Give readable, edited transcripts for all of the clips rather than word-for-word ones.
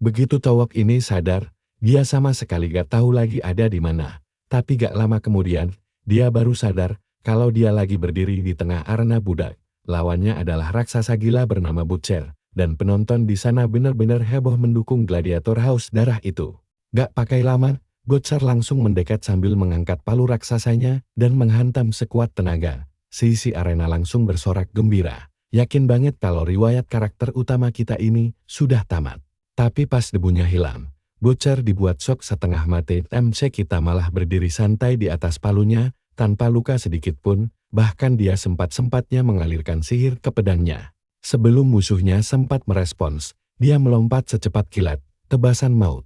Begitu cowok ini sadar, dia sama sekali gak tahu lagi ada di mana. Tapi gak lama kemudian, dia baru sadar kalau dia lagi berdiri di tengah arena budak. Lawannya adalah raksasa gila bernama Butcher, dan penonton di sana benar-benar heboh mendukung gladiator haus darah itu. Gak pakai lama, Butcher langsung mendekat sambil mengangkat palu raksasanya dan menghantam sekuat tenaga. Seisi arena langsung bersorak gembira. Yakin banget kalau riwayat karakter utama kita ini sudah tamat. Tapi pas debunya hilang, Butcher dibuat shock setengah mati. MC kita malah berdiri santai di atas palunya, tanpa luka sedikit pun, bahkan dia sempat-sempatnya mengalirkan sihir ke pedangnya. Sebelum musuhnya sempat merespons, dia melompat secepat kilat, tebasan maut.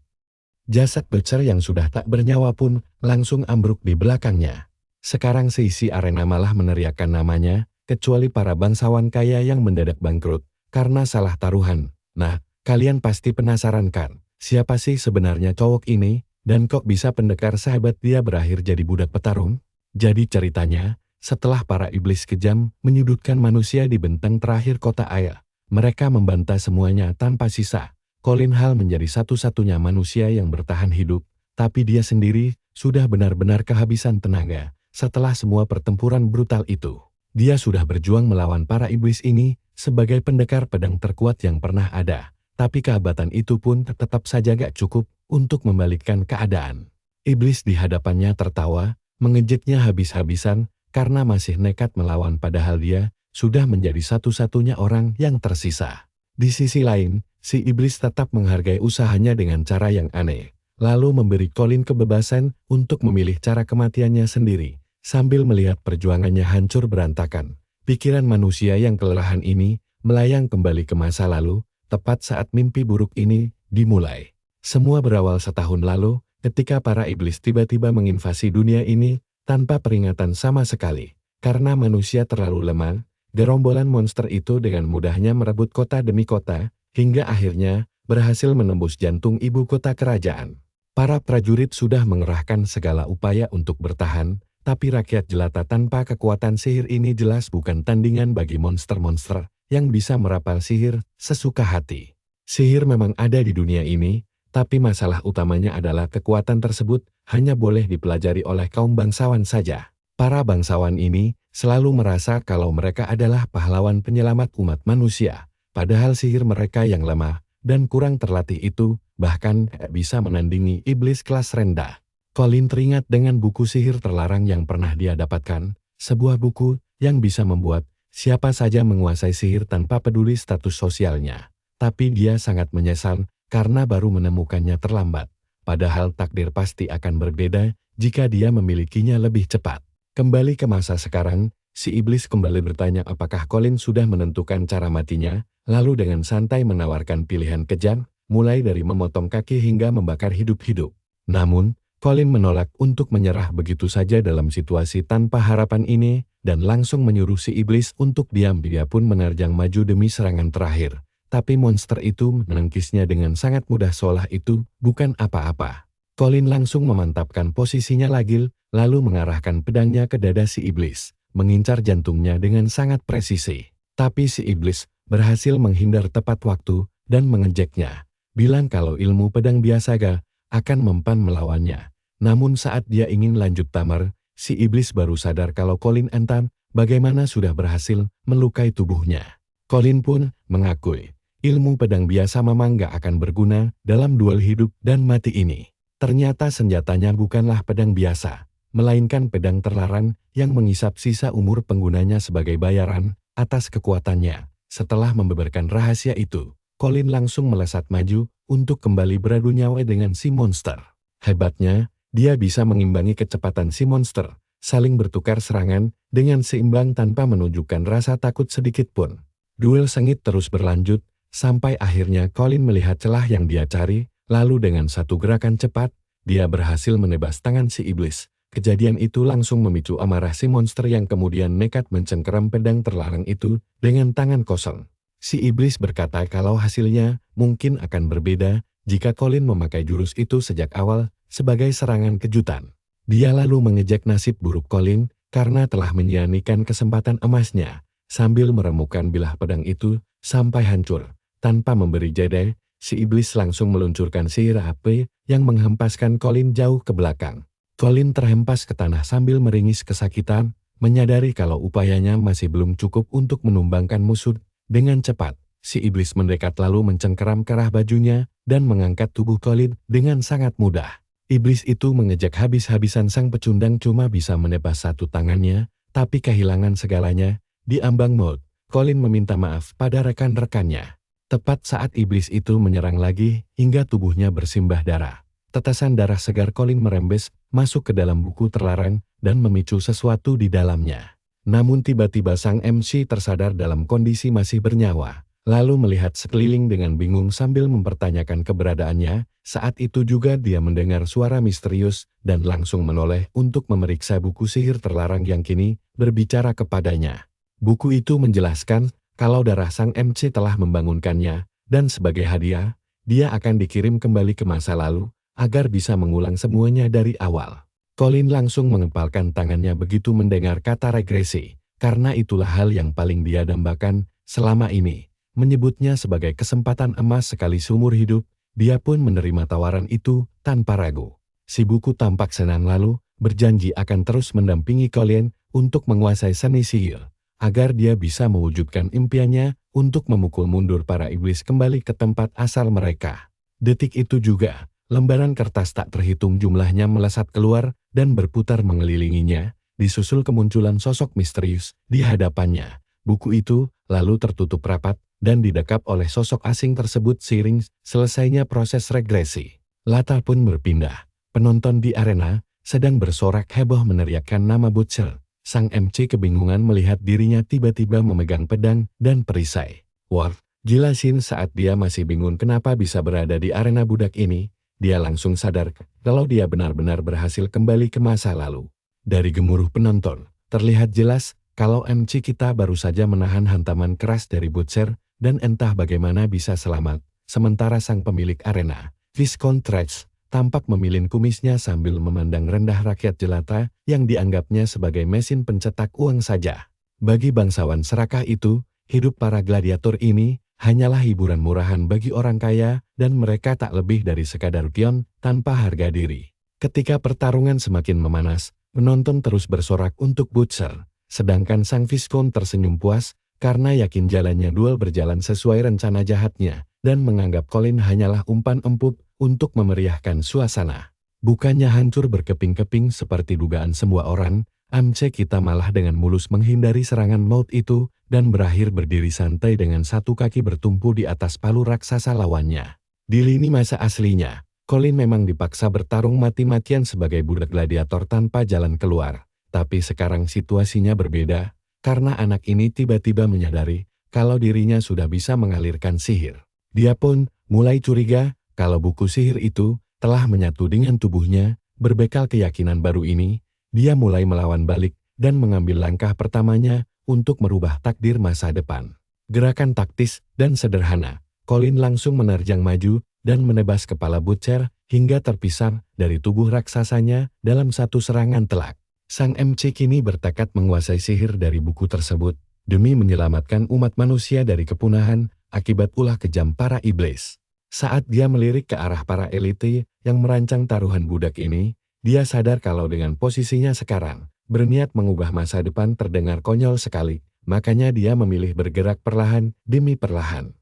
Jasad Butcher yang sudah tak bernyawa pun langsung ambruk di belakangnya. Sekarang seisi arena malah meneriakkan namanya, kecuali para bangsawan kaya yang mendadak bangkrut karena salah taruhan. Nah, kalian pasti penasaran kan, siapa sih sebenarnya cowok ini, dan kok bisa pendekar sahabat dia berakhir jadi budak petarung? Jadi ceritanya, setelah para iblis kejam menyudutkan manusia di benteng terakhir kota Aya, mereka membantai semuanya tanpa sisa. Colin Hall menjadi satu-satunya manusia yang bertahan hidup, tapi dia sendiri sudah benar-benar kehabisan tenaga. Setelah semua pertempuran brutal itu, dia sudah berjuang melawan para iblis ini sebagai pendekar pedang terkuat yang pernah ada. Tapi kehebatan itu pun tetap saja gak cukup untuk membalikkan keadaan. Iblis di hadapannya tertawa, mengejeknya habis-habisan karena masih nekat melawan padahal dia sudah menjadi satu-satunya orang yang tersisa. Di sisi lain, si iblis tetap menghargai usahanya dengan cara yang aneh, lalu memberi Colin kebebasan untuk memilih cara kematiannya sendiri, sambil melihat perjuangannya hancur berantakan. Pikiran manusia yang kelelahan ini melayang kembali ke masa lalu, tepat saat mimpi buruk ini dimulai. Semua berawal setahun lalu, ketika para iblis tiba-tiba menginvasi dunia ini tanpa peringatan sama sekali. Karena manusia terlalu lemah, gerombolan monster itu dengan mudahnya merebut kota demi kota, hingga akhirnya berhasil menembus jantung ibu kota kerajaan. Para prajurit sudah mengerahkan segala upaya untuk bertahan, tapi rakyat jelata tanpa kekuatan sihir ini jelas bukan tandingan bagi monster-monster yang bisa merapal sihir sesuka hati. Sihir memang ada di dunia ini, tapi masalah utamanya adalah kekuatan tersebut hanya boleh dipelajari oleh kaum bangsawan saja. Para bangsawan ini selalu merasa kalau mereka adalah pahlawan penyelamat umat manusia, padahal sihir mereka yang lemah dan kurang terlatih itu bahkan bisa menandingi iblis kelas rendah. Colin teringat dengan buku sihir terlarang yang pernah dia dapatkan, sebuah buku yang bisa membuat siapa saja menguasai sihir tanpa peduli status sosialnya. Tapi dia sangat menyesal karena baru menemukannya terlambat, padahal takdir pasti akan berbeda jika dia memilikinya lebih cepat. Kembali ke masa sekarang, si iblis kembali bertanya apakah Colin sudah menentukan cara matinya, lalu dengan santai menawarkan pilihan kejam, mulai dari memotong kaki hingga membakar hidup-hidup. Namun, Colin menolak untuk menyerah begitu saja dalam situasi tanpa harapan ini, dan langsung menyuruh si iblis untuk diam. Dia pun menerjang maju demi serangan terakhir. Tapi monster itu menangkisnya dengan sangat mudah seolah itu bukan apa-apa. Colin langsung memantapkan posisinya lagi, lalu mengarahkan pedangnya ke dada si iblis, mengincar jantungnya dengan sangat presisi. Tapi si iblis berhasil menghindar tepat waktu dan mengejeknya, bilang kalau ilmu pedang biasa gak akan mempan melawannya. Namun saat dia ingin lanjut tamar, si iblis baru sadar kalau Colin entam bagaimana sudah berhasil melukai tubuhnya. Colin pun mengakui, ilmu pedang biasa memang gak akan berguna dalam duel hidup dan mati ini. Ternyata senjatanya bukanlah pedang biasa, melainkan pedang terlarang yang mengisap sisa umur penggunanya sebagai bayaran atas kekuatannya. Setelah membeberkan rahasia itu, Colin langsung melesat maju untuk kembali beradu nyawa dengan si monster. Hebatnya, dia bisa mengimbangi kecepatan si monster, saling bertukar serangan dengan seimbang tanpa menunjukkan rasa takut sedikit pun. Duel sengit terus berlanjut, sampai akhirnya Colin melihat celah yang dia cari, lalu dengan satu gerakan cepat, dia berhasil menebas tangan si iblis. Kejadian itu langsung memicu amarah si monster yang kemudian nekat mencengkeram pedang terlarang itu dengan tangan kosong. Si iblis berkata kalau hasilnya mungkin akan berbeda jika Colin memakai jurus itu sejak awal sebagai serangan kejutan. Dia lalu mengejek nasib buruk Colin karena telah menyia-nyiakan kesempatan emasnya, sambil meremukkan bilah pedang itu sampai hancur. Tanpa memberi jeda, Si iblis langsung meluncurkan sihir HP yang menghempaskan Colin jauh ke belakang. Colin terhempas ke tanah sambil meringis kesakitan, menyadari kalau upayanya masih belum cukup untuk menumbangkan musuh. Dengan cepat, si iblis mendekat lalu mencengkeram kerah bajunya dan mengangkat tubuh Colin dengan sangat mudah. Iblis itu mengejek habis-habisan sang pecundang cuma bisa menebas satu tangannya, tapi kehilangan segalanya. Di ambang maut, Colin meminta maaf pada rekan-rekannya. Tepat saat iblis itu menyerang lagi, hingga tubuhnya bersimbah darah. Tetesan darah segar Colin merembes, masuk ke dalam buku terlarang, dan memicu sesuatu di dalamnya. Namun tiba-tiba sang MC tersadar dalam kondisi masih bernyawa, lalu melihat sekeliling dengan bingung sambil mempertanyakan keberadaannya. Saat itu juga dia mendengar suara misterius, dan langsung menoleh untuk memeriksa buku sihir terlarang yang kini berbicara kepadanya. Buku itu menjelaskan kalau darah sang MC telah membangunkannya, dan sebagai hadiah, dia akan dikirim kembali ke masa lalu, agar bisa mengulang semuanya dari awal. Colin langsung mengepalkan tangannya begitu mendengar kata regresi, karena itulah hal yang paling dia dambakan selama ini. Menyebutnya sebagai kesempatan emas sekali seumur hidup, dia pun menerima tawaran itu tanpa ragu. Si buku tampak senang lalu, berjanji akan terus mendampingi Colin untuk menguasai seni sihir, agar dia bisa mewujudkan impiannya untuk memukul mundur para iblis kembali ke tempat asal mereka. Detik itu juga, lembaran kertas tak terhitung jumlahnya melesat keluar dan berputar mengelilinginya, disusul kemunculan sosok misterius di hadapannya. Buku itu lalu tertutup rapat dan didekap oleh sosok asing tersebut seiring selesainya proses regresi. Latar pun berpindah. Penonton di arena sedang bersorak heboh meneriakkan nama Butcher. Sang MC kebingungan melihat dirinya tiba-tiba memegang pedang dan perisai. Ward, jelasin saat dia masih bingung kenapa bisa berada di arena budak ini, dia langsung sadar kalau dia benar-benar berhasil kembali ke masa lalu. Dari gemuruh penonton, terlihat jelas kalau MC kita baru saja menahan hantaman keras dari Butcher dan entah bagaimana bisa selamat, sementara sang pemilik arena, Viscount Trash, tampak memilin kumisnya sambil memandang rendah rakyat jelata yang dianggapnya sebagai mesin pencetak uang saja. Bagi bangsawan serakah itu, hidup para gladiator ini hanyalah hiburan murahan bagi orang kaya dan mereka tak lebih dari sekadar pion tanpa harga diri. Ketika pertarungan semakin memanas, penonton terus bersorak untuk Butcher, sedangkan sang Viscount tersenyum puas karena yakin jalannya duel berjalan sesuai rencana jahatnya dan menganggap Colin hanyalah umpan empuk untuk memeriahkan suasana. Bukannya hancur berkeping-keping seperti dugaan semua orang, MC kita malah dengan mulus menghindari serangan maut itu dan berakhir berdiri santai dengan satu kaki bertumpu di atas palu raksasa lawannya. Di lini masa aslinya, Colin memang dipaksa bertarung mati-matian sebagai budak gladiator tanpa jalan keluar. Tapi sekarang situasinya berbeda, karena anak ini tiba-tiba menyadari kalau dirinya sudah bisa mengalirkan sihir. Dia pun mulai curiga kalau buku sihir itu telah menyatu dengan tubuhnya. Berbekal keyakinan baru ini, dia mulai melawan balik dan mengambil langkah pertamanya untuk merubah takdir masa depan. Gerakan taktis dan sederhana, Colin langsung menerjang maju dan menebas kepala Butcher hingga terpisah dari tubuh raksasanya dalam satu serangan telak. Sang MC kini bertekad menguasai sihir dari buku tersebut demi menyelamatkan umat manusia dari kepunahan akibat ulah kejam para iblis. Saat dia melirik ke arah para elite yang merancang taruhan budak ini, dia sadar kalau dengan posisinya sekarang, berniat mengubah masa depan terdengar konyol sekali, makanya dia memilih bergerak perlahan demi perlahan.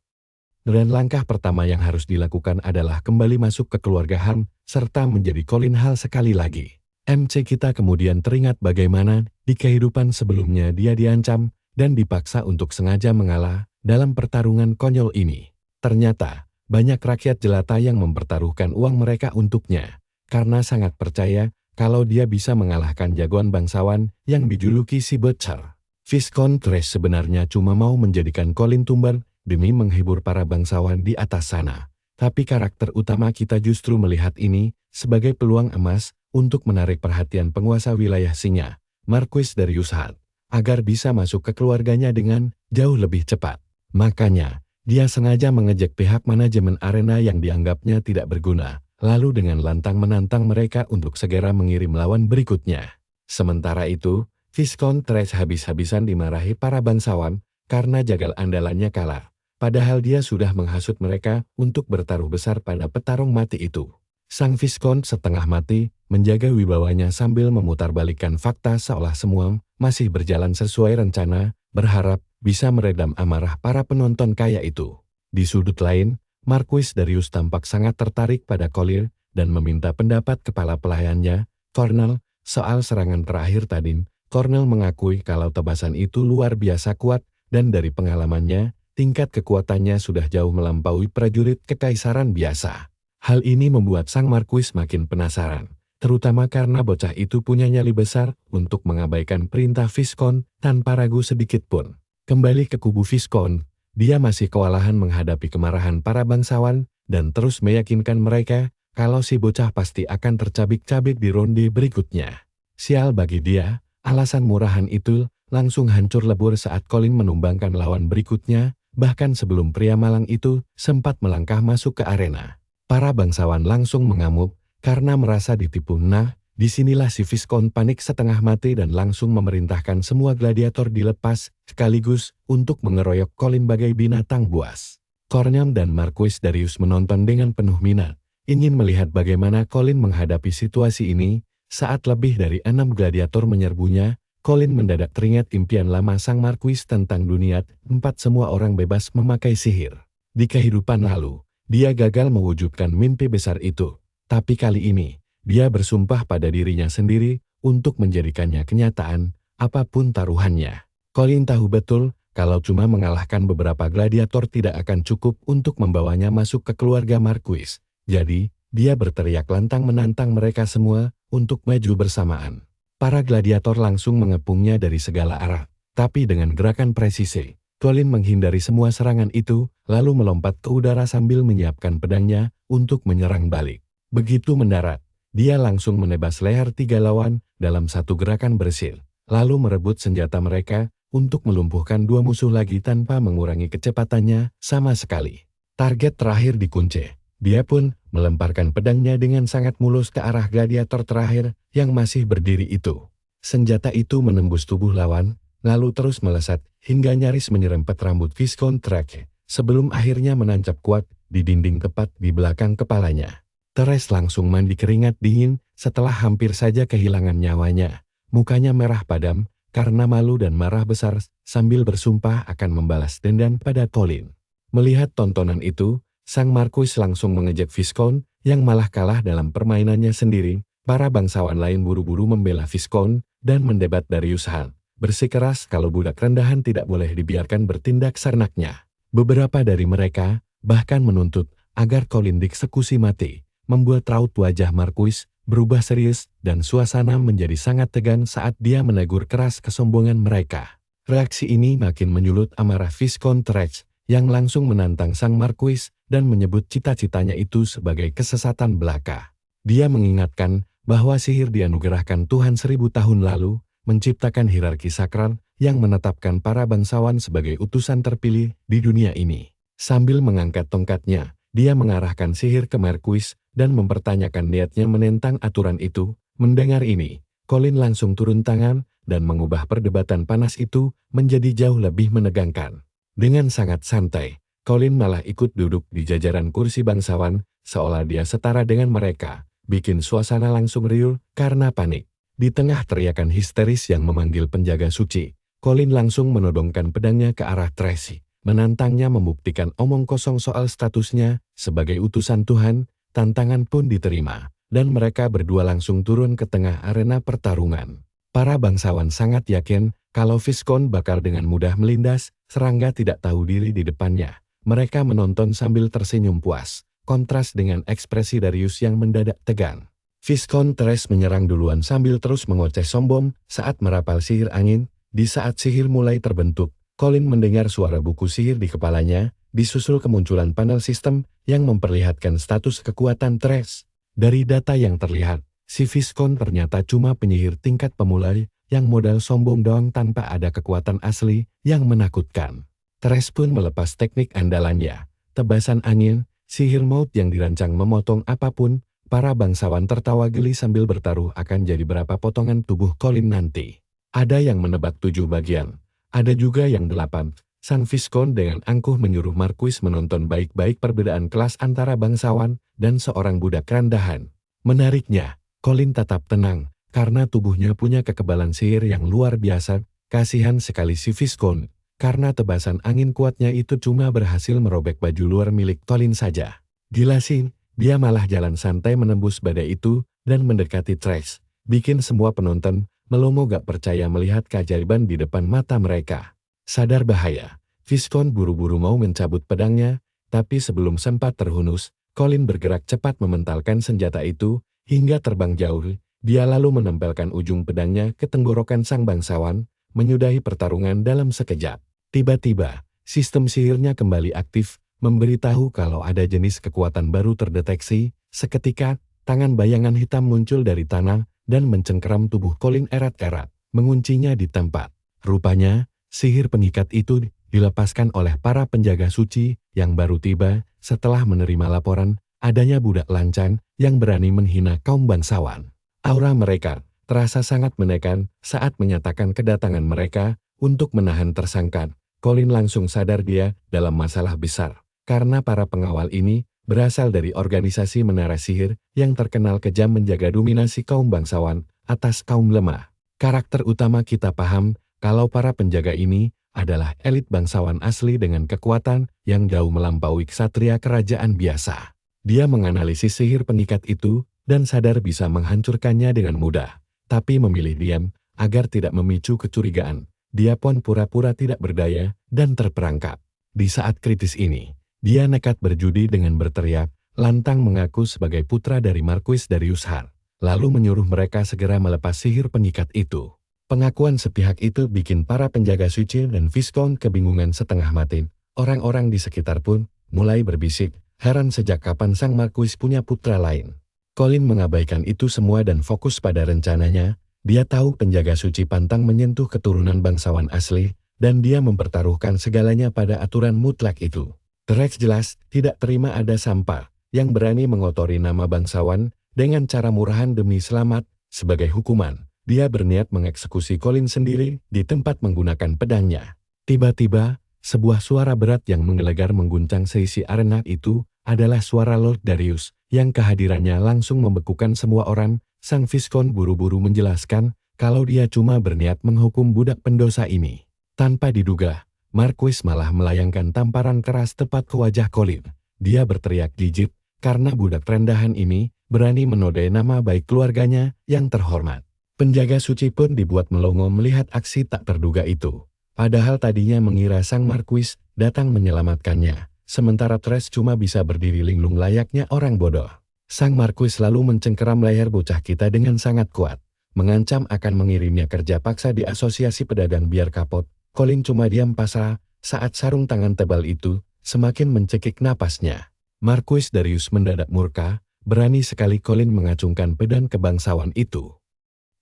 Dan langkah pertama yang harus dilakukan adalah kembali masuk ke keluarga Han, serta menjadi Colin Hall sekali lagi. MC kita kemudian teringat bagaimana di kehidupan sebelumnya dia diancam dan dipaksa untuk sengaja mengalah dalam pertarungan konyol ini. Ternyata, banyak rakyat jelata yang mempertaruhkan uang mereka untuknya, karena sangat percaya kalau dia bisa mengalahkan jagoan bangsawan yang dijuluki si Butcher. Viscount Trash sebenarnya cuma mau menjadikan Colin tumbal demi menghibur para bangsawan di atas sana. Tapi karakter utama kita justru melihat ini sebagai peluang emas untuk menarik perhatian penguasa wilayah Singa, Marquis Darius Hart, agar bisa masuk ke keluarganya dengan jauh lebih cepat. Makanya, dia sengaja mengejek pihak manajemen arena yang dianggapnya tidak berguna, lalu dengan lantang menantang mereka untuk segera mengirim lawan berikutnya. Sementara itu, Viscount Trash habis-habisan dimarahi para bangsawan karena jagal andalannya kalah. Padahal dia sudah menghasut mereka untuk bertaruh besar pada petarung mati itu. Sang Viscount setengah mati, menjaga wibawanya sambil memutarbalikkan fakta seolah semua masih berjalan sesuai rencana, berharap bisa meredam amarah para penonton kaya itu. Di sudut lain, Marquis Darius tampak sangat tertarik pada Colin dan meminta pendapat kepala pelayannya, Cornell, soal serangan terakhir tadi. Cornell mengakui kalau tebasan itu luar biasa kuat dan dari pengalamannya, tingkat kekuatannya sudah jauh melampaui prajurit kekaisaran biasa. Hal ini membuat sang Marquis makin penasaran, terutama karena bocah itu punya nyali besar untuk mengabaikan perintah Viscount tanpa ragu sedikit pun. Kembali ke kubu Viscount, dia masih kewalahan menghadapi kemarahan para bangsawan dan terus meyakinkan mereka kalau si bocah pasti akan tercabik-cabik di ronde berikutnya. Sial bagi dia, alasan murahan itu langsung hancur lebur saat Colin menumbangkan lawan berikutnya, bahkan sebelum pria malang itu sempat melangkah masuk ke arena. Para bangsawan langsung mengamuk karena merasa ditipu. Nah, disinilah si Viscount panik setengah mati dan langsung memerintahkan semua gladiator dilepas sekaligus untuk mengeroyok Colin bagai binatang buas. Cornell dan Marquis Darius menonton dengan penuh minat, ingin melihat bagaimana Colin menghadapi situasi ini. Saat lebih dari 6 gladiator menyerbunya, Colin mendadak teringat impian lama sang Marquis tentang dunia 4 semua orang bebas memakai sihir. Di kehidupan lalu, dia gagal mewujudkan mimpi besar itu, tapi kali ini, dia bersumpah pada dirinya sendiri untuk menjadikannya kenyataan, apapun taruhannya. Colin tahu betul, kalau cuma mengalahkan beberapa gladiator tidak akan cukup untuk membawanya masuk ke keluarga Marquis. Jadi, dia berteriak lantang menantang mereka semua untuk maju bersamaan. Para gladiator langsung mengepungnya dari segala arah, tapi dengan gerakan presisi, Colin menghindari semua serangan itu, lalu melompat ke udara sambil menyiapkan pedangnya untuk menyerang balik. Begitu mendarat, dia langsung menebas leher 3 lawan dalam satu gerakan bersil, lalu merebut senjata mereka untuk melumpuhkan 2 musuh lagi tanpa mengurangi kecepatannya sama sekali. Target terakhir dikunci. Dia pun melemparkan pedangnya dengan sangat mulus ke arah gladiator terakhir yang masih berdiri itu. Senjata itu menembus tubuh lawan, lalu terus melesat hingga nyaris menyerempet rambut Viscount Trek, sebelum akhirnya menancap kuat di dinding tepat di belakang kepalanya. Teres langsung mandi keringat dingin setelah hampir saja kehilangan nyawanya. Mukanya merah padam karena malu dan marah besar sambil bersumpah akan membalas dendam pada Colin. Melihat tontonan itu, sang Marquis langsung mengejek Viscount yang malah kalah dalam permainannya sendiri. Para bangsawan lain buru-buru membela Viscount dan mendebat Darius Han, bersikeras kalau budak rendahan tidak boleh dibiarkan bertindak seenaknya. Beberapa dari mereka bahkan menuntut agar Colin dieksekusi mati, membuat raut wajah Marquis berubah serius dan suasana menjadi sangat tegang saat dia menegur keras kesombongan mereka. Reaksi ini makin menyulut amarah Viscount Trek yang langsung menantang sang Marquis dan menyebut cita-citanya itu sebagai kesesatan belaka. Dia mengingatkan bahwa sihir dianugerahkan Tuhan 1000 tahun lalu, menciptakan hierarki sakral yang menetapkan para bangsawan sebagai utusan terpilih di dunia ini. Sambil mengangkat tongkatnya, dia mengarahkan sihir ke Marquis dan mempertanyakan niatnya menentang aturan itu. Mendengar ini, Colin langsung turun tangan dan mengubah perdebatan panas itu menjadi jauh lebih menegangkan. Dengan sangat santai, Colin malah ikut duduk di jajaran kursi bangsawan, seolah dia setara dengan mereka, bikin suasana langsung riuh karena panik. Di tengah teriakan histeris yang memanggil penjaga suci, Colin langsung menodongkan pedangnya ke arah Tracy, menantangnya membuktikan omong kosong soal statusnya sebagai utusan Tuhan. Tantangan pun diterima, dan mereka berdua langsung turun ke tengah arena pertarungan. Para bangsawan sangat yakin kalau Viscount bakal dengan mudah melindas, serangga tidak tahu diri di depannya. Mereka menonton sambil tersenyum puas, kontras dengan ekspresi Darius yang mendadak tegang. Viscount Trek menyerang duluan sambil terus mengoceh sombong saat merapal sihir angin. Di saat sihir mulai terbentuk, Colin mendengar suara buku sihir di kepalanya, disusul kemunculan panel sistem yang memperlihatkan status kekuatan Trek. Dari data yang terlihat, si Viscount ternyata cuma penyihir tingkat pemula yang modal sombong doang tanpa ada kekuatan asli yang menakutkan. Trek pun melepas teknik andalannya, tebasan angin, sihir maut yang dirancang memotong apapun. Para bangsawan tertawa geli sambil bertaruh akan jadi berapa potongan tubuh Colin nanti. Ada yang menebak 7 bagian, ada juga yang 8. Sang Viscount dengan angkuh menyuruh Marquis menonton baik-baik perbedaan kelas antara bangsawan dan seorang budak rendahan. Menariknya, Colin tetap tenang, karena tubuhnya punya kekebalan sihir yang luar biasa. Kasihan sekali si Viscount, karena tebasan angin kuatnya itu cuma berhasil merobek baju luar milik Colin saja. Gila sih, dia malah jalan santai menembus badai itu dan mendekati Trace, bikin semua penonton melongo gak percaya melihat keajaiban di depan mata mereka. Sadar bahaya, Viscount buru-buru mau mencabut pedangnya, tapi sebelum sempat terhunus, Colin bergerak cepat mementalkan senjata itu, hingga terbang jauh. Dia lalu menempelkan ujung pedangnya ke tenggorokan sang bangsawan, menyudahi pertarungan dalam sekejap. Tiba-tiba, sistem sihirnya kembali aktif, memberitahu kalau ada jenis kekuatan baru terdeteksi. Seketika, tangan bayangan hitam muncul dari tanah, dan mencengkeram tubuh Colin erat-erat, menguncinya di tempat. Rupanya, sihir pengikat itu dilepaskan oleh para penjaga suci yang baru tiba setelah menerima laporan adanya budak lancang yang berani menghina kaum bangsawan. Aura mereka terasa sangat menekan saat menyatakan kedatangan mereka untuk menahan tersangka. Colin langsung sadar dia dalam masalah besar, karena para pengawal ini berasal dari organisasi menara sihir yang terkenal kejam menjaga dominasi kaum bangsawan atas kaum lemah. Karakter utama kita paham kalau para penjaga ini adalah elit bangsawan asli dengan kekuatan yang jauh melampaui ksatria kerajaan biasa. Dia menganalisis sihir pengikat itu dan sadar bisa menghancurkannya dengan mudah, tapi memilih diam agar tidak memicu kecurigaan. Dia pun pura-pura tidak berdaya dan terperangkap. Di saat kritis ini, dia nekat berjudi dengan berteriak, lantang mengaku sebagai putra dari Marquis Darius Hart, lalu menyuruh mereka segera melepas sihir pengikat itu. Pengakuan sepihak itu bikin para penjaga suci dan Viscount kebingungan setengah mati. Orang-orang di sekitar pun mulai berbisik, heran sejak kapan sang Marquis punya putra lain. Colin mengabaikan itu semua dan fokus pada rencananya. Dia tahu penjaga suci pantang menyentuh keturunan bangsawan asli, dan dia mempertaruhkan segalanya pada aturan mutlak itu. Trace jelas tidak terima ada sampah yang berani mengotori nama bangsawan dengan cara murahan demi selamat. Sebagai hukuman, dia berniat mengeksekusi Colin sendiri di tempat menggunakan pedangnya. Tiba-tiba, sebuah suara berat yang menggelegar mengguncang seisi arena itu adalah suara Lord Darius, yang kehadirannya langsung membekukan semua orang. Sang Viscount buru-buru menjelaskan kalau dia cuma berniat menghukum budak pendosa ini. Tanpa diduga, Marquis malah melayangkan tamparan keras tepat ke wajah Colin. Dia berteriak jijik karena budak rendahan ini berani menodai nama baik keluarganya yang terhormat. Penjaga suci pun dibuat melongo melihat aksi tak terduga itu. Padahal tadinya mengira sang Marquis datang menyelamatkannya, sementara Trace cuma bisa berdiri linglung layaknya orang bodoh. Sang Marquis lalu mencengkeram leher bocah kita dengan sangat kuat, mengancam akan mengirimnya kerja paksa di asosiasi pedagang biar kapot. Colin cuma diam pasrah saat sarung tangan tebal itu semakin mencekik napasnya. Marquis Darius mendadak murka, berani sekali Colin mengacungkan pedang ke bangsawan itu.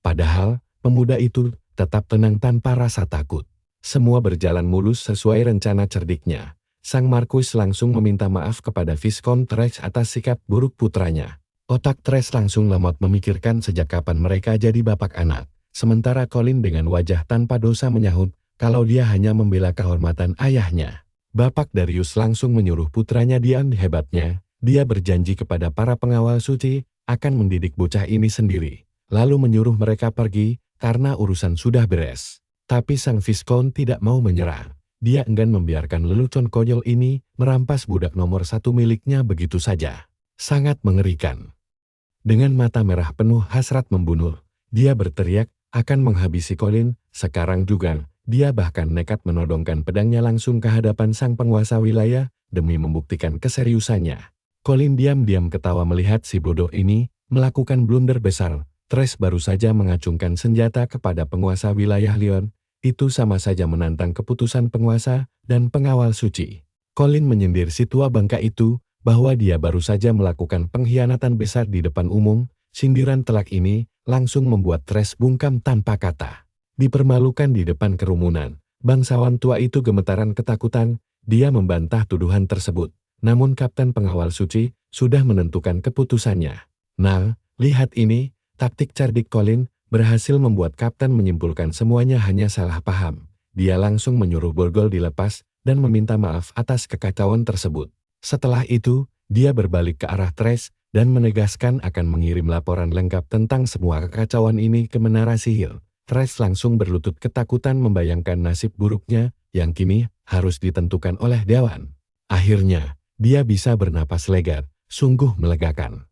Padahal, pemuda itu tetap tenang tanpa rasa takut. Semua berjalan mulus sesuai rencana cerdiknya. Sang Marquis langsung meminta maaf kepada Viscount Trace atas sikap buruk putranya. Otak Trace langsung lemot memikirkan sejak kapan mereka jadi bapak anak. Sementara Colin dengan wajah tanpa dosa menyahut kalau dia hanya membela kehormatan ayahnya. Bapak Darius langsung menyuruh putranya Dian hebatnya. Dia berjanji kepada para pengawal suci akan mendidik bocah ini sendiri. Lalu menyuruh mereka pergi karena urusan sudah beres. Tapi sang Viscount tidak mau menyerah. Dia enggan membiarkan lelucon konyol ini merampas budak nomor satu miliknya begitu saja. Sangat mengerikan. Dengan mata merah penuh hasrat membunuh, dia berteriak akan menghabisi Colin. Sekarang juga, dia bahkan nekat menodongkan pedangnya langsung ke hadapan sang penguasa wilayah demi membuktikan keseriusannya. Colin diam-diam ketawa melihat si bodoh ini melakukan blunder besar. Trace baru saja mengacungkan senjata kepada penguasa wilayah Lyon. Itu sama saja menantang keputusan penguasa dan pengawal suci. Colin menyindir si tua bangka itu bahwa dia baru saja melakukan pengkhianatan besar di depan umum. Sindiran telak ini langsung membuat Trace bungkam tanpa kata. Dipermalukan di depan kerumunan, bangsawan tua itu gemetaran ketakutan. Dia membantah tuduhan tersebut. Namun Kapten Pengawal Suci sudah menentukan keputusannya. Nah, lihat ini, taktik cerdik Colin berhasil membuat Kapten menyimpulkan semuanya hanya salah paham. Dia langsung menyuruh borgol dilepas dan meminta maaf atas kekacauan tersebut. Setelah itu, dia berbalik ke arah Thresh dan menegaskan akan mengirim laporan lengkap tentang semua kekacauan ini ke Menara Sihir. Thresh langsung berlutut ketakutan membayangkan nasib buruknya yang kini harus ditentukan oleh Dewan. Akhirnya, dia bisa bernapas lega, sungguh melegakan.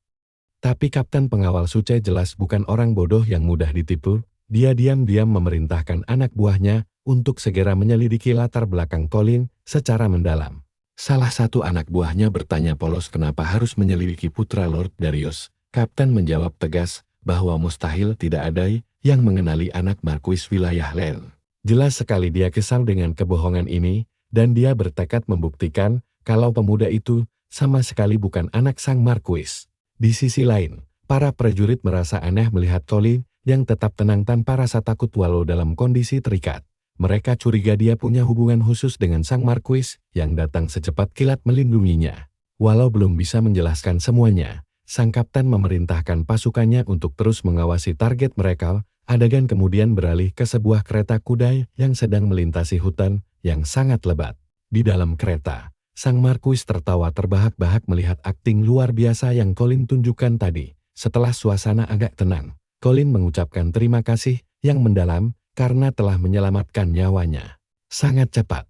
Tapi Kapten Pengawal Suce jelas bukan orang bodoh yang mudah ditipu. Dia diam-diam memerintahkan anak buahnya untuk segera menyelidiki latar belakang Colin secara mendalam. Salah satu anak buahnya bertanya polos kenapa harus menyelidiki putra Lord Darius. Kapten menjawab tegas bahwa mustahil tidak ada yang mengenali anak Marquis wilayah Len. Jelas sekali dia kesal dengan kebohongan ini, dan dia bertekad membuktikan kalau pemuda itu sama sekali bukan anak sang Marquis. Di sisi lain, para prajurit merasa aneh melihat Colin yang tetap tenang tanpa rasa takut walau dalam kondisi terikat. Mereka curiga dia punya hubungan khusus dengan sang Marquis yang datang secepat kilat melindunginya. Walau belum bisa menjelaskan semuanya, sang kapten memerintahkan pasukannya untuk terus mengawasi target mereka. Adegan kemudian beralih ke sebuah kereta kuda yang sedang melintasi hutan yang sangat lebat. Di dalam kereta, sang Marquis tertawa terbahak-bahak melihat akting luar biasa yang Colin tunjukkan tadi. Setelah suasana agak tenang, Colin mengucapkan terima kasih yang mendalam karena telah menyelamatkan nyawanya. Sangat cepat.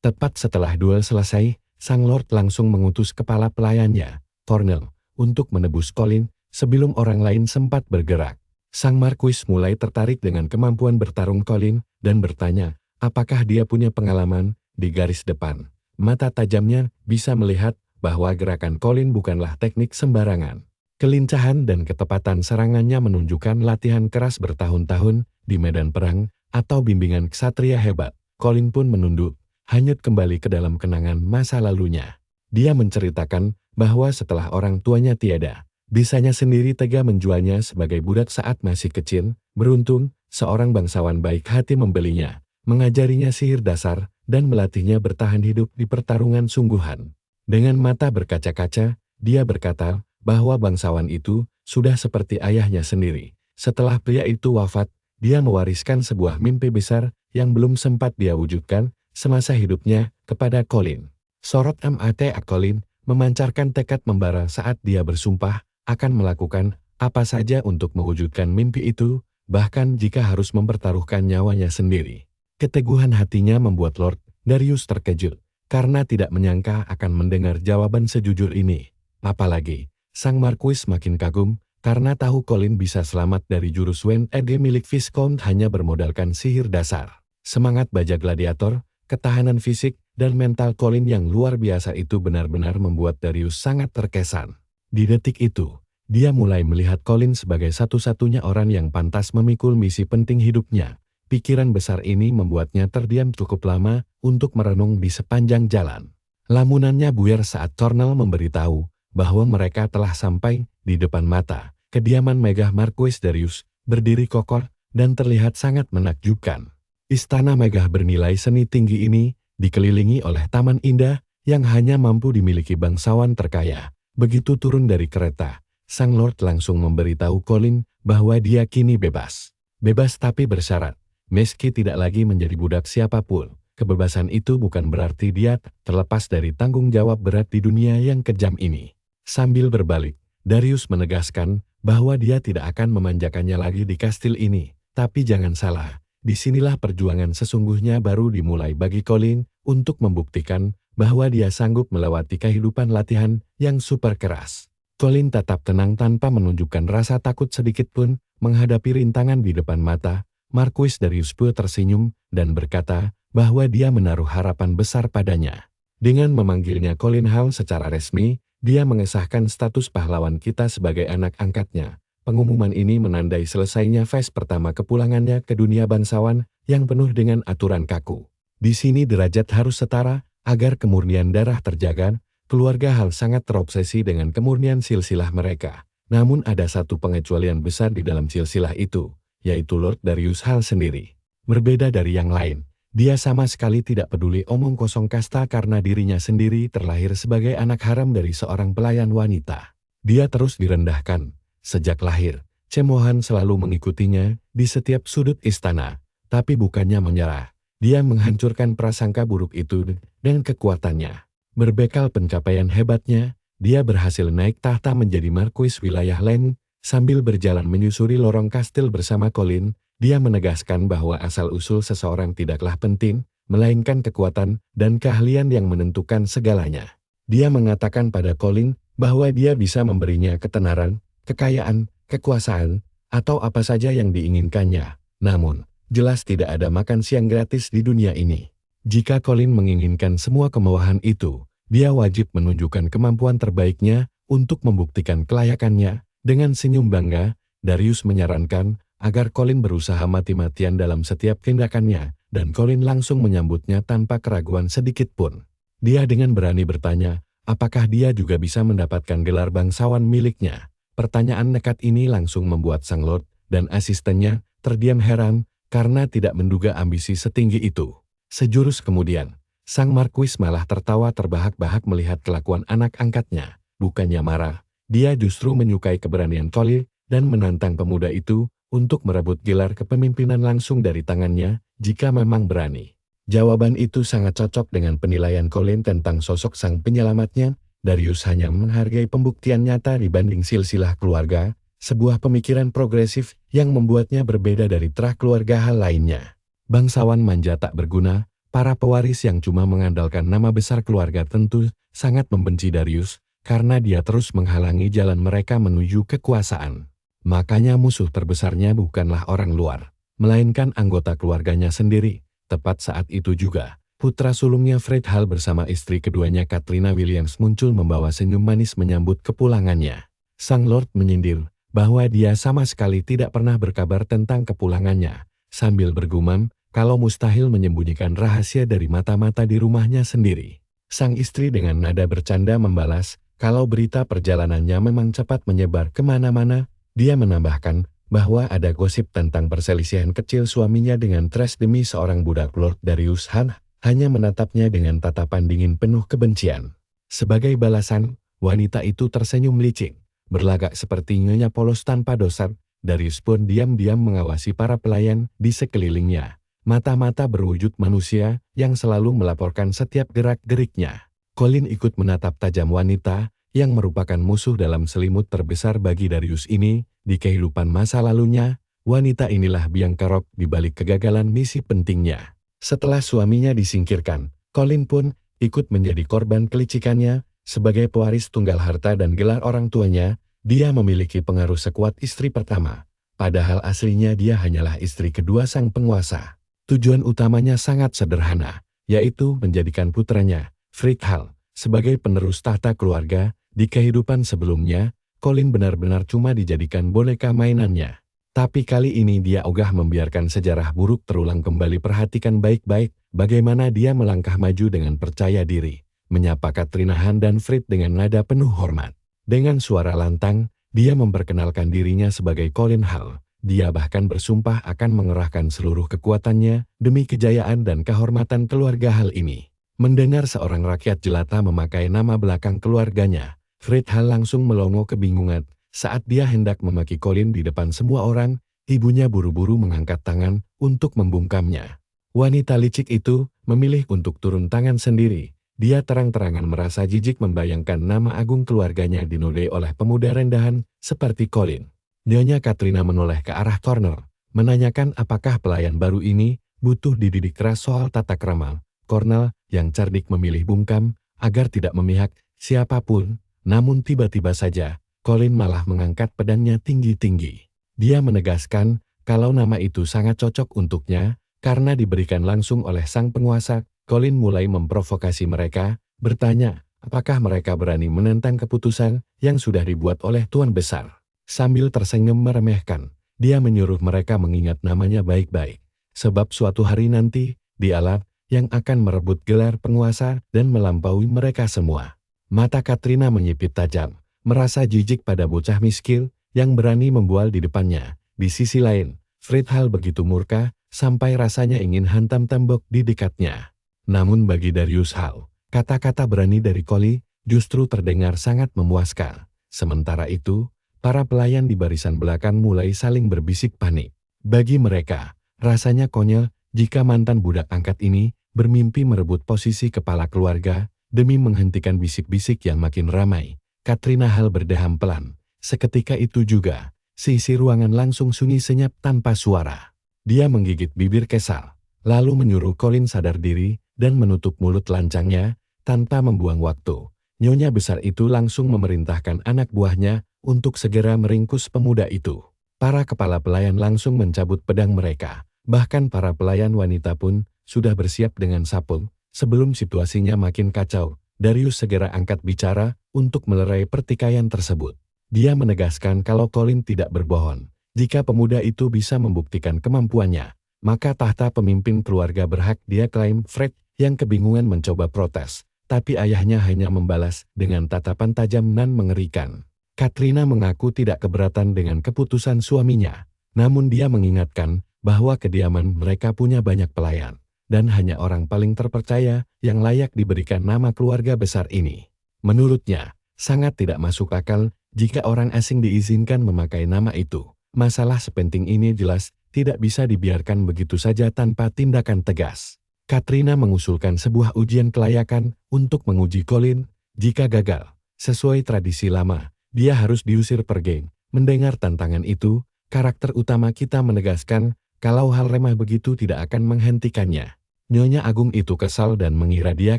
Tepat setelah duel selesai, sang Lord langsung mengutus kepala pelayannya, Cornel, untuk menebus Colin sebelum orang lain sempat bergerak. Sang Marquis mulai tertarik dengan kemampuan bertarung Colin dan bertanya, apakah dia punya pengalaman di garis depan. Mata tajamnya bisa melihat bahwa gerakan Colin bukanlah teknik sembarangan. Kelincahan dan ketepatan serangannya menunjukkan latihan keras bertahun-tahun di medan perang atau bimbingan ksatria hebat. Colin pun menunduk, hanyut kembali ke dalam kenangan masa lalunya. Dia menceritakan bahwa setelah orang tuanya tiada, bisanya sendiri tega menjualnya sebagai budak saat masih kecil. Beruntung, seorang bangsawan baik hati membelinya, mengajarinya sihir dasar, dan melatihnya bertahan hidup di pertarungan sungguhan. Dengan mata berkaca-kaca, dia berkata bahwa bangsawan itu sudah seperti ayahnya sendiri. Setelah pria itu wafat, dia mewariskan sebuah mimpi besar yang belum sempat dia wujudkan semasa hidupnya kepada Colin. Sorot mata Colin memancarkan tekad membara saat dia bersumpah akan melakukan apa saja untuk mewujudkan mimpi itu, bahkan jika harus mempertaruhkan nyawanya sendiri. Keteguhan hatinya membuat Lord Darius terkejut, karena tidak menyangka akan mendengar jawaban sejujur ini. Apalagi, sang Marquis makin kagum, karena tahu Colin bisa selamat dari jurus WNG milik Viscount hanya bermodalkan sihir dasar. Semangat baja gladiator, ketahanan fisik, dan mental Colin yang luar biasa itu benar-benar membuat Darius sangat terkesan. Di detik itu, dia mulai melihat Colin sebagai satu-satunya orang yang pantas memikul misi penting hidupnya. Pikiran besar ini membuatnya terdiam cukup lama untuk merenung di sepanjang jalan. Lamunannya buyar saat Cornel memberitahu bahwa mereka telah sampai di depan mata. Kediaman megah Marquis Darius berdiri kokoh dan terlihat sangat menakjubkan. Istana megah bernilai seni tinggi ini dikelilingi oleh taman indah yang hanya mampu dimiliki bangsawan terkaya. Begitu turun dari kereta, sang Lord langsung memberitahu Colin bahwa dia kini bebas. Bebas tapi bersyarat. Meski tidak lagi menjadi budak siapapun, kebebasan itu bukan berarti dia terlepas dari tanggung jawab berat di dunia yang kejam ini. Sambil berbalik, Darius menegaskan bahwa dia tidak akan memanjakannya lagi di kastil ini. Tapi jangan salah, disinilah perjuangan sesungguhnya baru dimulai bagi Colin untuk membuktikan bahwa dia sanggup melewati kehidupan latihan yang super keras. Colin tetap tenang tanpa menunjukkan rasa takut sedikit pun menghadapi rintangan di depan mata. Marquis Darius pun tersenyum dan berkata bahwa dia menaruh harapan besar padanya. Dengan memanggilnya Colin Hall secara resmi, dia mengesahkan status pahlawan kita sebagai anak angkatnya. Pengumuman ini menandai selesainya fase pertama kepulangannya ke dunia bangsawan yang penuh dengan aturan kaku. Di sini derajat harus setara agar kemurnian darah terjaga. Keluarga Hall sangat terobsesi dengan kemurnian silsilah mereka. Namun ada satu pengecualian besar di dalam silsilah itu, yaitu Lord Darius Hall sendiri. Berbeda dari yang lain, dia sama sekali tidak peduli omong kosong kasta karena dirinya sendiri terlahir sebagai anak haram dari seorang pelayan wanita. Dia terus direndahkan. Sejak lahir, cemoohan selalu mengikutinya di setiap sudut istana, tapi bukannya menyerah. Dia menghancurkan prasangka buruk itu dan kekuatannya. Berbekal pencapaian hebatnya, dia berhasil naik tahta menjadi Marquis wilayah Lane. Sambil berjalan menyusuri lorong kastil bersama Colin, dia menegaskan bahwa asal-usul seseorang tidaklah penting, melainkan kekuatan dan keahlian yang menentukan segalanya. Dia mengatakan pada Colin bahwa dia bisa memberinya ketenaran, kekayaan, kekuasaan, atau apa saja yang diinginkannya. Namun, jelas tidak ada makan siang gratis di dunia ini. Jika Colin menginginkan semua kemewahan itu, dia wajib menunjukkan kemampuan terbaiknya untuk membuktikan kelayakannya. Dengan senyum bangga, Darius menyarankan agar Colin berusaha mati-matian dalam setiap tindakannya, dan Colin langsung menyambutnya tanpa keraguan sedikit pun. Dia dengan berani bertanya, apakah dia juga bisa mendapatkan gelar bangsawan miliknya. Pertanyaan nekat ini langsung membuat sang Lord dan asistennya terdiam heran karena tidak menduga ambisi setinggi itu. Sejurus kemudian, sang Marquis malah tertawa terbahak-bahak melihat kelakuan anak angkatnya. Bukannya marah, dia justru menyukai keberanian Colin dan menantang pemuda itu untuk merebut gelar kepemimpinan langsung dari tangannya jika memang berani. Jawaban itu sangat cocok dengan penilaian Colin tentang sosok sang penyelamatnya. Darius hanya menghargai pembuktian nyata dibanding silsilah keluarga, sebuah pemikiran progresif yang membuatnya berbeda dari terah keluarga hal lainnya. Bangsawan manja tak berguna, para pewaris yang cuma mengandalkan nama besar keluarga tentu sangat membenci Darius, karena dia terus menghalangi jalan mereka menuju kekuasaan. Makanya musuh terbesarnya bukanlah orang luar, melainkan anggota keluarganya sendiri. Tepat saat itu juga, putra sulungnya Fred Hall bersama istri keduanya Katrina Williams muncul membawa senyum manis menyambut kepulangannya. Sang Lord menyindir bahwa dia sama sekali tidak pernah berkabar tentang kepulangannya, sambil bergumam kalau mustahil menyembunyikan rahasia dari mata-mata di rumahnya sendiri. Sang istri dengan nada bercanda membalas, kalau berita perjalanannya memang cepat menyebar kemana-mana. Dia menambahkan bahwa ada gosip tentang perselisihan kecil suaminya dengan Trash demi seorang budak. Lord Darius hanya menatapnya dengan tatapan dingin penuh kebencian. Sebagai balasan, wanita itu tersenyum licik, berlagak seperti nyonya polos tanpa dosa. Darius pun diam-diam mengawasi para pelayan di sekelilingnya. Mata-mata berwujud manusia yang selalu melaporkan setiap gerak-geriknya. Colin ikut menatap tajam wanita yang merupakan musuh dalam selimut terbesar bagi Darius ini. Di kehidupan masa lalunya, wanita inilah biang kerok di balik kegagalan misi pentingnya. Setelah suaminya disingkirkan, Colin pun ikut menjadi korban kelicikannya. Sebagai pewaris tunggal harta dan gelar orang tuanya, dia memiliki pengaruh sekuat istri pertama. Padahal aslinya dia hanyalah istri kedua sang penguasa. Tujuan utamanya sangat sederhana, yaitu menjadikan putranya, Fred Hall, sebagai penerus tahta keluarga. Di kehidupan sebelumnya, Colin benar-benar cuma dijadikan boneka mainannya. Tapi kali ini dia ogah membiarkan sejarah buruk terulang kembali. Perhatikan baik-baik bagaimana dia melangkah maju dengan percaya diri, menyapa Katrina Han dan Fred dengan nada penuh hormat. Dengan suara lantang, dia memperkenalkan dirinya sebagai Colin Hall. Dia bahkan bersumpah akan mengerahkan seluruh kekuatannya demi kejayaan dan kehormatan keluarga Hall ini. Mendengar seorang rakyat jelata memakai nama belakang keluarganya, Fred Hall langsung melongo kebingungan. Saat dia hendak memaki Colin di depan semua orang, ibunya buru-buru mengangkat tangan untuk membungkamnya. Wanita licik itu memilih untuk turun tangan sendiri. Dia terang-terangan merasa jijik membayangkan nama agung keluarganya dinodai oleh pemuda rendahan seperti Colin. Nyonya Katrina menoleh ke arah Cornel, menanyakan apakah pelayan baru ini butuh dididik keras soal tata krama. Cornel yang cerdik memilih bungkam agar tidak memihak siapapun. Namun tiba-tiba saja, Colin malah mengangkat pedangnya tinggi-tinggi. Dia menegaskan kalau nama itu sangat cocok untuknya, karena diberikan langsung oleh sang penguasa. Colin mulai memprovokasi mereka, bertanya, apakah mereka berani menentang keputusan yang sudah dibuat oleh Tuan Besar. Sambil tersenyum meremehkan, dia menyuruh mereka mengingat namanya baik-baik. Sebab suatu hari nanti, dialah yang akan merebut gelar penguasa dan melampaui mereka semua. Mata Katrina menyipit tajam, merasa jijik pada bocah miskin yang berani membual di depannya. Di sisi lain, Fred Hall begitu murka sampai rasanya ingin hantam tembok di dekatnya. Namun bagi Darius Hall, kata-kata berani dari Colin justru terdengar sangat memuaskan. Sementara itu, para pelayan di barisan belakang mulai saling berbisik panik. Bagi mereka, rasanya konyol jika mantan budak angkat ini bermimpi merebut posisi kepala keluarga demi menghentikan bisik-bisik yang makin ramai. Katrina Hall berdeham pelan. Seketika itu juga, seisi ruangan langsung sunyi senyap tanpa suara. Dia menggigit bibir kesal, lalu menyuruh Colin sadar diri dan menutup mulut lancangnya tanpa membuang waktu. Nyonya besar itu langsung memerintahkan anak buahnya untuk segera meringkus pemuda itu. Para kepala pelayan langsung mencabut pedang mereka. Bahkan para pelayan wanita pun sudah bersiap dengan sapu. Sebelum situasinya makin kacau, Darius segera angkat bicara untuk melerai pertikaian tersebut. Dia menegaskan kalau Colin tidak berbohong. Jika pemuda itu bisa membuktikan kemampuannya, maka tahta pemimpin keluarga berhak dia klaim. Fred yang kebingungan mencoba protes, tapi ayahnya hanya membalas dengan tatapan tajam dan mengerikan. Katrina mengaku tidak keberatan dengan keputusan suaminya, namun dia mengingatkan bahwa kediaman mereka punya banyak pelayan, dan hanya orang paling terpercaya yang layak diberikan nama keluarga besar ini. Menurutnya, sangat tidak masuk akal jika orang asing diizinkan memakai nama itu. Masalah sepenting ini jelas tidak bisa dibiarkan begitu saja tanpa tindakan tegas. Katrina mengusulkan sebuah ujian kelayakan untuk menguji Colin. Jika gagal, sesuai tradisi lama, dia harus diusir pergi. Mendengar tantangan itu, karakter utama kita menegaskan kalau hal remeh begitu tidak akan menghentikannya. Nyonya Agung itu kesal dan mengira dia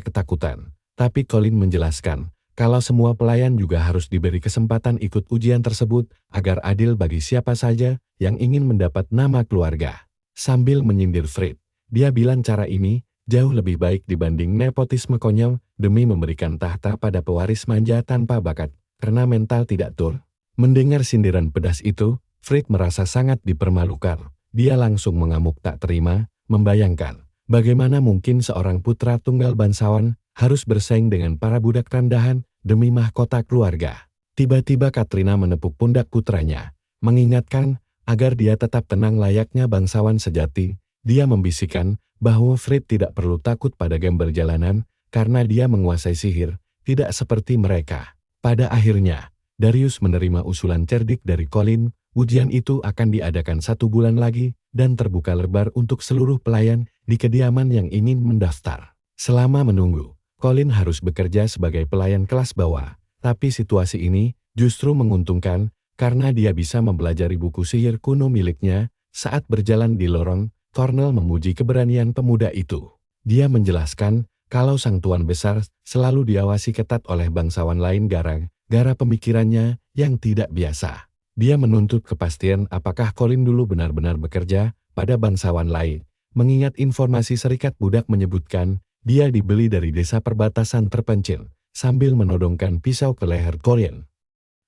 ketakutan. Tapi Colin menjelaskan kalau semua pelayan juga harus diberi kesempatan ikut ujian tersebut agar adil bagi siapa saja yang ingin mendapat nama keluarga. Sambil menyindir Fred, dia bilang cara ini jauh lebih baik dibanding nepotisme konyol demi memberikan tahta pada pewaris manja tanpa bakat karena mental tidak tur. Mendengar sindiran pedas itu, Fred merasa sangat dipermalukan. Dia langsung mengamuk tak terima, membayangkan bagaimana mungkin seorang putra tunggal bangsawan harus bersaing dengan para budak rendahan demi mahkota keluarga. Tiba-tiba Katrina menepuk pundak putranya, mengingatkan agar dia tetap tenang layaknya bangsawan sejati. Dia membisikkan bahwa Fred tidak perlu takut pada gembel jalanan karena dia menguasai sihir, tidak seperti mereka. Pada akhirnya, Darius menerima usulan cerdik dari Colin. Ujian itu akan diadakan 1 bulan lagi dan terbuka lebar untuk seluruh pelayan di kediaman yang ingin mendaftar. Selama menunggu, Colin harus bekerja sebagai pelayan kelas bawah, tapi situasi ini justru menguntungkan karena dia bisa mempelajari buku sihir kuno miliknya. Saat berjalan di lorong, Cornell memuji keberanian pemuda itu. Dia menjelaskan kalau sang tuan besar selalu diawasi ketat oleh bangsawan lain gara-gara pemikirannya yang tidak biasa. Dia menuntut kepastian apakah Colin dulu benar-benar bekerja pada bangsawan lain. Mengingat informasi Serikat Budak menyebutkan dia dibeli dari desa perbatasan terpencil, sambil menodongkan pisau ke leher Colin.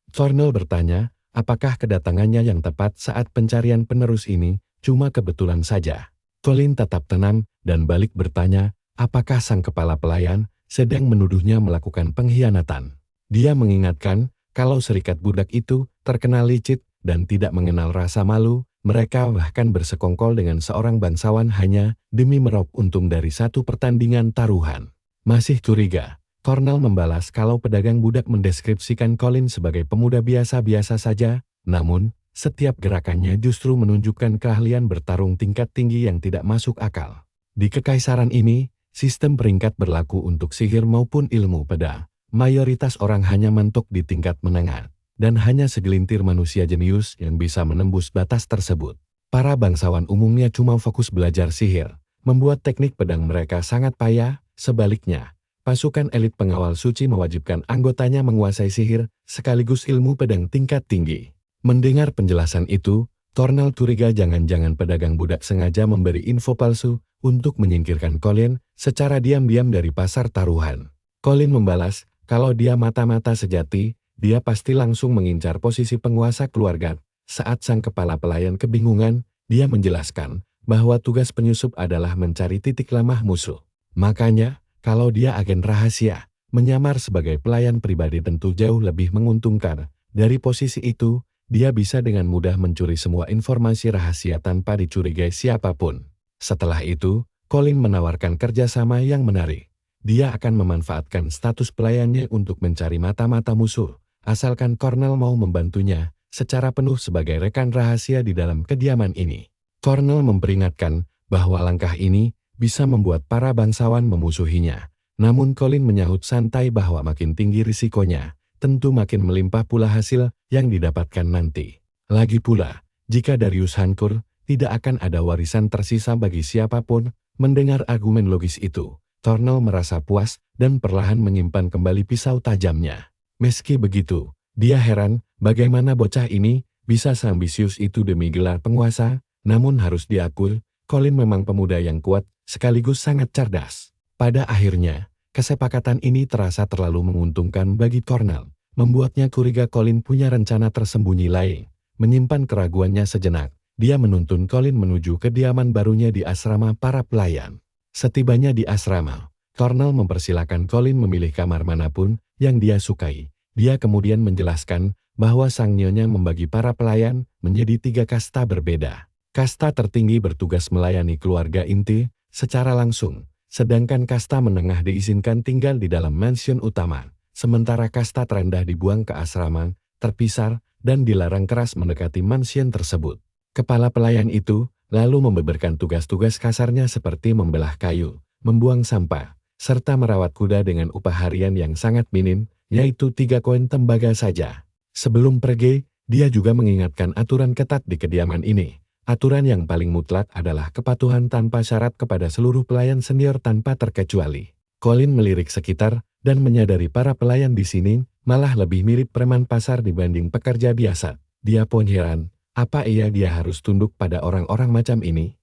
Cornell bertanya, apakah kedatangannya yang tepat saat pencarian penerus ini cuma kebetulan saja. Colin tetap tenang dan balik bertanya, apakah sang kepala pelayan sedang menuduhnya melakukan pengkhianatan. Dia mengingatkan kalau Serikat Budak itu terkenal licik dan tidak mengenal rasa malu. Mereka bahkan bersekongkol dengan seorang bangsawan hanya demi meraup untung dari satu pertandingan taruhan. Masih curiga, Cornell membalas kalau pedagang budak mendeskripsikan Colin sebagai pemuda biasa-biasa saja, namun setiap gerakannya justru menunjukkan keahlian bertarung tingkat tinggi yang tidak masuk akal. Di kekaisaran ini, sistem peringkat berlaku untuk sihir maupun ilmu pedang. Mayoritas orang hanya mentok di tingkat menengah, dan hanya segelintir manusia jenius yang bisa menembus batas tersebut. Para bangsawan umumnya cuma fokus belajar sihir, membuat teknik pedang mereka sangat payah. Sebaliknya, pasukan elit pengawal suci mewajibkan anggotanya menguasai sihir sekaligus ilmu pedang tingkat tinggi. Mendengar penjelasan itu, Cornell curiga jangan-jangan pedagang budak sengaja memberi info palsu untuk menyingkirkan Colin secara diam-diam dari pasar taruhan. Colin membalas, kalau dia mata-mata sejati, dia pasti langsung mengincar posisi penguasa keluarga. Saat sang kepala pelayan kebingungan, dia menjelaskan bahwa tugas penyusup adalah mencari titik lemah musuh. Makanya, kalau dia agen rahasia, menyamar sebagai pelayan pribadi tentu jauh lebih menguntungkan. Dari posisi itu, dia bisa dengan mudah mencuri semua informasi rahasia tanpa dicurigai siapapun. Setelah itu, Colin menawarkan kerjasama yang menarik. Dia akan memanfaatkan status pelayannya untuk mencari mata-mata musuh, asalkan Cornell mau membantunya secara penuh sebagai rekan rahasia di dalam kediaman ini. Cornell memperingatkan bahwa langkah ini bisa membuat para bangsawan memusuhinya. Namun Colin menyahut santai bahwa makin tinggi risikonya, tentu makin melimpah pula hasil yang didapatkan nanti. Lagi pula, jika Darius hancur, tidak akan ada warisan tersisa bagi siapapun. Mendengar argumen logis itu, Tornel merasa puas dan perlahan menyimpan kembali pisau tajamnya. Meski begitu, dia heran bagaimana bocah ini bisa seambisius itu demi gelar penguasa, namun harus diakui, Colin memang pemuda yang kuat sekaligus sangat cerdas. Pada akhirnya, kesepakatan ini terasa terlalu menguntungkan bagi Tornel, membuatnya curiga Colin punya rencana tersembunyi lain. Menyimpan keraguannya sejenak, dia menuntun Colin menuju kediaman barunya di asrama para pelayan. Setibanya di asrama, Tornel mempersilakan Colin memilih kamar manapun yang dia sukai. Dia kemudian menjelaskan bahwa sang nyonya membagi para pelayan menjadi 3 kasta berbeda. Kasta tertinggi bertugas melayani keluarga inti secara langsung, sedangkan kasta menengah diizinkan tinggal di dalam mansion utama, sementara kasta terendah dibuang ke asrama, terpisah, dan dilarang keras mendekati mansion tersebut. Kepala pelayan itu lalu membeberkan tugas-tugas kasarnya seperti membelah kayu, membuang sampah, serta merawat kuda dengan upah harian yang sangat minim, yaitu 3 koin tembaga saja. Sebelum pergi, dia juga mengingatkan aturan ketat di kediaman ini. Aturan yang paling mutlak adalah kepatuhan tanpa syarat kepada seluruh pelayan senior tanpa terkecuali. Colin melirik sekitar dan menyadari para pelayan di sini malah lebih mirip preman pasar dibanding pekerja biasa. Dia pun heran. Apa dia harus tunduk pada orang-orang macam ini?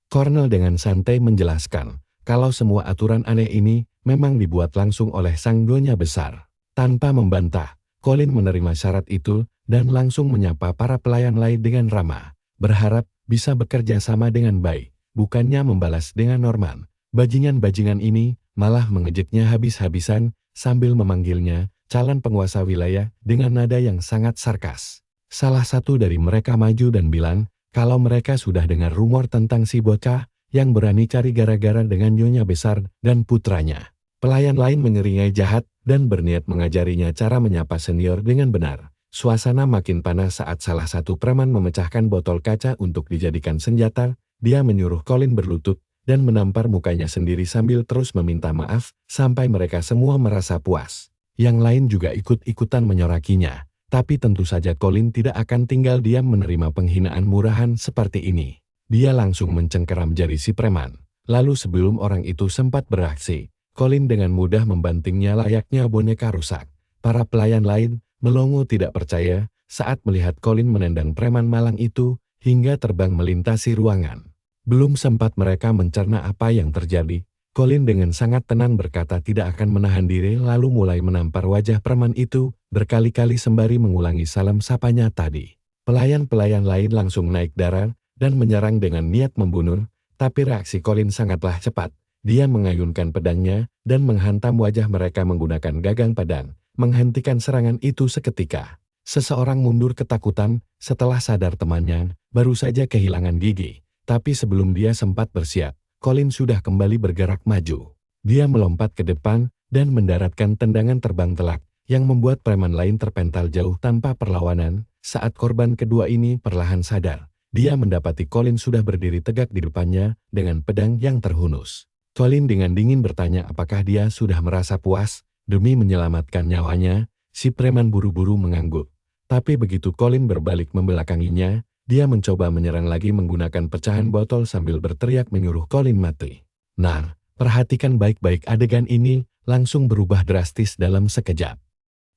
Cornel dengan santai menjelaskan, kalau semua aturan aneh ini memang dibuat langsung oleh sang nyonya besar. Tanpa membantah, Colin menerima syarat itu dan langsung menyapa para pelayan lain dengan ramah, berharap bisa bekerja sama dengan baik, bukannya membalas dengan norman. Bajingan-bajingan ini malah mengejeknya habis-habisan sambil memanggilnya calon penguasa wilayah dengan nada yang sangat sarkas. Salah satu dari mereka maju dan bilang, kalau mereka sudah dengar rumor tentang si bocah yang berani cari gara-gara dengan nyonya besar dan putranya. Pelayan lain menyeringai jahat dan berniat mengajarinya cara menyapa senior dengan benar. Suasana makin panas saat salah satu preman memecahkan botol kaca untuk dijadikan senjata. Dia menyuruh Colin berlutut dan menampar mukanya sendiri sambil terus meminta maaf sampai mereka semua merasa puas. Yang lain juga ikut-ikutan menyorakinya. Tapi tentu saja Colin tidak akan tinggal diam menerima penghinaan murahan seperti ini. Dia langsung mencengkeram jari si preman. Lalu sebelum orang itu sempat beraksi, Colin dengan mudah membantingnya layaknya boneka rusak. Para pelayan lain melongo tidak percaya saat melihat Colin menendang preman malang itu hingga terbang melintasi ruangan. Belum sempat mereka mencerna apa yang terjadi, Colin dengan sangat tenang berkata tidak akan menahan diri lalu mulai menampar wajah preman itu berkali-kali sembari mengulangi salam sapanya tadi. Pelayan-pelayan lain langsung naik darah dan menyerang dengan niat membunuh, tapi reaksi Colin sangatlah cepat. Dia mengayunkan pedangnya dan menghantam wajah mereka menggunakan gagang pedang, menghentikan serangan itu seketika. Seseorang mundur ketakutan setelah sadar temannya baru saja kehilangan gigi, tapi sebelum dia sempat bersiap, Colin sudah kembali bergerak maju. Dia melompat ke depan dan mendaratkan tendangan terbang telak yang membuat preman lain terpental jauh tanpa perlawanan. Saat korban kedua ini perlahan sadar, dia mendapati Colin sudah berdiri tegak di depannya dengan pedang yang terhunus. Colin dengan dingin bertanya apakah dia sudah merasa puas demi menyelamatkan nyawanya. Si preman buru-buru mengangguk. Tapi begitu Colin berbalik membelakanginya, dia mencoba menyerang lagi menggunakan pecahan botol sambil berteriak menyuruh Colin mati. Nah, perhatikan baik-baik adegan ini langsung berubah drastis dalam sekejap.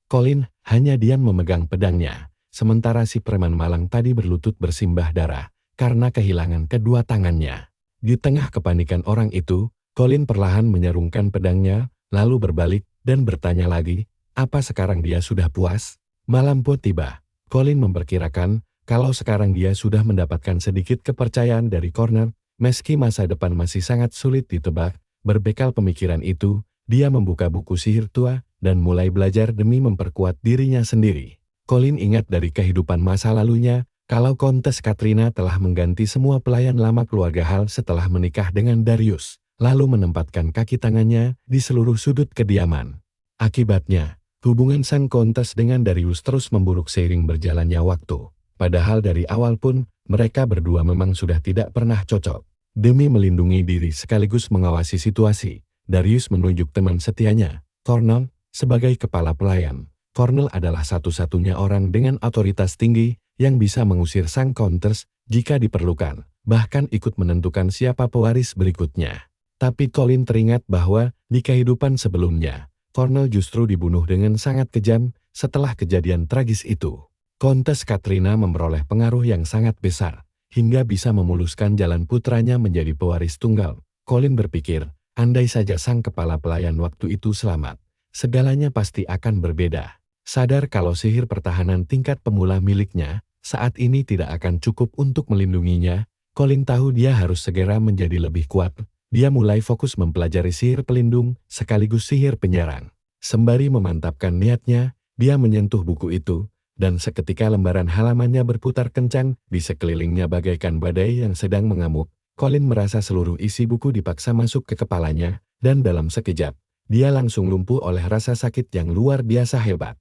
Colin hanya diam memegang pedangnya, sementara si preman malang tadi berlutut bersimbah darah karena kehilangan kedua tangannya. Di tengah kepanikan orang itu, Colin perlahan menyerungkan pedangnya, lalu berbalik dan bertanya lagi, apa sekarang dia sudah puas? Malam pun tiba. Colin memperkirakan kalau sekarang dia sudah mendapatkan sedikit kepercayaan dari Cornel, meski masa depan masih sangat sulit ditebak. Berbekal pemikiran itu, dia membuka buku sihir tua dan mulai belajar demi memperkuat dirinya sendiri. Colin ingat dari kehidupan masa lalunya, kalau Kontes Katrina telah mengganti semua pelayan lama keluarga Hal setelah menikah dengan Darius, lalu menempatkan kaki tangannya di seluruh sudut kediaman. Akibatnya, hubungan sang Kontes dengan Darius terus memburuk seiring berjalannya waktu. Padahal dari awal pun, mereka berdua memang sudah tidak pernah cocok. Demi melindungi diri sekaligus mengawasi situasi, Darius menunjuk teman setianya, Cornel, sebagai kepala pelayan. Cornel adalah satu-satunya orang dengan otoritas tinggi yang bisa mengusir sang Countess jika diperlukan, bahkan ikut menentukan siapa pewaris berikutnya. Tapi Colin teringat bahwa di kehidupan sebelumnya, Cornel justru dibunuh dengan sangat kejam setelah kejadian tragis itu. Countess Katrina memperoleh pengaruh yang sangat besar, hingga bisa memuluskan jalan putranya menjadi pewaris tunggal. Colin berpikir, andai saja sang kepala pelayan waktu itu selamat, segalanya pasti akan berbeda. Sadar kalau sihir pertahanan tingkat pemula miliknya saat ini tidak akan cukup untuk melindunginya, Colin tahu dia harus segera menjadi lebih kuat. Dia mulai fokus mempelajari sihir pelindung sekaligus sihir penyerang. Sembari memantapkan niatnya, dia menyentuh buku itu, dan seketika lembaran halamannya berputar kencang di sekelilingnya bagaikan badai yang sedang mengamuk. Colin merasa seluruh isi buku dipaksa masuk ke kepalanya, dan dalam sekejap, dia langsung lumpuh oleh rasa sakit yang luar biasa hebat.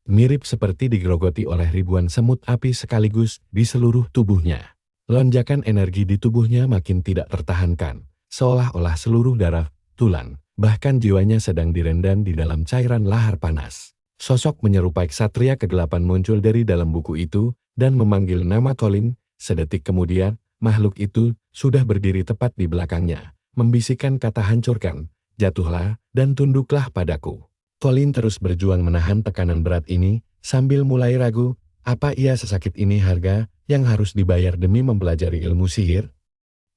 Mirip seperti digerogoti oleh ribuan semut api sekaligus di seluruh tubuhnya. Lonjakan energi di tubuhnya makin tidak tertahankan, seolah-olah seluruh darah, tulang, bahkan jiwanya sedang direndam di dalam cairan lahar panas. Sosok menyerupai ksatria kegelapan muncul dari dalam buku itu dan memanggil nama Colin. Sedetik kemudian, makhluk itu sudah berdiri tepat di belakangnya, membisikkan kata hancurkan, jatuhlah dan tunduklah padaku. Colin terus berjuang menahan tekanan berat ini, sambil mulai ragu, apa ia sesakit ini harga yang harus dibayar demi mempelajari ilmu sihir?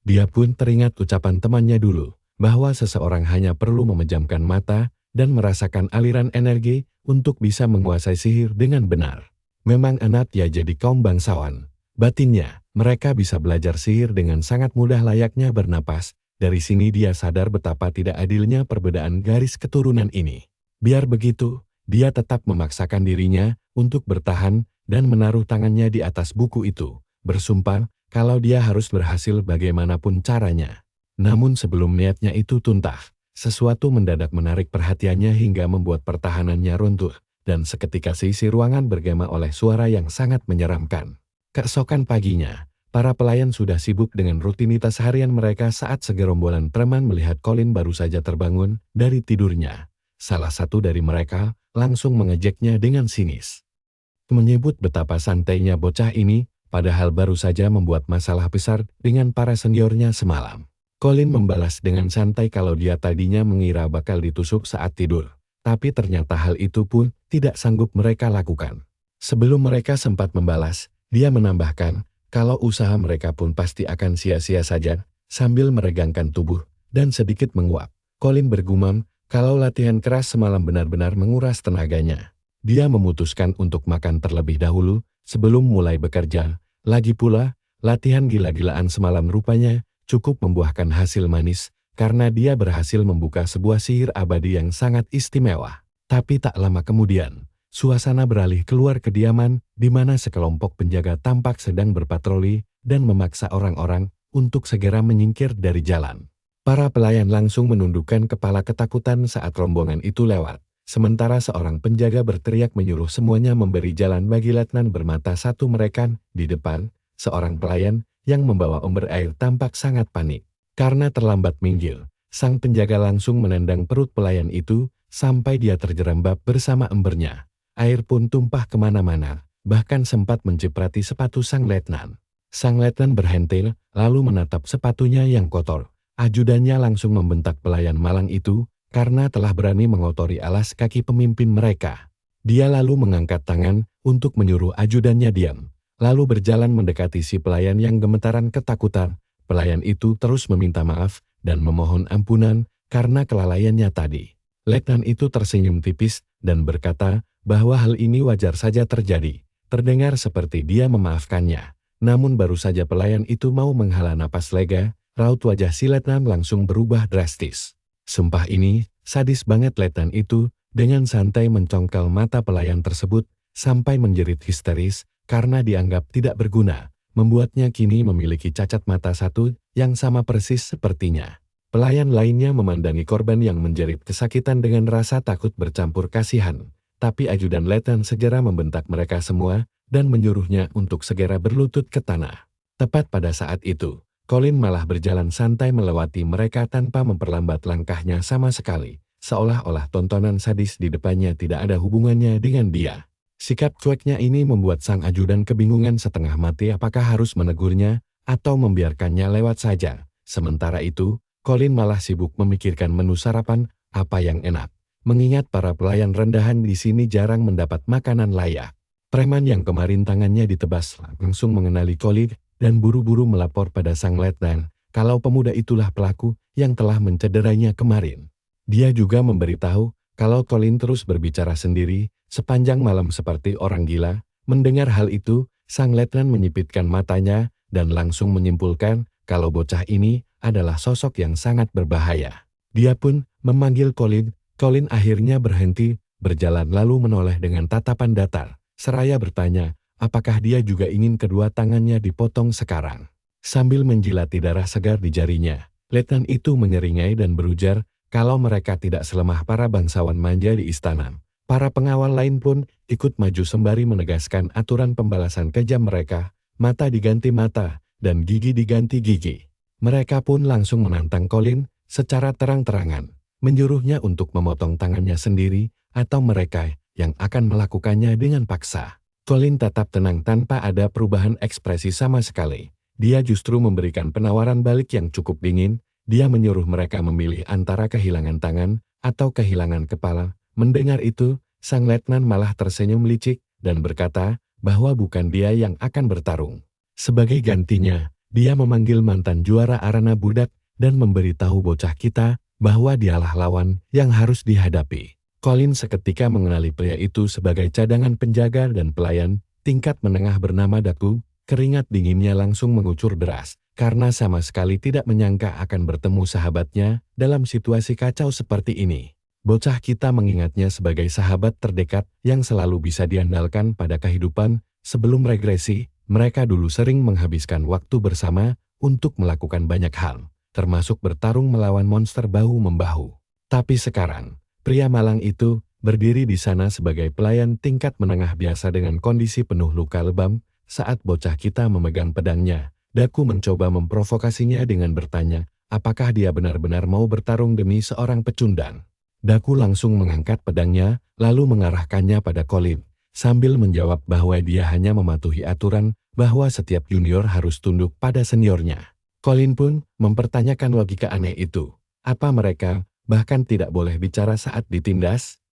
Dia pun teringat ucapan temannya dulu, bahwa seseorang hanya perlu memejamkan mata dan merasakan aliran energi untuk bisa menguasai sihir dengan benar. Memang enak ya jadi kaum bangsawan. Batinnya, mereka bisa belajar sihir dengan sangat mudah layaknya bernapas. Dari sini dia sadar betapa tidak adilnya perbedaan garis keturunan ini. Biar begitu, dia tetap memaksakan dirinya untuk bertahan dan menaruh tangannya di atas buku itu, bersumpah kalau dia harus berhasil bagaimanapun caranya. Namun sebelum niatnya itu tuntas, sesuatu mendadak menarik perhatiannya hingga membuat pertahanannya runtuh, dan seketika seisi ruangan bergema oleh suara yang sangat menyeramkan. Keesokan paginya, para pelayan sudah sibuk dengan rutinitas harian mereka saat segerombolan preman melihat Colin baru saja terbangun dari tidurnya. Salah satu dari mereka langsung mengejeknya dengan sinis. Menyebut betapa santainya bocah ini, padahal baru saja membuat masalah besar dengan para seniornya semalam. Colin membalas dengan santai kalau dia tadinya mengira bakal ditusuk saat tidur, tapi ternyata hal itu pun tidak sanggup mereka lakukan. Sebelum mereka sempat membalas, dia menambahkan kalau usaha mereka pun pasti akan sia-sia saja, sambil meregangkan tubuh dan sedikit menguap. Colin bergumam kalau latihan keras semalam benar-benar menguras tenaganya. Dia memutuskan untuk makan terlebih dahulu sebelum mulai bekerja. Lagi pula, latihan gila-gilaan semalam rupanya cukup membuahkan hasil manis karena dia berhasil membuka sebuah sihir abadi yang sangat istimewa. Tapi tak lama kemudian, suasana beralih keluar kediaman di mana sekelompok penjaga tampak sedang berpatroli dan memaksa orang-orang untuk segera menyingkir dari jalan. Para pelayan langsung menundukkan kepala ketakutan saat rombongan itu lewat. Sementara seorang penjaga berteriak menyuruh semuanya memberi jalan bagi letnan bermata satu mereka. Di depan, seorang pelayan yang membawa ember air tampak sangat panik. Karena terlambat minggir, sang penjaga langsung menendang perut pelayan itu sampai dia terjerembab bersama embernya. Air pun tumpah kemana-mana, bahkan sempat menciprati sepatu sang letnan. Sang letnan berhentil, lalu menatap sepatunya yang kotor. Ajudannya langsung membentak pelayan malang itu karena telah berani mengotori alas kaki pemimpin mereka. Dia lalu mengangkat tangan untuk menyuruh ajudannya diam, lalu berjalan mendekati si pelayan yang gemetaran ketakutan. Pelayan itu terus meminta maaf dan memohon ampunan karena kelalaiannya tadi. Letnan itu tersenyum tipis dan berkata bahwa hal ini wajar saja terjadi. Terdengar seperti dia memaafkannya. Namun baru saja pelayan itu mau menghela napas lega, raut wajah si letnan langsung berubah drastis. Sumpah ini, sadis banget letnan itu, dengan santai mencongkel mata pelayan tersebut, sampai menjerit histeris, karena dianggap tidak berguna, membuatnya kini memiliki cacat mata satu, yang sama persis sepertinya. Pelayan lainnya memandangi korban yang menjerit kesakitan dengan rasa takut bercampur kasihan, tapi ajudan letnan segera membentak mereka semua, dan menyuruhnya untuk segera berlutut ke tanah. Tepat pada saat itu, Colin malah berjalan santai melewati mereka tanpa memperlambat langkahnya sama sekali, seolah-olah tontonan sadis di depannya tidak ada hubungannya dengan dia. Sikap cueknya ini membuat sang ajudan kebingungan setengah mati apakah harus menegurnya atau membiarkannya lewat saja. Sementara itu, Colin malah sibuk memikirkan menu sarapan apa yang enak. Mengingat para pelayan rendahan di sini jarang mendapat makanan layak. Preman yang kemarin tangannya ditebas langsung mengenali Colin dan buru-buru melapor pada sang letnan kalau pemuda itulah pelaku yang telah mencederainya kemarin. Dia juga memberitahu kalau Colin terus berbicara sendiri sepanjang malam seperti orang gila. Mendengar hal itu, sang letnan menyipitkan matanya dan langsung menyimpulkan kalau bocah ini adalah sosok yang sangat berbahaya. Dia pun memanggil Colin. Colin akhirnya berhenti, berjalan lalu menoleh dengan tatapan datar, seraya bertanya, apakah dia juga ingin kedua tangannya dipotong sekarang. Sambil menjilati darah segar di jarinya, letnan itu menyeringai dan berujar, kalau mereka tidak selemah para bangsawan manja di istana. Para pengawal lain pun ikut maju sembari menegaskan aturan pembalasan kejam mereka, mata diganti mata, dan gigi diganti gigi. Mereka pun langsung menantang Colin secara terang-terangan, menyuruhnya untuk memotong tangannya sendiri atau mereka yang akan melakukannya dengan paksa. Colin tetap tenang tanpa ada perubahan ekspresi sama sekali. Dia justru memberikan penawaran balik yang cukup dingin. Dia menyuruh mereka memilih antara kehilangan tangan atau kehilangan kepala. Mendengar itu, sang letnan malah tersenyum licik dan berkata bahwa bukan dia yang akan bertarung. Sebagai gantinya, dia memanggil mantan juara arena budak dan memberitahu bocah kita bahwa dialah lawan yang harus dihadapi. Colin seketika mengenali pria itu sebagai cadangan penjaga dan pelayan tingkat menengah bernama Daku. Keringat dinginnya langsung mengucur deras, karena sama sekali tidak menyangka akan bertemu sahabatnya dalam situasi kacau seperti ini. Bocah kita mengingatnya sebagai sahabat terdekat yang selalu bisa diandalkan pada kehidupan. Sebelum regresi, mereka dulu sering menghabiskan waktu bersama untuk melakukan banyak hal, termasuk bertarung melawan monster bahu-membahu. Tapi sekarang, pria malang itu berdiri di sana sebagai pelayan tingkat menengah biasa dengan kondisi penuh luka lebam. Saat bocah kita memegang pedangnya, Daku mencoba memprovokasinya dengan bertanya, apakah dia benar-benar mau bertarung demi seorang pecundang. Daku langsung mengangkat pedangnya, lalu mengarahkannya pada Colin, sambil menjawab bahwa dia hanya mematuhi aturan bahwa setiap junior harus tunduk pada seniornya. Colin pun mempertanyakan logika aneh itu. Apa mereka bahkan tidak boleh bicara saat ditindas?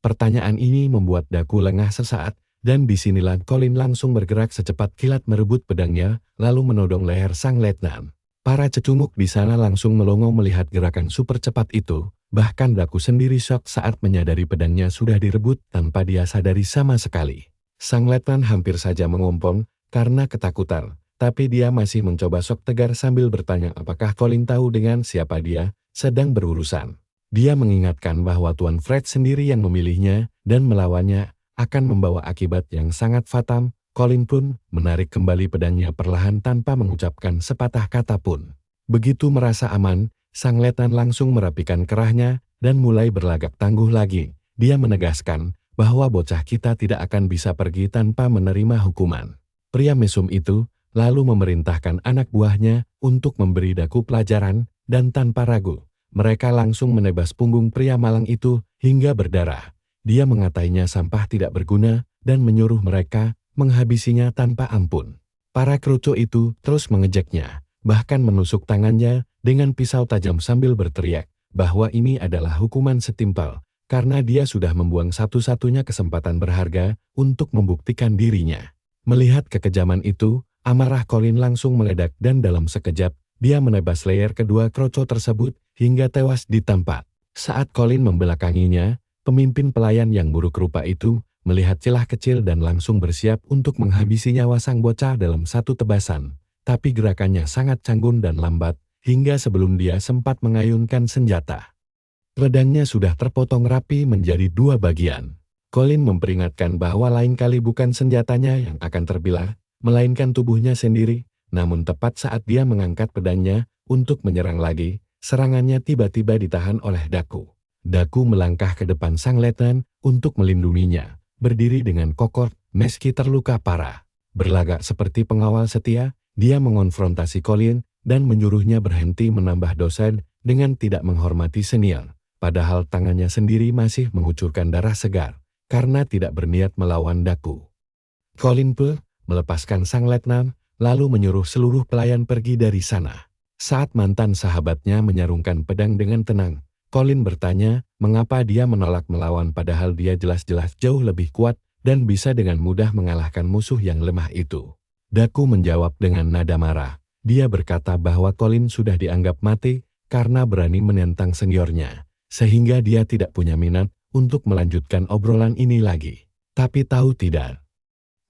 Pertanyaan ini membuat Daku lengah sesaat, dan disinilah Colin langsung bergerak secepat kilat merebut pedangnya, lalu menodong leher sang letnan. Para cecunguk di sana langsung melongo melihat gerakan super cepat itu, bahkan Daku sendiri syok saat menyadari pedangnya sudah direbut tanpa dia sadari sama sekali. Sang letnan hampir saja mengompong karena ketakutan, tapi dia masih mencoba sok tegar sambil bertanya apakah Colin tahu dengan siapa dia sedang berurusan. Dia mengingatkan bahwa Tuan Fred sendiri yang memilihnya dan melawannya akan membawa akibat yang sangat fatal. Colin pun menarik kembali pedangnya perlahan tanpa mengucapkan sepatah kata pun. Begitu merasa aman, sang letnan langsung merapikan kerahnya dan mulai berlagak tangguh lagi. Dia menegaskan bahwa bocah kita tidak akan bisa pergi tanpa menerima hukuman. Pria mesum itu lalu memerintahkan anak buahnya untuk memberi Daku pelajaran, dan tanpa ragu, mereka langsung menebas punggung pria malang itu hingga berdarah. Dia mengatainya sampah tidak berguna dan menyuruh mereka menghabisinya tanpa ampun. Para kerucu itu terus mengejeknya, bahkan menusuk tangannya dengan pisau tajam sambil berteriak bahwa ini adalah hukuman setimpal karena dia sudah membuang satu-satunya kesempatan berharga untuk membuktikan dirinya. Melihat kekejaman itu, amarah Colin langsung meledak dan dalam sekejap dia menebas leher kedua kroco tersebut hingga tewas di tempat. Saat Colin membelakanginya, pemimpin pelayan yang buruk rupa itu melihat celah kecil dan langsung bersiap untuk menghabisi nyawa sang bocah dalam satu tebasan. Tapi gerakannya sangat canggung dan lambat, hingga sebelum dia sempat mengayunkan senjata. Pedangnya sudah terpotong rapi menjadi dua bagian. Colin memperingatkan bahwa lain kali bukan senjatanya yang akan terbelah, melainkan tubuhnya sendiri. Namun tepat saat dia mengangkat pedangnya untuk menyerang lagi, serangannya tiba-tiba ditahan oleh Daku. Daku melangkah ke depan sang letnan untuk melindunginya, berdiri dengan kokoh meski terluka parah. Berlagak seperti pengawal setia, dia mengonfrontasi Colin dan menyuruhnya berhenti menambah dosa dengan tidak menghormati senior. Padahal tangannya sendiri masih mengucurkan darah segar karena tidak berniat melawan Daku. Colin pun melepaskan sang letnan, lalu menyuruh seluruh pelayan pergi dari sana. Saat mantan sahabatnya menyarungkan pedang dengan tenang, Colin bertanya mengapa dia menolak melawan padahal dia jelas-jelas jauh lebih kuat dan bisa dengan mudah mengalahkan musuh yang lemah itu. Daku menjawab dengan nada marah. Dia berkata bahwa Colin sudah dianggap mati karena berani menentang seniornya, sehingga dia tidak punya minat untuk melanjutkan obrolan ini lagi. Tapi tahu tidak,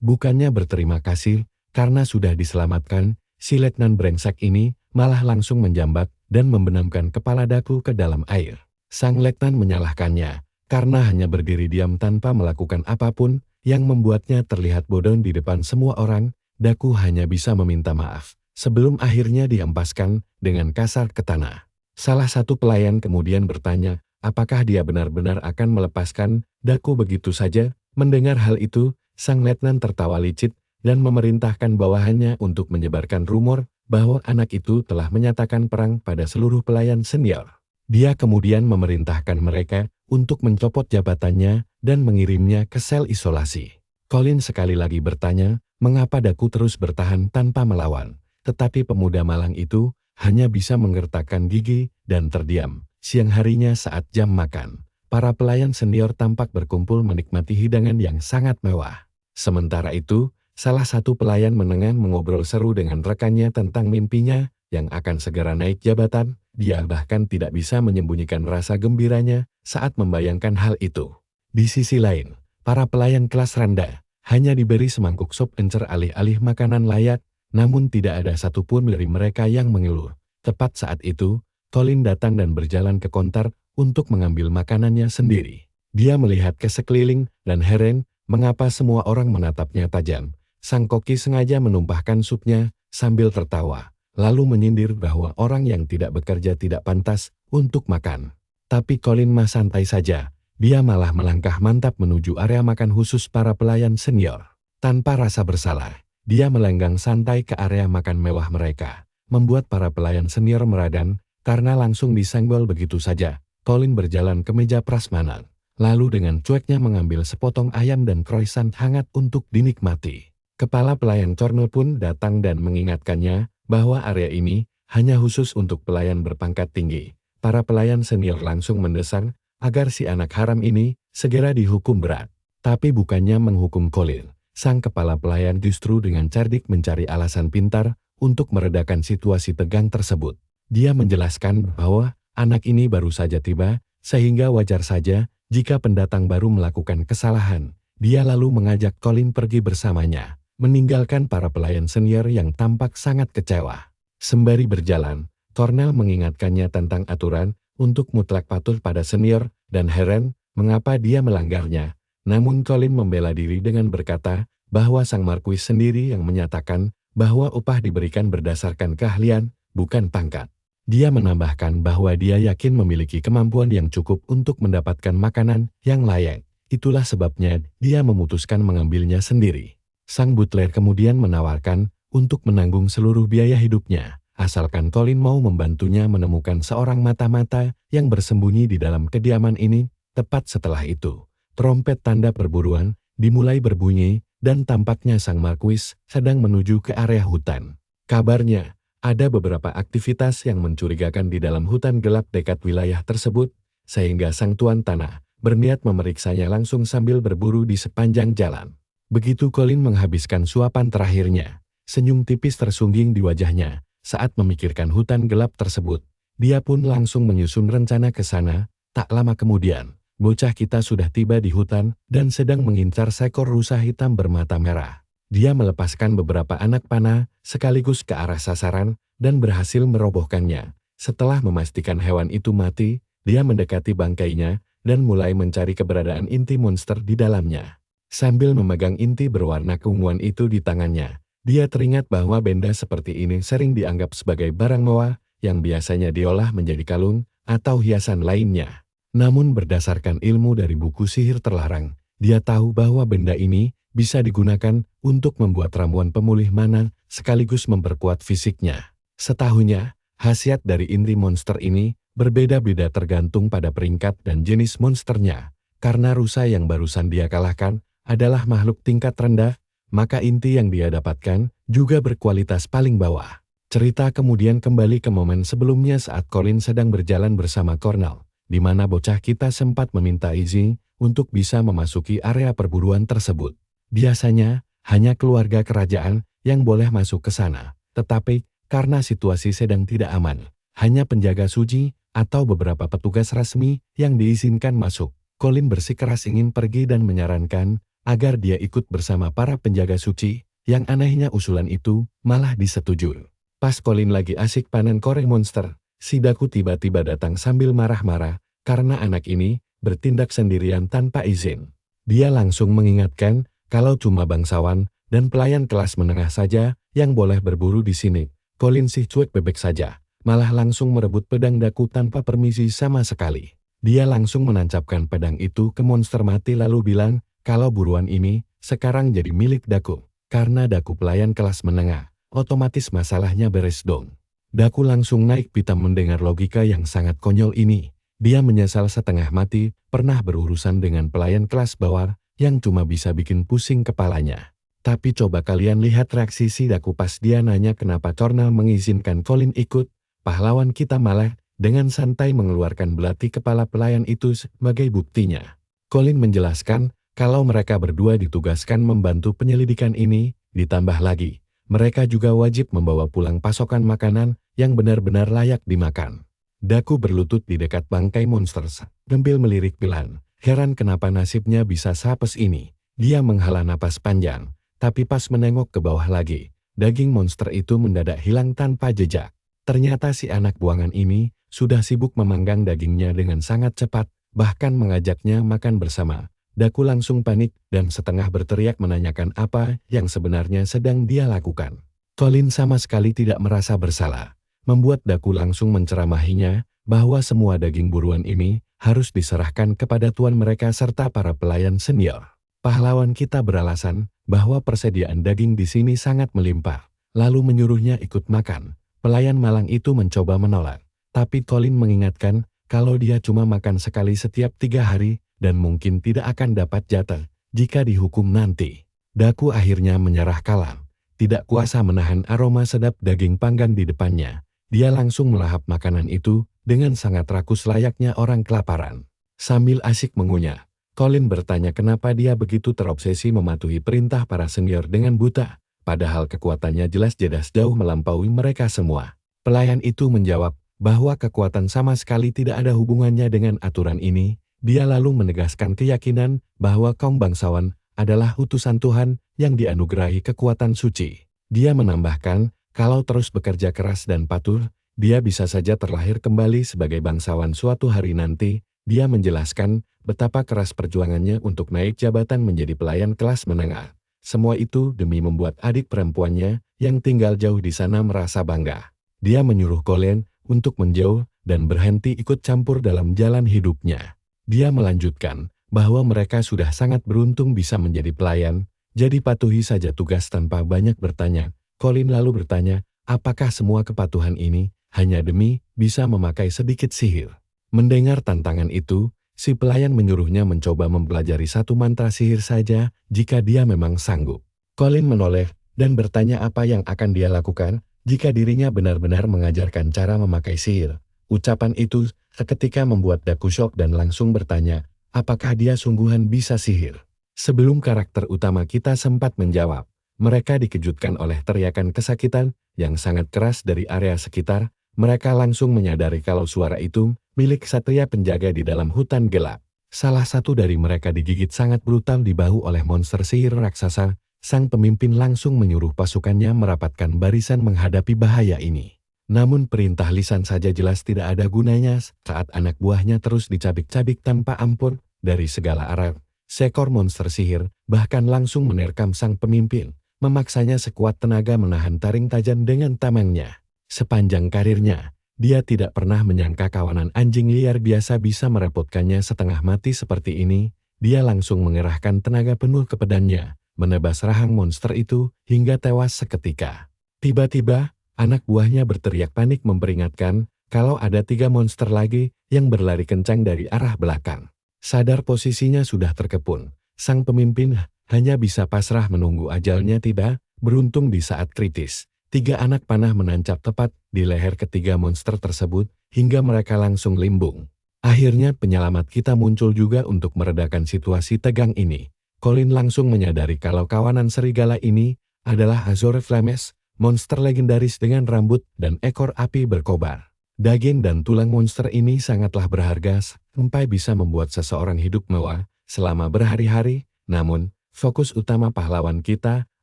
bukannya berterima kasih karena sudah diselamatkan, si letnan brengsek ini malah langsung menjambat dan membenamkan kepala Daku ke dalam air. Sang letnan menyalahkannya karena hanya berdiri diam tanpa melakukan apapun yang membuatnya terlihat bodoh di depan semua orang. Daku hanya bisa meminta maaf sebelum akhirnya dihempaskan dengan kasar ke tanah. Salah satu pelayan kemudian bertanya, apakah dia benar-benar akan melepaskan Daku begitu saja? Mendengar hal itu, sang letnan tertawa licik dan memerintahkan bawahannya untuk menyebarkan rumor bahwa anak itu telah menyatakan perang pada seluruh pelayan senior. Dia kemudian memerintahkan mereka untuk mencopot jabatannya dan mengirimnya ke sel isolasi. Colin sekali lagi bertanya, mengapa Daku terus bertahan tanpa melawan, tetapi pemuda malang itu hanya bisa menggertakkan gigi dan terdiam. Siang harinya saat jam makan, para pelayan senior tampak berkumpul menikmati hidangan yang sangat mewah. Sementara itu, salah satu pelayan menengah mengobrol seru dengan rekannya tentang mimpinya yang akan segera naik jabatan. Dia bahkan tidak bisa menyembunyikan rasa gembiranya saat membayangkan hal itu. Di sisi lain, para pelayan kelas rendah hanya diberi semangkuk sop encer alih-alih makanan layak, namun tidak ada satupun dari mereka yang mengeluh. Tepat saat itu, Colin datang dan berjalan ke konter untuk mengambil makanannya sendiri. Dia melihat ke sekeliling dan heran mengapa semua orang menatapnya tajam. Sang koki sengaja menumpahkan supnya sambil tertawa, lalu menyindir bahwa orang yang tidak bekerja tidak pantas untuk makan. Tapi Colin mah santai saja. Dia malah melangkah mantap menuju area makan khusus para pelayan senior. Tanpa rasa bersalah, dia melenggang santai ke area makan mewah mereka, membuat para pelayan senior meradan karena langsung disenggol begitu saja. Colin berjalan ke meja prasmanan, lalu dengan cueknya mengambil sepotong ayam dan croissant hangat untuk dinikmati. Kepala pelayan Cornell pun datang dan mengingatkannya bahwa area ini hanya khusus untuk pelayan berpangkat tinggi. Para pelayan senior langsung mendesak agar si anak haram ini segera dihukum berat. Tapi bukannya menghukum Colin, sang kepala pelayan justru dengan cerdik mencari alasan pintar untuk meredakan situasi tegang tersebut. Dia menjelaskan bahwa anak ini baru saja tiba, sehingga wajar saja jika pendatang baru melakukan kesalahan. Dia lalu mengajak Colin pergi bersamanya, meninggalkan para pelayan senior yang tampak sangat kecewa. Sembari berjalan, Cornell mengingatkannya tentang aturan untuk mutlak patuh pada senior dan heran mengapa dia melanggarnya. Namun Colin membela diri dengan berkata bahwa sang markuis sendiri yang menyatakan bahwa upah diberikan berdasarkan keahlian, bukan pangkat. Dia menambahkan bahwa dia yakin memiliki kemampuan yang cukup untuk mendapatkan makanan yang layak. Itulah sebabnya dia memutuskan mengambilnya sendiri. Sang butler kemudian menawarkan untuk menanggung seluruh biaya hidupnya, asalkan Colin mau membantunya menemukan seorang mata-mata yang bersembunyi di dalam kediaman ini. Tepat setelah itu, trompet tanda perburuan dimulai berbunyi dan tampaknya sang markuis sedang menuju ke area hutan. Kabarnya, ada beberapa aktivitas yang mencurigakan di dalam hutan gelap dekat wilayah tersebut, sehingga sang tuan tanah berniat memeriksanya langsung sambil berburu di sepanjang jalan. Begitu Colin menghabiskan suapan terakhirnya, senyum tipis tersungging di wajahnya saat memikirkan hutan gelap tersebut. Dia pun langsung menyusun rencana ke sana. Tak lama kemudian, bocah kita sudah tiba di hutan dan sedang mengincar seekor rusa hitam bermata merah. Dia melepaskan beberapa anak panah sekaligus ke arah sasaran dan berhasil merobohkannya. Setelah memastikan hewan itu mati, dia mendekati bangkainya dan mulai mencari keberadaan inti monster di dalamnya. Sambil memegang inti berwarna keunguan itu di tangannya, dia teringat bahwa benda seperti ini sering dianggap sebagai barang mewah yang biasanya diolah menjadi kalung atau hiasan lainnya. Namun berdasarkan ilmu dari buku sihir terlarang, dia tahu bahwa benda ini bisa digunakan untuk membuat ramuan pemulih mana sekaligus memperkuat fisiknya. Setahunya, khasiat dari inti monster ini berbeda-beda tergantung pada peringkat dan jenis monsternya. Karena rusa yang barusan dia kalahkan adalah makhluk tingkat rendah, maka inti yang dia dapatkan juga berkualitas paling bawah. Cerita kemudian kembali ke momen sebelumnya saat Colin sedang berjalan bersama Cornell, di mana bocah kita sempat meminta izin untuk bisa memasuki area perburuan tersebut. Biasanya, hanya keluarga kerajaan yang boleh masuk ke sana, tetapi karena situasi sedang tidak aman, hanya penjaga suci atau beberapa petugas resmi yang diizinkan masuk. Colin bersikeras ingin pergi dan menyarankan agar dia ikut bersama para penjaga suci. Yang anehnya usulan itu malah disetujui. Pas Colin lagi asik panen koreng monster, si Daku tiba-tiba datang sambil marah-marah karena anak ini bertindak sendirian tanpa izin. Dia langsung mengingatkan kalau cuma bangsawan dan pelayan kelas menengah saja yang boleh berburu di sini. Colin sih cuek bebek saja, malah langsung merebut pedang Daku tanpa permisi sama sekali. Dia langsung menancapkan pedang itu ke monster mati lalu bilang kalau buruan ini sekarang jadi milik Daku. Karena Daku pelayan kelas menengah, otomatis masalahnya beres dong. Daku langsung naik pitam mendengar logika yang sangat konyol ini. Dia menyesal setengah mati pernah berurusan dengan pelayan kelas bawah yang cuma bisa bikin pusing kepalanya. Tapi coba kalian lihat reaksi si Daku pas dia nanya kenapa Cornell mengizinkan Colin ikut. Pahlawan kita malah dengan santai mengeluarkan belati kepala pelayan itu sebagai buktinya. Colin menjelaskan kalau mereka berdua ditugaskan membantu penyelidikan ini, ditambah lagi, mereka juga wajib membawa pulang pasokan makanan yang benar-benar layak dimakan. Daku berlutut di dekat bangkai monster sambil melirik Pilan. Heran kenapa nasibnya bisa sapes ini. Dia menghela napas panjang, tapi pas menengok ke bawah lagi, daging monster itu mendadak hilang tanpa jejak. Ternyata si anak buangan ini sudah sibuk memanggang dagingnya dengan sangat cepat, bahkan mengajaknya makan bersama. Daku langsung panik dan setengah berteriak menanyakan apa yang sebenarnya sedang dia lakukan. Colin sama sekali tidak merasa bersalah, membuat Daku langsung menceramahinya bahwa semua daging buruan ini harus diserahkan kepada tuan mereka serta para pelayan senior. Pahlawan kita beralasan bahwa persediaan daging di sini sangat melimpah, lalu menyuruhnya ikut makan. Pelayan malang itu mencoba menolak, tapi Colin mengingatkan kalau dia cuma makan sekali setiap 3 hari, dan mungkin tidak akan dapat jatah jika dihukum nanti. Daku akhirnya menyerah kalah. Tidak kuasa menahan aroma sedap daging panggang di depannya. Dia langsung melahap makanan itu dengan sangat rakus layaknya orang kelaparan. Sambil asik mengunyah, Colin bertanya kenapa dia begitu terobsesi mematuhi perintah para senior dengan buta, padahal kekuatannya jelas-jelas jauh melampaui mereka semua. Pelayan itu menjawab bahwa kekuatan sama sekali tidak ada hubungannya dengan aturan ini. Dia lalu menegaskan keyakinan bahwa kaum bangsawan adalah utusan Tuhan yang dianugerahi kekuatan suci. Dia menambahkan, kalau terus bekerja keras dan patuh, dia bisa saja terlahir kembali sebagai bangsawan suatu hari nanti. Dia menjelaskan betapa keras perjuangannya untuk naik jabatan menjadi pelayan kelas menengah. Semua itu demi membuat adik perempuannya yang tinggal jauh di sana merasa bangga. Dia menyuruh Colin untuk menjauh dan berhenti ikut campur dalam jalan hidupnya. Dia melanjutkan bahwa mereka sudah sangat beruntung bisa menjadi pelayan, jadi patuhi saja tugas tanpa banyak bertanya. Colin lalu bertanya, apakah semua kepatuhan ini hanya demi bisa memakai sedikit sihir? Mendengar tantangan itu, si pelayan menyuruhnya mencoba mempelajari satu mantra sihir saja jika dia memang sanggup. Colin menoleh dan bertanya apa yang akan dia lakukan jika dirinya benar-benar mengajarkan cara memakai sihir. Ucapan itu seketika membuat Daku syok dan langsung bertanya, apakah dia sungguhan bisa sihir? Sebelum karakter utama kita sempat menjawab, mereka dikejutkan oleh teriakan kesakitan yang sangat keras dari area sekitar. Mereka langsung menyadari kalau suara itu milik satria penjaga di dalam hutan gelap. Salah satu dari mereka digigit sangat brutal di bahu oleh monster sihir raksasa. Sang pemimpin langsung menyuruh pasukannya merapatkan barisan menghadapi bahaya ini. Namun perintah lisan saja jelas tidak ada gunanya saat anak buahnya terus dicabik-cabik tanpa ampun dari segala arah. Seekor monster sihir bahkan langsung menerkam sang pemimpin, memaksanya sekuat tenaga menahan taring tajam dengan tamengnya. Sepanjang karirnya, dia tidak pernah menyangka kawanan anjing liar biasa bisa merepotkannya setengah mati seperti ini. Dia langsung mengerahkan tenaga penuh ke pedangnya, menebas rahang monster itu hingga tewas seketika. Tiba-tiba, Anak buahnya berteriak panik memperingatkan kalau ada 3 monster lagi yang berlari kencang dari arah belakang. Sadar posisinya sudah terkepung, sang pemimpin hanya bisa pasrah menunggu ajalnya tiba. Beruntung di saat kritis, 3 anak panah menancap tepat di leher ketiga monster tersebut hingga mereka langsung limbung. Akhirnya penyelamat kita muncul juga untuk meredakan situasi tegang ini. Colin langsung menyadari kalau kawanan serigala ini adalah Azure Flames, monster legendaris dengan rambut dan ekor api berkobar. Daging dan tulang monster ini sangatlah berharga sampai bisa membuat seseorang hidup mewah selama berhari-hari, namun fokus utama pahlawan kita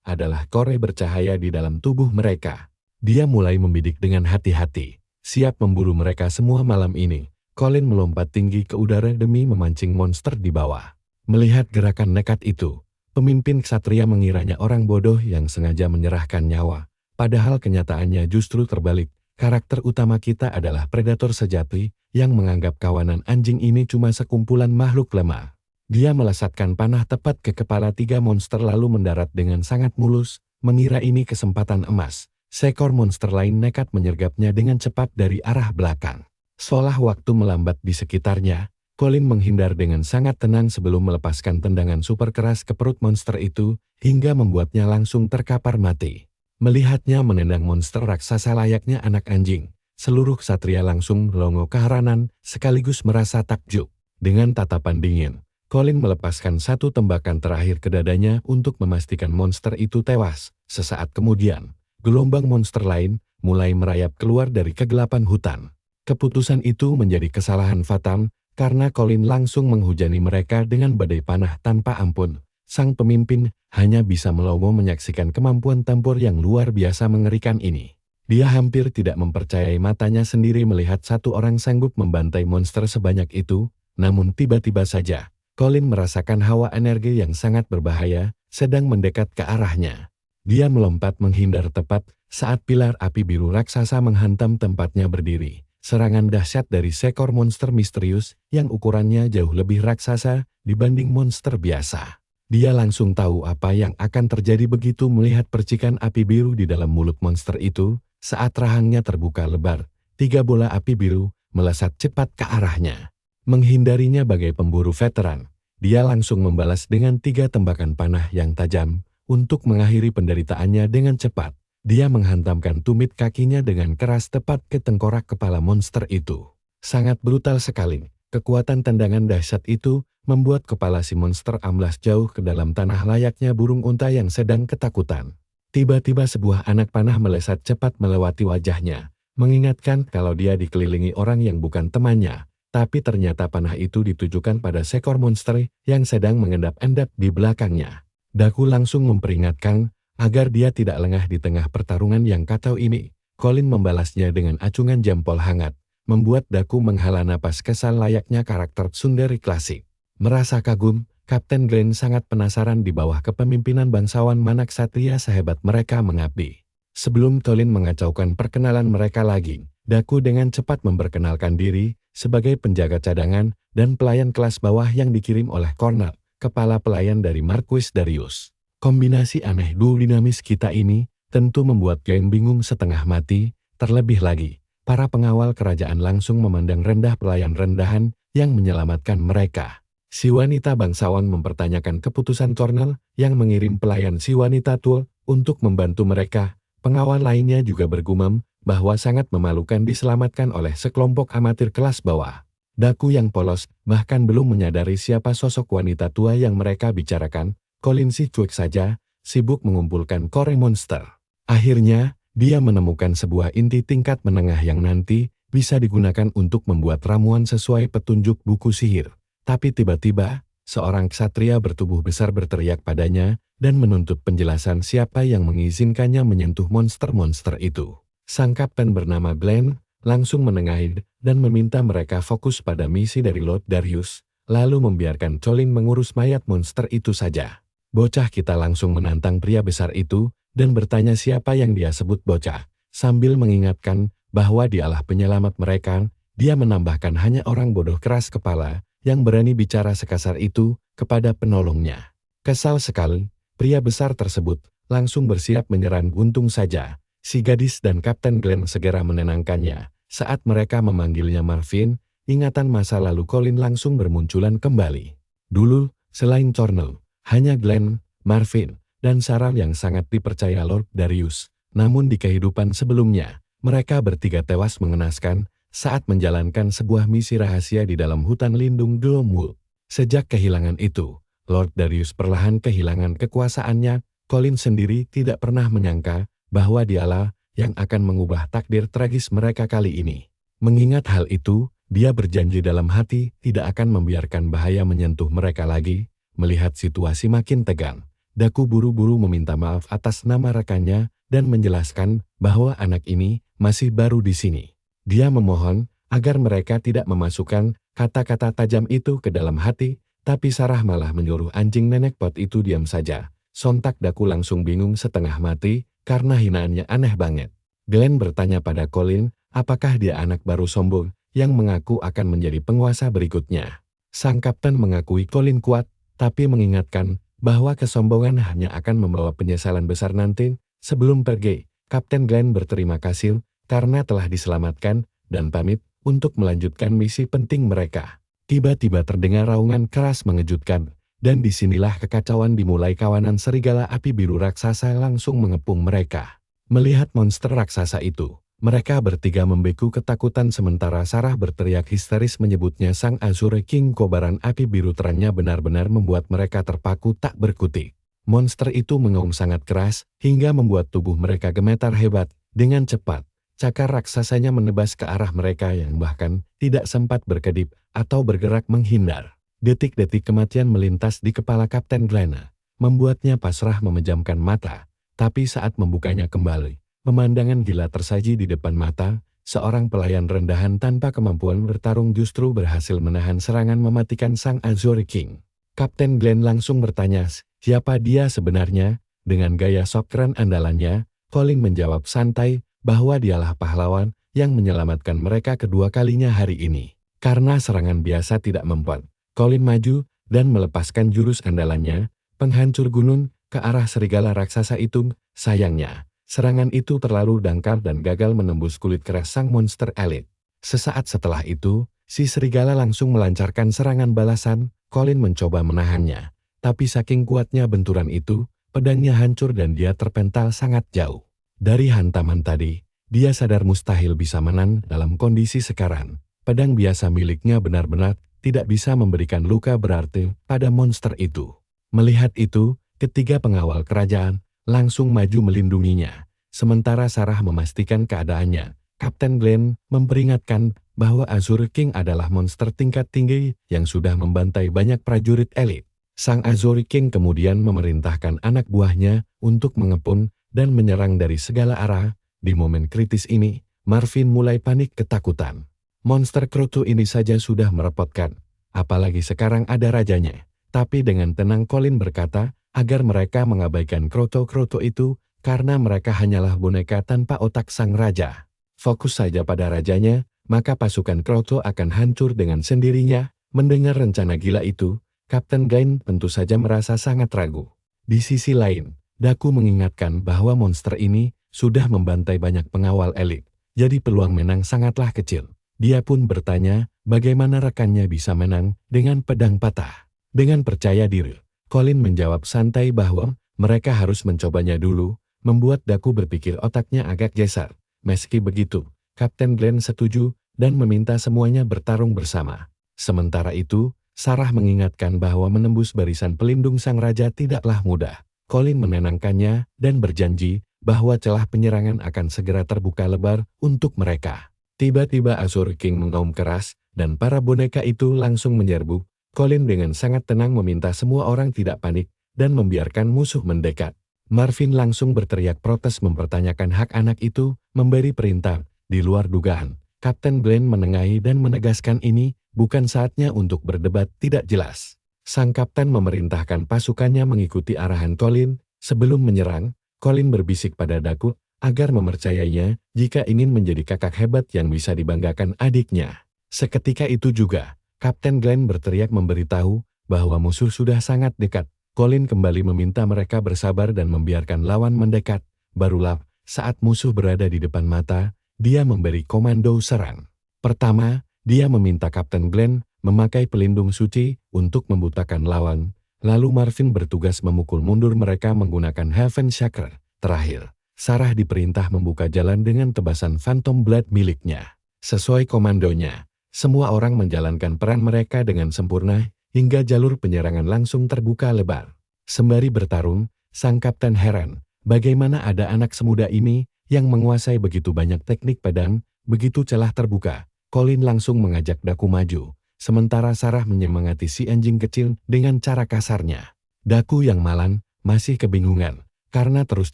adalah kore bercahaya di dalam tubuh mereka. Dia mulai membidik dengan hati-hati, siap memburu mereka semua malam ini. Colin melompat tinggi ke udara demi memancing monster di bawah. Melihat gerakan nekat itu, pemimpin ksatria mengiranya orang bodoh yang sengaja menyerahkan nyawa. Padahal kenyataannya justru terbalik. Karakter utama kita adalah predator sejati yang menganggap kawanan anjing ini cuma sekumpulan makhluk lemah. Dia melesatkan panah tepat ke kepala 3 monster lalu mendarat dengan sangat mulus, mengira ini kesempatan emas. Seekor monster lain nekat menyergapnya dengan cepat dari arah belakang. Seolah waktu melambat di sekitarnya, Colin menghindar dengan sangat tenang sebelum melepaskan tendangan super keras ke perut monster itu, hingga membuatnya langsung terkapar mati. Melihatnya menendang monster raksasa layaknya anak anjing, seluruh ksatria langsung melongo keheranan sekaligus merasa takjub. Dengan tatapan dingin, Colin melepaskan satu tembakan terakhir ke dadanya untuk memastikan monster itu tewas. Sesaat kemudian, gelombang monster lain mulai merayap keluar dari kegelapan hutan. Keputusan itu menjadi kesalahan fatal karena Colin langsung menghujani mereka dengan badai panah tanpa ampun. Sang pemimpin hanya bisa melongo menyaksikan kemampuan tempur yang luar biasa mengerikan ini. Dia hampir tidak mempercayai matanya sendiri melihat satu orang sanggup membantai monster sebanyak itu, namun tiba-tiba saja, Colin merasakan hawa energi yang sangat berbahaya sedang mendekat ke arahnya. Dia melompat menghindar tepat saat pilar api biru raksasa menghantam tempatnya berdiri. Serangan dahsyat dari seekor monster misterius yang ukurannya jauh lebih raksasa dibanding monster biasa. Dia langsung tahu apa yang akan terjadi begitu melihat percikan api biru di dalam mulut monster itu. Saat rahangnya terbuka lebar, 3 bola api biru melesat cepat ke arahnya. Menghindarinya bagai pemburu veteran, dia langsung membalas dengan 3 tembakan panah yang tajam. Untuk mengakhiri penderitaannya dengan cepat, dia menghantamkan tumit kakinya dengan keras tepat ke tengkorak kepala monster itu. Sangat brutal sekali, kekuatan tendangan dahsyat itu membuat kepala si monster amblas jauh ke dalam tanah layaknya burung unta yang sedang ketakutan. Tiba-tiba sebuah anak panah melesat cepat melewati wajahnya, mengingatkan kalau dia dikelilingi orang yang bukan temannya. Tapi ternyata panah itu ditujukan pada seekor monster yang sedang mengendap-endap di belakangnya. Daku langsung memperingatkan agar dia tidak lengah di tengah pertarungan yang kacau ini. Colin membalasnya dengan acungan jempol hangat, membuat Daku menghela napas kesal layaknya karakter tsundere klasik. Merasa kagum, Kapten Glenn sangat penasaran di bawah kepemimpinan bangsawan mana ksatria sehebat mereka mengabdi. Sebelum Colin mengacaukan perkenalan mereka lagi, Daku dengan cepat memperkenalkan diri sebagai penjaga cadangan dan pelayan kelas bawah yang dikirim oleh Cornel, kepala pelayan dari Marquis Darius. Kombinasi aneh duo dinamis kita ini tentu membuat Glenn bingung setengah mati. Terlebih lagi, para pengawal kerajaan langsung memandang rendah pelayan rendahan yang menyelamatkan mereka. Si wanita bangsawan mempertanyakan keputusan Cornel yang mengirim pelayan si wanita tua untuk membantu mereka. Pengawal lainnya juga bergumam bahwa sangat memalukan diselamatkan oleh sekelompok amatir kelas bawah. Daku yang polos bahkan belum menyadari siapa sosok wanita tua yang mereka bicarakan. Colin si cuek saja, sibuk mengumpulkan kore monster. Akhirnya, dia menemukan sebuah inti tingkat menengah yang nanti bisa digunakan untuk membuat ramuan sesuai petunjuk buku sihir. Tapi tiba-tiba, seorang ksatria bertubuh besar berteriak padanya dan menuntut penjelasan siapa yang mengizinkannya menyentuh monster-monster itu. Sang kapten bernama Glenn langsung menengahi dan meminta mereka fokus pada misi dari Lord Darius, lalu membiarkan Colin mengurus mayat monster itu saja. Bocah kita langsung menantang pria besar itu dan bertanya siapa yang dia sebut bocah. Sambil mengingatkan bahwa dialah penyelamat mereka, dia menambahkan hanya orang bodoh keras kepala yang berani bicara sekasar itu kepada penolongnya. Kesal sekali, pria besar tersebut langsung bersiap menyerang untung saja. Si gadis dan Kapten Glenn segera menenangkannya. Saat mereka memanggilnya Marvin, ingatan masa lalu Colin langsung bermunculan kembali. Dulu, selain Cornell, hanya Glenn, Marvin, dan Sarah yang sangat dipercaya Lord Darius. Namun di kehidupan sebelumnya, mereka bertiga tewas mengenaskan saat menjalankan sebuah misi rahasia di dalam hutan lindung Gloomwood. Sejak kehilangan itu, Lord Darius perlahan kehilangan kekuasaannya. Colin sendiri tidak pernah menyangka bahwa dialah yang akan mengubah takdir tragis mereka kali ini. Mengingat hal itu, dia berjanji dalam hati tidak akan membiarkan bahaya menyentuh mereka lagi. Melihat situasi makin tegang, Daku buru-buru meminta maaf atas nama rekannya dan menjelaskan bahwa anak ini masih baru di sini. Dia memohon agar mereka tidak memasukkan kata-kata tajam itu ke dalam hati, tapi Sarah malah menyuruh anjing nenek pot itu diam saja. Sontak Daku langsung bingung setengah mati karena hinaannya aneh banget. Glenn bertanya pada Colin, apakah dia anak baru sombong yang mengaku akan menjadi penguasa berikutnya. Sang kapten mengakui Colin kuat, tapi mengingatkan bahwa kesombongan hanya akan membawa penyesalan besar nanti. Sebelum pergi, Kapten Glenn berterima kasih karena telah diselamatkan dan pamit untuk melanjutkan misi penting mereka. Tiba-tiba terdengar raungan keras mengejutkan, dan disinilah kekacauan dimulai. Kawanan serigala api biru raksasa langsung mengepung mereka. Melihat monster raksasa itu, mereka bertiga membeku ketakutan sementara Sarah berteriak histeris menyebutnya Sang Azure King. Kobaran api biru terangnya benar-benar membuat mereka terpaku tak berkutik. Monster itu mengaum sangat keras hingga membuat tubuh mereka gemetar hebat. Dengan cepat, cakar raksasanya menebas ke arah mereka yang bahkan tidak sempat berkedip atau bergerak menghindar. Detik-detik kematian melintas di kepala Kapten Glenn, membuatnya pasrah memejamkan mata. Tapi saat membukanya kembali, pemandangan gila tersaji di depan mata. Seorang pelayan rendahan tanpa kemampuan bertarung justru berhasil menahan serangan mematikan Sang Azure King. Kapten Glenn langsung bertanya, siapa dia sebenarnya? Dengan gaya sok keren andalannya, Colin menjawab santai bahwa dialah pahlawan yang menyelamatkan mereka kedua kalinya hari ini. Karena serangan biasa tidak mempan, Colin maju dan melepaskan jurus andalannya, penghancur gunung, ke arah serigala raksasa itu. Sayangnya, serangan itu terlalu dangkal dan gagal menembus kulit keras sang monster elit. Sesaat setelah itu, si serigala langsung melancarkan serangan balasan. Colin mencoba menahannya, tapi saking kuatnya benturan itu, pedangnya hancur dan dia terpental sangat jauh. Dari hantaman tadi, dia sadar mustahil bisa menang dalam kondisi sekarang. Pedang biasa miliknya benar-benar tidak bisa memberikan luka berarti pada monster itu. Melihat itu, ketiga pengawal kerajaan langsung maju melindunginya. Sementara Sarah memastikan keadaannya, Kapten Glenn memperingatkan bahwa Azure King adalah monster tingkat tinggi yang sudah membantai banyak prajurit elit. Sang Azure King kemudian memerintahkan anak buahnya untuk mengepung dan menyerang dari segala arah. Di momen kritis ini, Marvin mulai panik ketakutan. Monster Kroto ini saja sudah merepotkan, apalagi sekarang ada rajanya. Tapi dengan tenang Colin berkata agar mereka mengabaikan Kroto-Kroto itu karena mereka hanyalah boneka tanpa otak sang raja. Fokus saja pada rajanya, maka pasukan Kroto akan hancur dengan sendirinya. Mendengar rencana gila itu, Kapten Glenn tentu saja merasa sangat ragu. Di sisi lain, Daku mengingatkan bahwa monster ini sudah membantai banyak pengawal elit, jadi peluang menang sangatlah kecil. Dia pun bertanya bagaimana rekannya bisa menang dengan pedang patah. Dengan percaya diri, Colin menjawab santai bahwa mereka harus mencobanya dulu, membuat Daku berpikir otaknya agak geser. Meski begitu, Kapten Glenn setuju dan meminta semuanya bertarung bersama. Sementara itu, Sarah mengingatkan bahwa menembus barisan pelindung sang raja tidaklah mudah. Colin menenangkannya dan berjanji bahwa celah penyerangan akan segera terbuka lebar untuk mereka. Tiba-tiba Azure King mengaum keras dan para boneka itu langsung menyerbu. Colin dengan sangat tenang meminta semua orang tidak panik dan membiarkan musuh mendekat. Marvin langsung berteriak protes mempertanyakan hak anak itu, memberi perintah. Di luar dugaan, Kapten Glenn menengahi dan menegaskan ini bukan saatnya untuk berdebat tidak jelas. Sang kapten memerintahkan pasukannya mengikuti arahan Colin. Sebelum menyerang, Colin berbisik pada Daku agar mempercayainya jika ingin menjadi kakak hebat yang bisa dibanggakan adiknya. Seketika itu juga, Kapten Glenn berteriak memberitahu bahwa musuh sudah sangat dekat. Colin kembali meminta mereka bersabar dan membiarkan lawan mendekat. Barulah Saat musuh berada di depan mata, dia memberi komando serang. Pertama, dia meminta Kapten Glenn memakai pelindung suci untuk membutakan lawan. Lalu Marvin bertugas memukul mundur mereka menggunakan Heaven Shaker. Terakhir, Sarah diperintah membuka jalan dengan tebasan Phantom Blade miliknya. Sesuai komandonya, semua orang menjalankan peran mereka dengan sempurna hingga jalur penyerangan langsung terbuka lebar. Sembari bertarung, sang kapten heran, bagaimana ada anak semuda ini yang menguasai begitu banyak teknik pedang. Begitu celah terbuka, Colin langsung mengajak Daku maju. Sementara Sarah menyemangati si anjing kecil dengan cara kasarnya. Daku yang malang masih kebingungan karena terus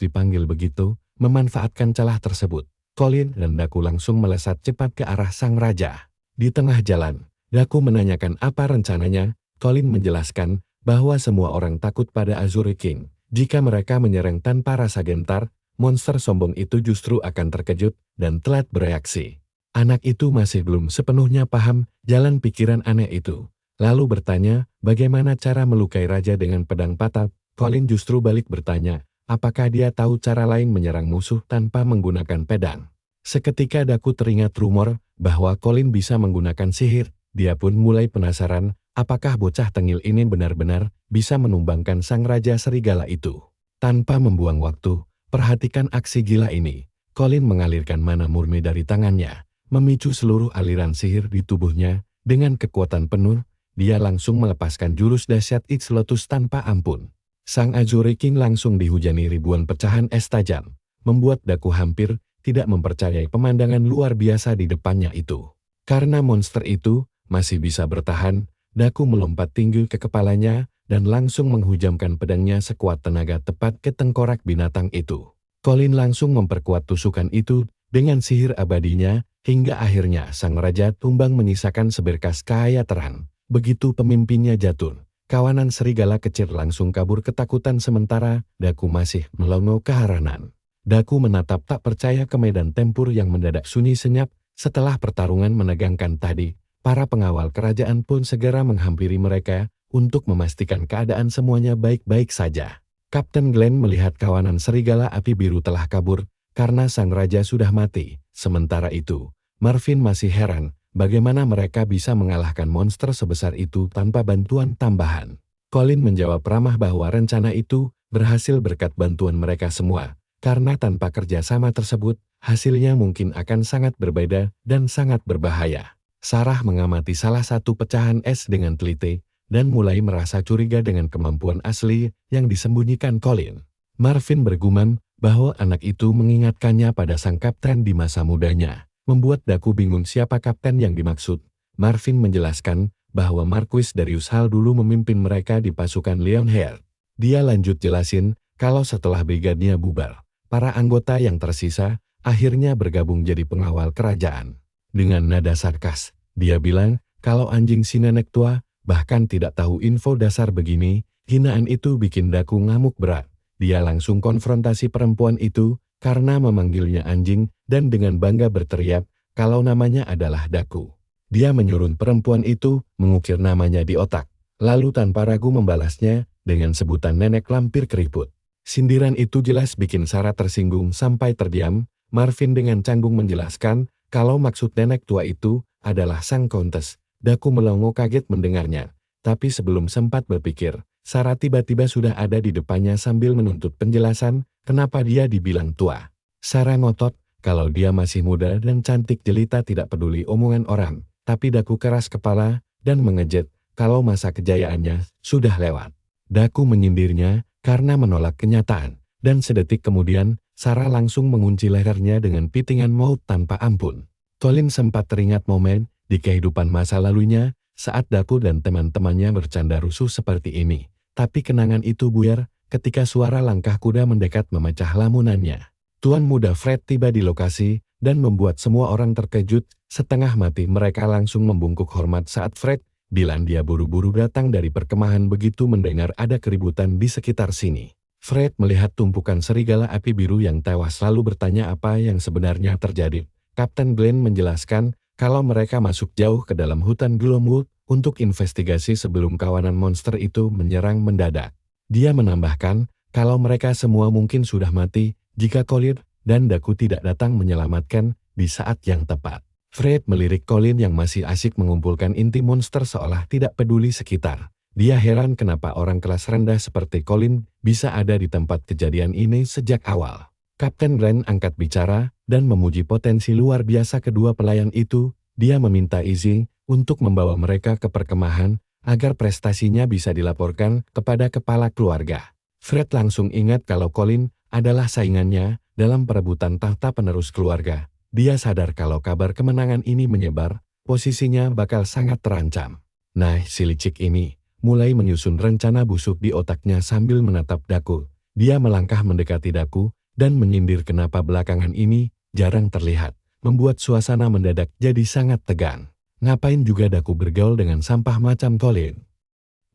dipanggil begitu, memanfaatkan celah tersebut. Colin dan Daku langsung melesat cepat ke arah sang raja. Di tengah jalan, Daku menanyakan apa rencananya. Colin menjelaskan bahwa semua orang takut pada Azure King. Jika mereka menyerang tanpa rasa gentar, monster sombong itu justru akan terkejut dan telat bereaksi. Anak itu masih belum sepenuhnya paham jalan pikiran aneh itu. Lalu bertanya, bagaimana cara melukai raja dengan pedang patah? Colin justru balik bertanya, apakah dia tahu cara lain menyerang musuh tanpa menggunakan pedang? Seketika Daku teringat rumor bahwa Colin bisa menggunakan sihir. Dia pun mulai penasaran, apakah bocah tengil ini benar-benar bisa menumbangkan sang raja serigala itu. Tanpa membuang waktu, perhatikan aksi gila ini. Colin mengalirkan mana murni dari tangannya, memicu seluruh aliran sihir di tubuhnya. Dengan kekuatan penuh, dia langsung melepaskan jurus dahsyat It's Lotus tanpa ampun. Sang Azure King langsung dihujani ribuan pecahan es tajam, membuat Daku hampir tidak mempercayai pemandangan luar biasa di depannya itu. Karena monster itu masih bisa bertahan, Daku melompat tinggi ke kepalanya dan langsung menghujamkan pedangnya sekuat tenaga tepat ke tengkorak binatang itu. Colin langsung memperkuat tusukan itu dengan sihir abadinya, hingga akhirnya sang raja tumbang menyisakan seberkas cahaya terang. Begitu pemimpinnya jatuh, kawanan serigala kecil langsung kabur ketakutan sementara Daku masih melongo keheranan. Daku menatap tak percaya ke medan tempur yang mendadak sunyi senyap. Setelah pertarungan menegangkan tadi, para pengawal kerajaan pun segera menghampiri mereka untuk memastikan keadaan semuanya baik-baik saja. Kapten Glenn melihat kawanan serigala api biru telah kabur karena sang raja sudah mati. Sementara itu, Marvin masih heran bagaimana mereka bisa mengalahkan monster sebesar itu tanpa bantuan tambahan. Colin menjawab ramah bahwa rencana itu berhasil berkat bantuan mereka semua, karena tanpa kerjasama tersebut, hasilnya mungkin akan sangat berbeda dan sangat berbahaya. Sarah mengamati salah satu pecahan es dengan teliti, dan mulai merasa curiga dengan kemampuan asli yang disembunyikan Colin. Marvin bergumam bahwa anak itu mengingatkannya pada sang kapten di masa mudanya. Membuat Daku bingung siapa kapten yang dimaksud. Marvin menjelaskan bahwa Marquis Darius Hall dulu memimpin mereka di pasukan Leonheart. Dia lanjut jelasin kalau setelah brigadnya bubar, para anggota yang tersisa akhirnya bergabung jadi pengawal kerajaan. Dengan nada sarkas, dia bilang kalau anjing si nenek tua bahkan tidak tahu info dasar begini. Hinaan itu bikin Daku ngamuk berat. Dia langsung konfrontasi perempuan itu karena memanggilnya anjing dan dengan bangga berteriak kalau namanya adalah Daku. Dia menyuruh perempuan itu mengukir namanya di otak, lalu tanpa ragu membalasnya dengan sebutan nenek lampir keriput. Sindiran itu jelas bikin Sarah tersinggung sampai terdiam. Marvin dengan canggung menjelaskan kalau maksud nenek tua itu adalah sang kontes. Daku melongo kaget mendengarnya, tapi sebelum sempat berpikir, Sarah tiba-tiba sudah ada di depannya sambil menuntut penjelasan kenapa dia dibilang tua. Sarah ngotot kalau dia masih muda dan cantik jelita tidak peduli omongan orang, tapi Daku keras kepala dan mengejek kalau masa kejayaannya sudah lewat. Daku menyindirnya karena menolak kenyataan, dan sedetik kemudian Sarah langsung mengunci lehernya dengan pitingan maut tanpa ampun. Colin sempat teringat momen di kehidupan masa lalunya saat Daku dan teman-temannya bercanda rusuh seperti ini. Tapi kenangan itu buyar ketika suara langkah kuda mendekat memecah lamunannya. Tuan muda Fred tiba di lokasi dan membuat semua orang terkejut. Setengah mati mereka langsung membungkuk hormat saat Fred bilang dia buru-buru datang dari perkemahan begitu mendengar ada keributan di sekitar sini. Fred melihat tumpukan serigala api biru yang tewas lalu bertanya apa yang sebenarnya terjadi. Kapten Glenn menjelaskan kalau mereka masuk jauh ke dalam hutan Gloomwood untuk investigasi sebelum kawanan monster itu menyerang mendadak. Dia menambahkan kalau mereka semua mungkin sudah mati jika Colin dan Daku tidak datang menyelamatkan di saat yang tepat. Fred melirik Colin yang masih asyik mengumpulkan inti monster seolah tidak peduli sekitar. Dia heran kenapa orang kelas rendah seperti Colin bisa ada di tempat kejadian ini sejak awal. Kapten Glenn angkat bicara dan memuji potensi luar biasa kedua pelayan itu. Dia meminta izin untuk membawa mereka ke perkemahan agar prestasinya bisa dilaporkan kepada kepala keluarga. Fred langsung ingat kalau Colin adalah saingannya dalam perebutan tahta penerus keluarga. Dia sadar kalau kabar kemenangan ini menyebar, posisinya bakal sangat terancam. Nah, si licik ini mulai menyusun rencana busuk di otaknya sambil menatap Daku. Dia melangkah mendekati Daku dan menyindir kenapa belakangan ini jarang terlihat, membuat suasana mendadak jadi sangat tegang. Ngapain juga Daku bergaul dengan sampah macam Colin?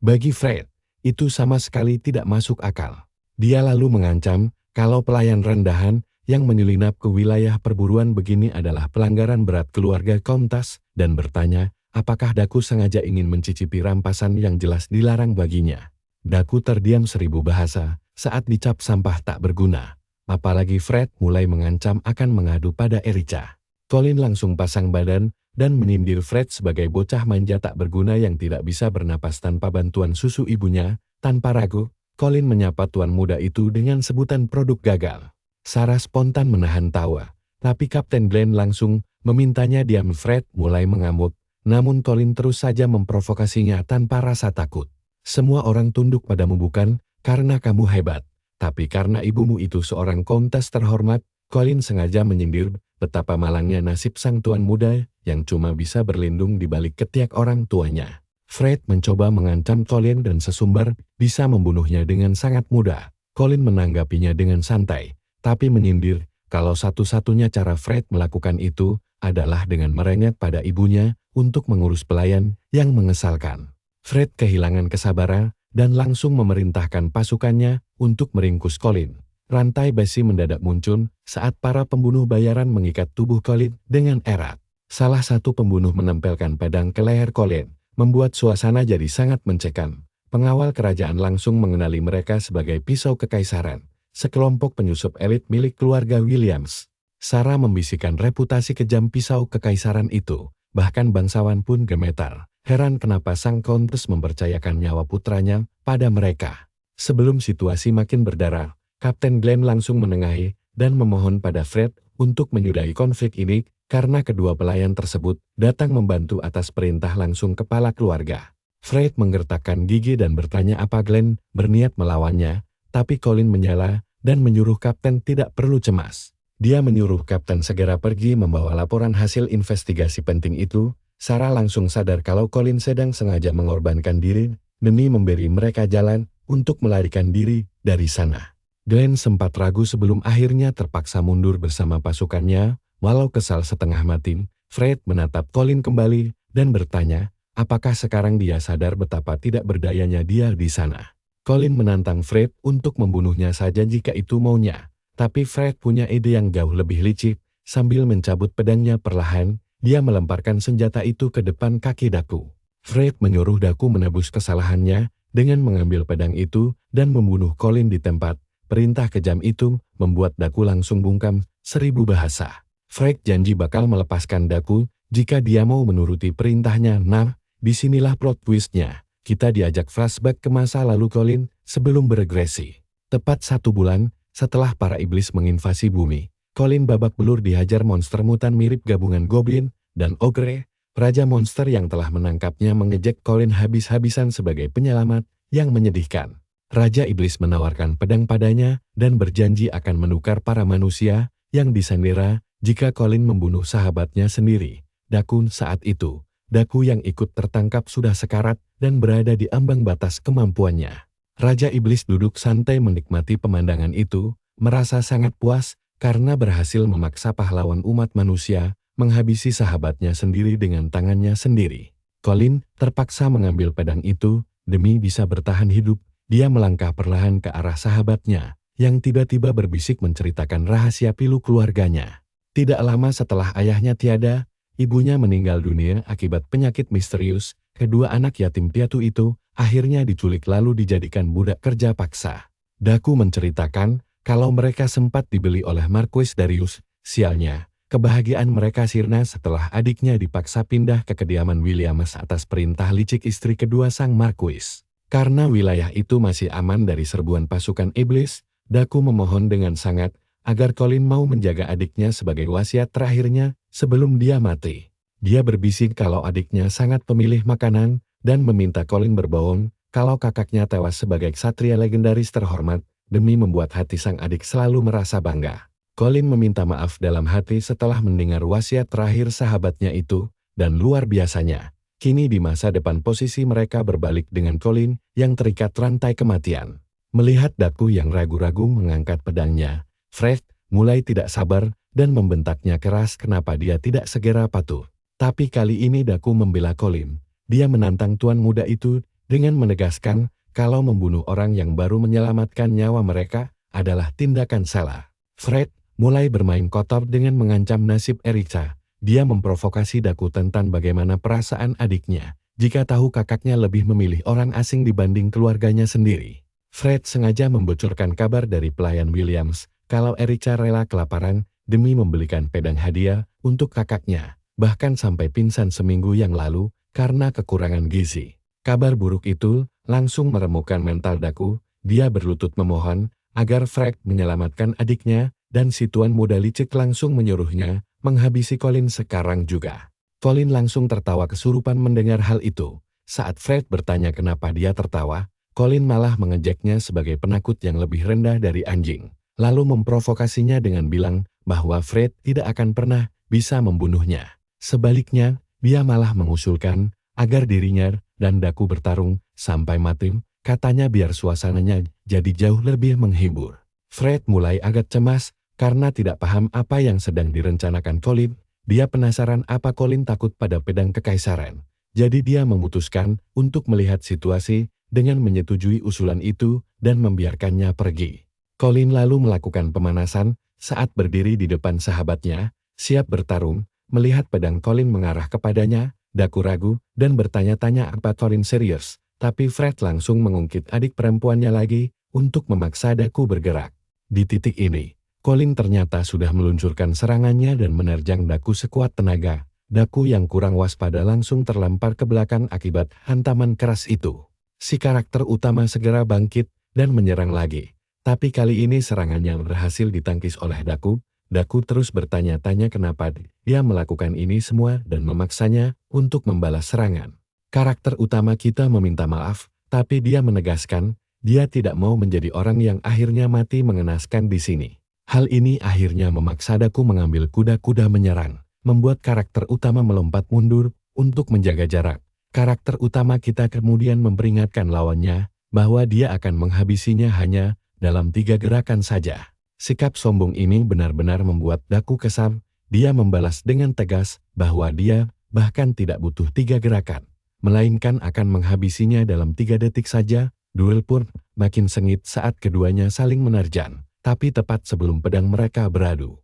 Bagi Fred, itu sama sekali tidak masuk akal. Dia lalu mengancam kalau pelayan rendahan yang menyelinap ke wilayah perburuan begini adalah pelanggaran berat keluarga Countess dan bertanya apakah Daku sengaja ingin mencicipi rampasan yang jelas dilarang baginya. Daku terdiam 1000 bahasa saat dicap sampah tak berguna. Apalagi Fred mulai mengancam akan mengadu pada Erica. Colin langsung pasang badan dan menyindir Fred sebagai bocah manja tak berguna yang tidak bisa bernapas tanpa bantuan susu ibunya. Tanpa ragu, Colin menyapa tuan muda itu dengan sebutan produk gagal. Sarah spontan menahan tawa, tapi Kapten Glenn langsung memintanya diam. Fred mulai mengamuk, namun Colin terus saja memprovokasinya tanpa rasa takut. Semua orang tunduk padamu bukan karena kamu hebat, tapi karena ibumu itu seorang kontes terhormat. Colin sengaja menyindir betapa malangnya nasib sang tuan muda yang cuma bisa berlindung di balik ketiak orang tuanya. Fred mencoba mengancam Colin dan sesumbar bisa membunuhnya dengan sangat mudah. Colin menanggapinya dengan santai, tapi menyindir kalau satu-satunya cara Fred melakukan itu adalah dengan merengek pada ibunya untuk mengurus pelayan yang mengesalkan. Fred kehilangan kesabaran dan langsung memerintahkan pasukannya untuk meringkus Colin. Rantai besi mendadak muncul saat para pembunuh bayaran mengikat tubuh Colin dengan erat. Salah satu pembunuh menempelkan pedang ke leher Colin, membuat suasana jadi sangat mencekam. Pengawal kerajaan langsung mengenali mereka sebagai pisau kekaisaran, sekelompok penyusup elit milik keluarga Williams. Sarah membisikkan reputasi kejam pisau kekaisaran itu, bahkan bangsawan pun gemetar. Heran kenapa sang Countess mempercayakan nyawa putranya pada mereka. Sebelum situasi makin berdarah, Kapten Glenn langsung menengahi dan memohon pada Fred untuk menyudahi konflik ini karena kedua pelayan tersebut datang membantu atas perintah langsung kepala keluarga. Fred menggertakkan gigi dan bertanya apa Glenn berniat melawannya, tapi Colin menyela dan menyuruh Kapten tidak perlu cemas. Dia menyuruh Kapten segera pergi membawa laporan hasil investigasi penting itu. Sarah langsung sadar kalau Colin sedang sengaja mengorbankan diri demi memberi mereka jalan untuk melarikan diri dari sana. Glenn sempat ragu sebelum akhirnya terpaksa mundur bersama pasukannya. Walau kesal setengah mati, Fred menatap Colin kembali dan bertanya, apakah sekarang dia sadar betapa tidak berdayanya dia di sana. Colin menantang Fred untuk membunuhnya saja jika itu maunya. Tapi Fred punya ide yang jauh lebih licik. Sambil mencabut pedangnya perlahan, dia melemparkan senjata itu ke depan kaki Daku. Fred menyuruh Daku menebus kesalahannya dengan mengambil pedang itu dan membunuh Colin di tempat. Perintah kejam itu membuat Daku langsung bungkam 1000 bahasa. Fred janji bakal melepaskan Daku jika dia mau menuruti perintahnya. Nah, disinilah plot twistnya. Kita diajak flashback ke masa lalu Colin sebelum beregresi. Tepat 1 bulan setelah para iblis menginvasi bumi, Colin babak belur dihajar monster mutan mirip gabungan Goblin dan Ogre. Raja monster yang telah menangkapnya mengejek Colin habis-habisan sebagai penyelamat yang menyedihkan. Raja Iblis menawarkan pedang padanya dan berjanji akan menukar para manusia yang disandera jika Colin membunuh sahabatnya sendiri. Daku saat itu, Daku yang ikut tertangkap sudah sekarat dan berada di ambang batas kemampuannya. Raja Iblis duduk santai menikmati pemandangan itu, merasa sangat puas karena berhasil memaksa pahlawan umat manusia menghabisi sahabatnya sendiri dengan tangannya sendiri. Colin terpaksa mengambil pedang itu demi bisa bertahan hidup. Dia melangkah perlahan ke arah sahabatnya, yang tiba-tiba berbisik menceritakan rahasia pilu keluarganya. Tidak lama setelah ayahnya tiada, ibunya meninggal dunia akibat penyakit misterius. Kedua anak yatim piatu itu akhirnya diculik lalu dijadikan budak kerja paksa. Daku menceritakan kalau mereka sempat dibeli oleh Marquis Darius. Sialnya, kebahagiaan mereka sirna setelah adiknya dipaksa pindah ke kediaman Williams atas perintah licik istri kedua sang Marquis. Karena wilayah itu masih aman dari serbuan pasukan iblis, Daku memohon dengan sangat agar Colin mau menjaga adiknya sebagai wasiat terakhirnya sebelum dia mati. Dia berbisik kalau adiknya sangat pemilih makanan dan meminta Colin berbohong kalau kakaknya tewas sebagai ksatria legendaris terhormat demi membuat hati sang adik selalu merasa bangga. Colin meminta maaf dalam hati setelah mendengar wasiat terakhir sahabatnya itu, dan luar biasanya, kini di masa depan posisi mereka berbalik dengan Colin yang terikat rantai kematian. Melihat Daku yang ragu-ragu mengangkat pedangnya, Fred mulai tidak sabar dan membentaknya keras kenapa dia tidak segera patuh. Tapi kali ini Daku membela Colin. Dia menantang tuan muda itu dengan menegaskan kalau membunuh orang yang baru menyelamatkan nyawa mereka adalah tindakan salah. Fred mulai bermain kotor dengan mengancam nasib Erica. Dia memprovokasi Daku tentang bagaimana perasaan adiknya jika tahu kakaknya lebih memilih orang asing dibanding keluarganya sendiri. Fred sengaja membocorkan kabar dari pelayan Williams kalau Erica rela kelaparan demi membelikan pedang hadiah untuk kakaknya, bahkan sampai pingsan seminggu yang lalu karena kekurangan gizi. Kabar buruk itu langsung meremukkan mental Daku. Dia berlutut memohon agar Fred menyelamatkan adiknya, dan si tuan muda licik langsung menyuruhnya menghabisi Colin sekarang juga. Colin langsung tertawa kesurupan mendengar hal itu. Saat Fred bertanya kenapa dia tertawa, Colin malah mengejeknya sebagai penakut yang lebih rendah dari anjing. Lalu memprovokasinya dengan bilang bahwa Fred tidak akan pernah bisa membunuhnya. Sebaliknya, dia malah mengusulkan agar dirinya dan Daku bertarung sampai mati, katanya biar suasananya jadi jauh lebih menghibur. Fred mulai agak cemas karena tidak paham apa yang sedang direncanakan Colin. Dia penasaran apa Colin takut pada pedang kekaisaran. Jadi dia memutuskan untuk melihat situasi dengan menyetujui usulan itu dan membiarkannya pergi. Colin lalu melakukan pemanasan saat berdiri di depan sahabatnya, siap bertarung. Melihat pedang Colin mengarah kepadanya, Daku ragu dan bertanya-tanya apa Colin serius. Tapi Fred langsung mengungkit adik perempuannya lagi untuk memaksa Daku bergerak. Di titik ini, Colin ternyata sudah meluncurkan serangannya dan menerjang Daku sekuat tenaga. Daku yang kurang waspada langsung terlempar ke belakang akibat hantaman keras itu. Si karakter utama segera bangkit dan menyerang lagi. Tapi kali ini serangannya berhasil ditangkis oleh Daku. Daku terus bertanya-tanya kenapa dia melakukan ini semua dan memaksanya untuk membalas serangan. Karakter utama kita meminta maaf, tapi dia menegaskan dia tidak mau menjadi orang yang akhirnya mati mengenaskan di sini. Hal ini akhirnya memaksa Daku mengambil kuda-kuda menyerang, membuat karakter utama melompat mundur untuk menjaga jarak. Karakter utama kita kemudian memperingatkan lawannya bahwa dia akan menghabisinya hanya dalam 3 gerakan saja. Sikap sombong ini benar-benar membuat Daku kesal. Dia membalas dengan tegas bahwa dia bahkan tidak butuh 3 gerakan, melainkan akan menghabisinya dalam 3 detik saja. Duel pun makin sengit saat keduanya saling menerjang, tapi tepat sebelum pedang mereka beradu.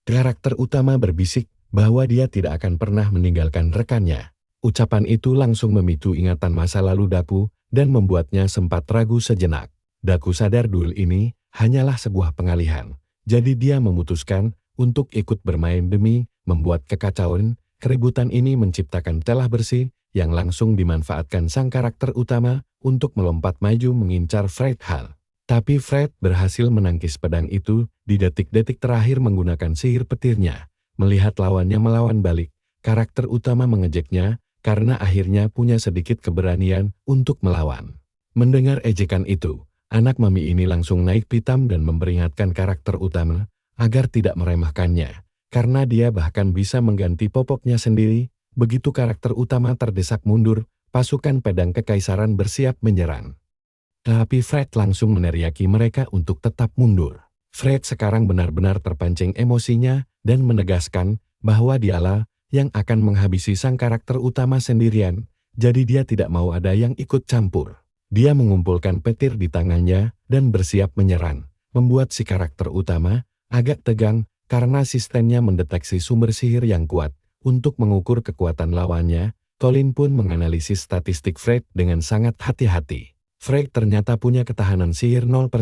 Karakter utama berbisik bahwa dia tidak akan pernah meninggalkan rekannya. Ucapan itu langsung memicu ingatan masa lalu Daku dan membuatnya sempat ragu sejenak. Daku sadar duel ini hanyalah sebuah pengalihan, jadi dia memutuskan untuk ikut bermain demi membuat kekacauan. Keributan ini menciptakan celah bersih yang langsung dimanfaatkan sang karakter utama untuk melompat maju mengincar Fred Hall. Tapi Fred berhasil menangkis pedang itu di detik-detik terakhir menggunakan sihir petirnya. Melihat lawannya melawan balik, karakter utama mengejeknya karena akhirnya punya sedikit keberanian untuk melawan. Mendengar ejekan itu, anak mami ini langsung naik pitam dan memperingatkan karakter utama agar tidak meremehkannya, karena dia bahkan bisa mengganti popoknya sendiri. Begitu karakter utama terdesak mundur, pasukan pedang kekaisaran bersiap menyerang. Tapi Fred langsung meneriaki mereka untuk tetap mundur. Fred sekarang benar-benar terpancing emosinya dan menegaskan bahwa dialah yang akan menghabisi sang karakter utama sendirian, jadi dia tidak mau ada yang ikut campur. Dia mengumpulkan petir di tangannya dan bersiap menyerang, membuat si karakter utama agak tegang karena sistemnya mendeteksi sumber sihir yang kuat. Untuk mengukur kekuatan lawannya, Colin pun menganalisis statistik Fred dengan sangat hati-hati. Fred ternyata punya ketahanan sihir 0%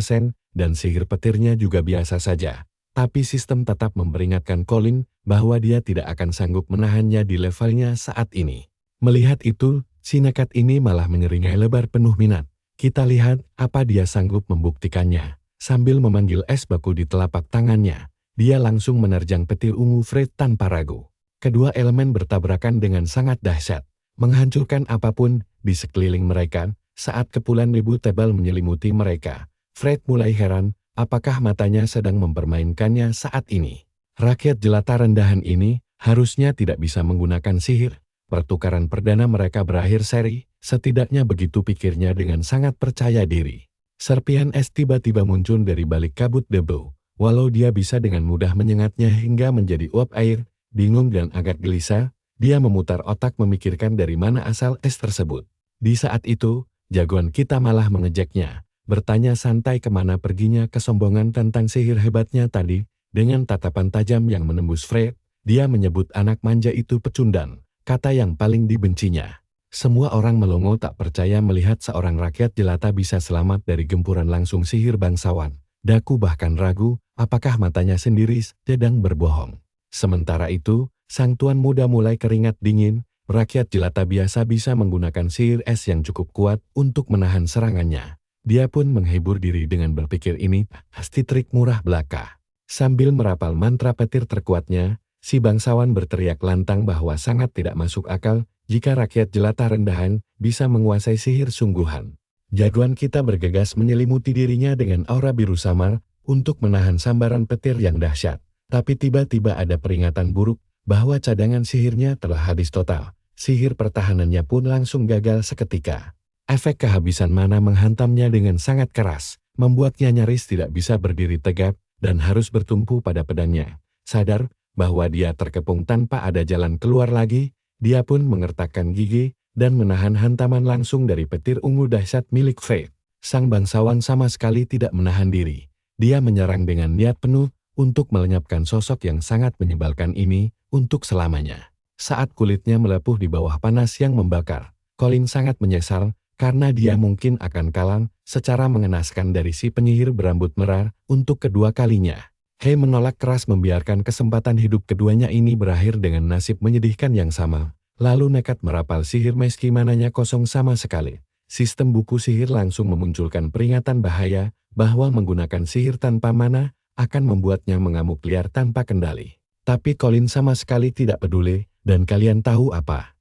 dan sihir petirnya juga biasa saja. Tapi sistem tetap memperingatkan Colin bahwa dia tidak akan sanggup menahannya di levelnya saat ini. Melihat itu, si nekat ini malah menyeringai lebar penuh minat. Kita lihat apa dia sanggup membuktikannya. Sambil memanggil es baku di telapak tangannya, dia langsung menerjang petir ungu Fred tanpa ragu. Kedua elemen bertabrakan dengan sangat dahsyat, menghancurkan apapun di sekeliling mereka. Saat kepulan debu tebal menyelimuti mereka, Fred mulai heran apakah matanya sedang mempermainkannya saat ini. Rakyat jelata rendahan ini harusnya tidak bisa menggunakan sihir. Pertukaran perdana mereka berakhir seri, setidaknya begitu pikirnya dengan sangat percaya diri. Serpihan es tiba-tiba muncul dari balik kabut debu. Walau dia bisa dengan mudah menyengatnya hingga menjadi uap air, bingung dan agak gelisah, dia memutar otak memikirkan dari mana asal es tersebut. Di saat itu, jagoan kita malah mengejeknya, bertanya santai kemana perginya kesombongan tentang sihir hebatnya tadi. Dengan tatapan tajam yang menembus Fred, dia menyebut anak manja itu pecundang, kata yang paling dibencinya. Semua orang melongo tak percaya melihat seorang rakyat jelata bisa selamat dari gempuran langsung sihir bangsawan. Daku bahkan ragu, apakah matanya sendiri sedang berbohong. Sementara itu, sang tuan muda mulai keringat dingin. Rakyat jelata biasa bisa menggunakan sihir es yang cukup kuat untuk menahan serangannya. Dia pun menghibur diri dengan berpikir ini pasti trik murah belaka. Sambil merapal mantra petir terkuatnya, si bangsawan berteriak lantang bahwa sangat tidak masuk akal jika rakyat jelata rendahan bisa menguasai sihir sungguhan. Jagoan kita bergegas menyelimuti dirinya dengan aura biru samar untuk menahan sambaran petir yang dahsyat. Tapi tiba-tiba ada peringatan buruk bahwa cadangan sihirnya telah habis total. Sihir pertahanannya pun langsung gagal seketika. Efek kehabisan mana menghantamnya dengan sangat keras, membuatnya nyaris tidak bisa berdiri tegak dan harus bertumpu pada pedangnya. Sadar bahwa dia terkepung tanpa ada jalan keluar lagi, dia pun mengertakkan gigi dan menahan hantaman langsung dari petir ungu dahsyat milik Fred. Sang bangsawan sama sekali tidak menahan diri. Dia menyerang dengan niat penuh untuk melenyapkan sosok yang sangat menyebalkan ini untuk selamanya. Saat kulitnya melepuh di bawah panas yang membakar, Colin sangat menyesal karena dia mungkin akan kalah secara mengenaskan dari si penyihir berambut merah untuk kedua kalinya. He menolak keras membiarkan kesempatan hidup keduanya ini berakhir dengan nasib menyedihkan yang sama, lalu nekat merapal sihir meski mananya kosong sama sekali. Sistem buku sihir langsung memunculkan peringatan bahaya bahwa menggunakan sihir tanpa mana akan membuatnya mengamuk liar tanpa kendali. Tapi Colin sama sekali tidak peduli, dan kalian tahu apa?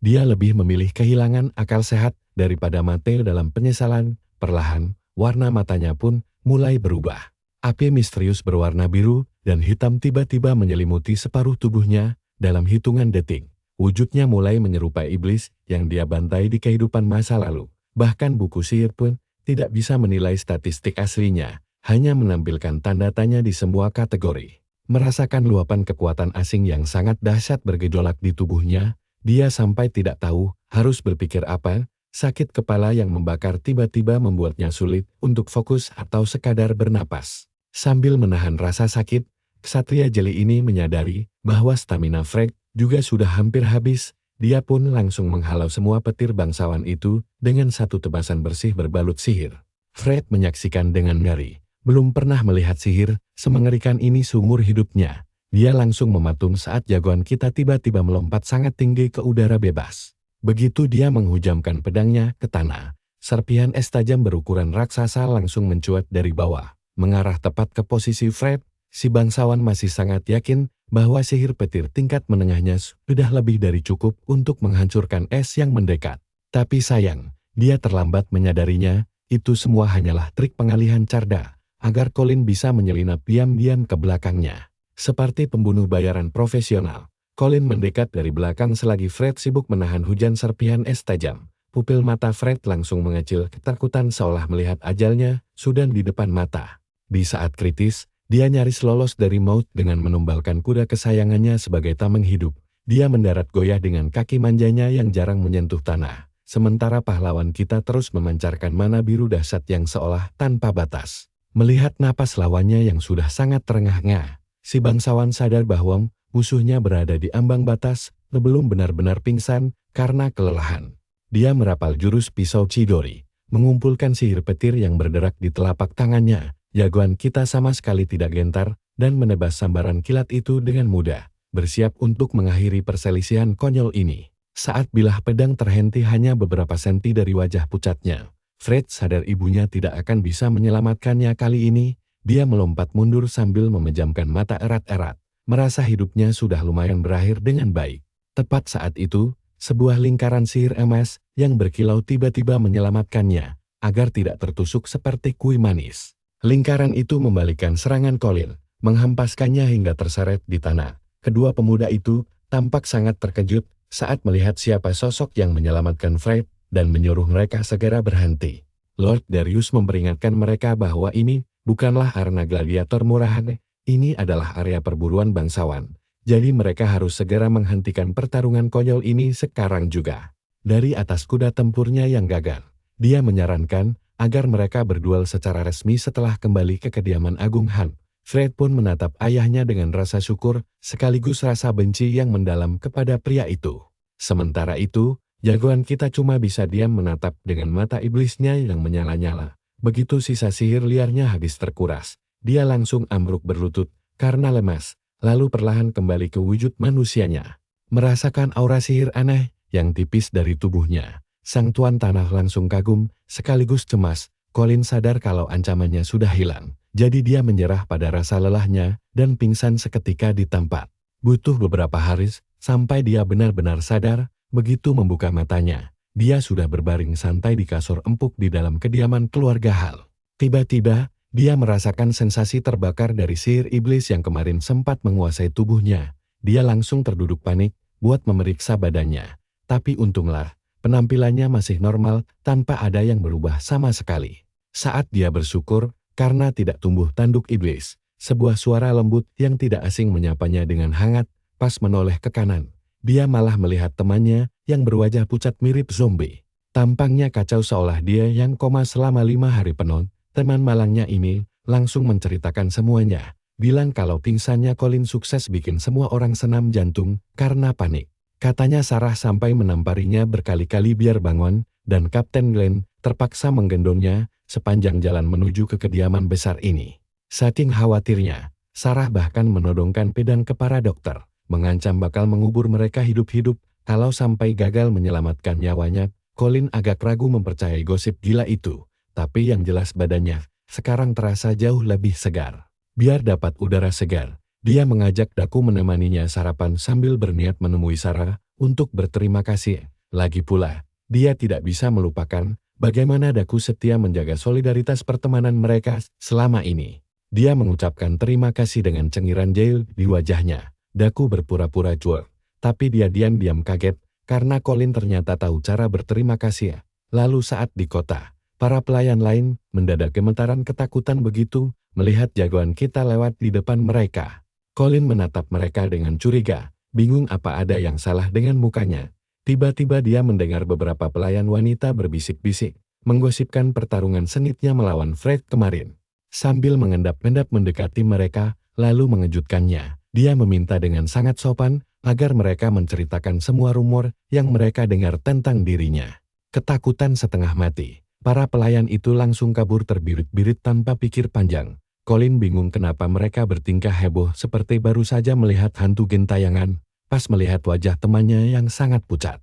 Dia lebih memilih kehilangan akal sehat daripada mati dalam penyesalan. Perlahan, warna matanya pun mulai berubah. Api misterius berwarna biru dan hitam tiba-tiba menyelimuti separuh tubuhnya. Dalam hitungan detik, wujudnya mulai menyerupai iblis yang dia bantai di kehidupan masa lalu. Bahkan buku sihir pun tidak bisa menilai statistik aslinya, hanya menampilkan tanda tanya di semua kategori. Merasakan luapan kekuatan asing yang sangat dahsyat bergejolak di tubuhnya, dia sampai tidak tahu harus berpikir apa. Sakit kepala yang membakar tiba-tiba membuatnya sulit untuk fokus atau sekadar bernapas. Sambil menahan rasa sakit, ksatria jeli ini menyadari bahwa stamina Fred juga sudah hampir habis. Dia pun langsung menghalau semua petir bangsawan itu dengan satu tebasan bersih berbalut sihir. Fred menyaksikan dengan ngeri. Belum pernah melihat sihir semengerikan ini seumur hidupnya. Dia langsung mematung saat jagoan kita tiba-tiba melompat sangat tinggi ke udara bebas. Begitu dia menghujamkan pedangnya ke tanah, serpihan es tajam berukuran raksasa langsung mencuat dari bawah, mengarah tepat ke posisi Fred. Si bangsawan masih sangat yakin bahwa sihir petir tingkat menengahnya sudah lebih dari cukup untuk menghancurkan es yang mendekat. Tapi sayang, dia terlambat menyadarinya, itu semua hanyalah trik pengalihan cerdas, agar Colin bisa menyelinap diam-diam ke belakangnya. Seperti pembunuh bayaran profesional, Colin mendekat dari belakang selagi Fred sibuk menahan hujan serpihan es tajam. Pupil mata Fred langsung mengecil ketakutan seolah melihat ajalnya sudah di depan mata. Di saat kritis, dia nyaris lolos dari maut dengan menumbalkan kuda kesayangannya sebagai tameng hidup. Dia mendarat goyah dengan kaki manjanya yang jarang menyentuh tanah. Sementara pahlawan kita terus memancarkan mana biru dahsyat yang seolah tanpa batas. Melihat napas lawannya yang sudah sangat terengah-engah, si bangsawan sadar bahwa musuhnya berada di ambang batas, sebelum benar-benar pingsan karena kelelahan. Dia merapal jurus pisau Chidori, mengumpulkan sihir petir yang berderak di telapak tangannya, Jagoan kita sama sekali tidak gentar dan menebas sambaran kilat itu dengan mudah, bersiap untuk mengakhiri perselisihan konyol ini. Saat bilah pedang terhenti hanya beberapa senti dari wajah pucatnya, Fred sadar ibunya tidak akan bisa menyelamatkannya kali ini. Dia melompat mundur sambil memejamkan mata erat-erat, merasa hidupnya sudah lumayan berakhir dengan baik. Tepat saat itu, sebuah lingkaran sihir emas yang berkilau tiba-tiba menyelamatkannya, agar tidak tertusuk seperti kue manis. Lingkaran itu membalikkan serangan Colin, menghempaskannya hingga terseret di tanah. Kedua pemuda itu tampak sangat terkejut saat melihat siapa sosok yang menyelamatkan Fred dan menyuruh mereka segera berhenti. Lord Darius memperingatkan mereka bahwa ini bukanlah arena gladiator murahan, ini adalah area perburuan bangsawan. Jadi mereka harus segera menghentikan pertarungan konyol ini sekarang juga. Dari atas kuda tempurnya yang gagal, dia menyarankan agar mereka berduel secara resmi setelah kembali ke kediaman Agung Han. Fred pun menatap ayahnya dengan rasa syukur, sekaligus rasa benci yang mendalam kepada pria itu. Sementara itu, jagoan kita cuma bisa diam menatap dengan mata iblisnya yang menyala-nyala. Begitu sisa sihir liarnya habis terkuras, dia langsung ambruk berlutut karena lemas, lalu perlahan kembali ke wujud manusianya. Merasakan aura sihir aneh yang tipis dari tubuhnya, sang tuan tanah langsung kagum, sekaligus cemas. Colin sadar kalau ancamannya sudah hilang. Jadi dia menyerah pada rasa lelahnya dan pingsan seketika di tempat. Butuh beberapa hari sampai dia benar-benar sadar. Begitu membuka matanya, dia sudah berbaring santai di kasur empuk di dalam kediaman keluarga Hal. Tiba-tiba, dia merasakan sensasi terbakar dari sihir iblis yang kemarin sempat menguasai tubuhnya. Dia langsung terduduk panik buat memeriksa badannya. Tapi untunglah, penampilannya masih normal tanpa ada yang berubah sama sekali. Saat dia bersyukur, karena tidak tumbuh tanduk iblis, sebuah suara lembut yang tidak asing menyapanya dengan hangat, pas menoleh ke kanan. Dia malah melihat temannya yang berwajah pucat mirip zombie. Tampangnya kacau seolah dia yang koma selama 5 hari penuh. Teman malangnya ini langsung menceritakan semuanya. Bilang kalau pingsannya Colin sukses bikin semua orang senam jantung karena panik. Katanya Sarah sampai menamparinya berkali-kali biar bangun, dan Kapten Glenn terpaksa menggendongnya sepanjang jalan menuju ke kediaman besar ini. Saking khawatirnya, Sarah bahkan menodongkan pedang ke para dokter, mengancam bakal mengubur mereka hidup-hidup kalau sampai gagal menyelamatkan nyawanya. Colin agak ragu mempercayai gosip gila itu, tapi yang jelas badannya sekarang terasa jauh lebih segar. Biar dapat udara segar, dia mengajak Daku menemaninya sarapan sambil berniat menemui Sarah untuk berterima kasih. Lagi pula, dia tidak bisa melupakan bagaimana Daku setia menjaga solidaritas pertemanan mereka selama ini. Dia mengucapkan terima kasih dengan cengiran jahil di wajahnya. Daku berpura-pura cuek, tapi dia diam-diam kaget karena Colin ternyata tahu cara berterima kasih. Lalu saat di kota, para pelayan lain mendadak gemetaran ketakutan begitu melihat jagoan kita lewat di depan mereka. Colin menatap mereka dengan curiga, bingung apa ada yang salah dengan mukanya. Tiba-tiba dia mendengar beberapa pelayan wanita berbisik-bisik, menggosipkan pertarungan sengitnya melawan Fred kemarin. Sambil mengendap-endap mendekati mereka, lalu mengejutkannya, dia meminta dengan sangat sopan agar mereka menceritakan semua rumor yang mereka dengar tentang dirinya. Ketakutan setengah mati, para pelayan itu langsung kabur terbirit-birit tanpa pikir panjang. Colin bingung kenapa mereka bertingkah heboh seperti baru saja melihat hantu gentayangan. Pas melihat wajah temannya yang sangat pucat,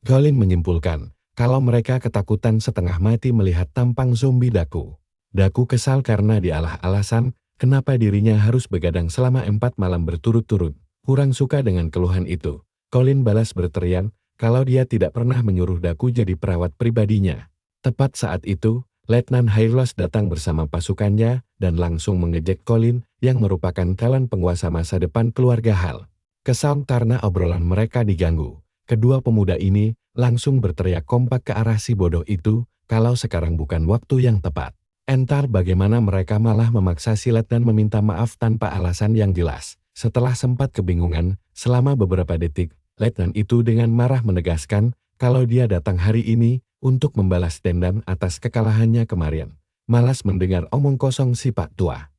Colin menyimpulkan kalau mereka ketakutan setengah mati melihat tampang zombie Daku. Daku kesal karena dialah-alasan kenapa dirinya harus begadang selama 4 malam berturut-turut. Kurang suka dengan keluhan itu. Colin balas berteriak kalau dia tidak pernah menyuruh Daku jadi perawat pribadinya. Tepat saat itu, Letnan Hylos datang bersama pasukannya dan langsung mengejek Colin yang merupakan calon penguasa masa depan keluarga Hal. Kesal karena obrolan mereka diganggu, kedua pemuda ini langsung berteriak kompak ke arah si bodoh itu kalau sekarang bukan waktu yang tepat. Entar bagaimana mereka malah memaksa silat dan meminta maaf tanpa alasan yang jelas. Setelah sempat kebingungan selama beberapa detik, Letnan itu dengan marah menegaskan kalau dia datang hari ini untuk membalas dendam atas kekalahannya kemarin. Malas mendengar omong kosong si Pak Tua.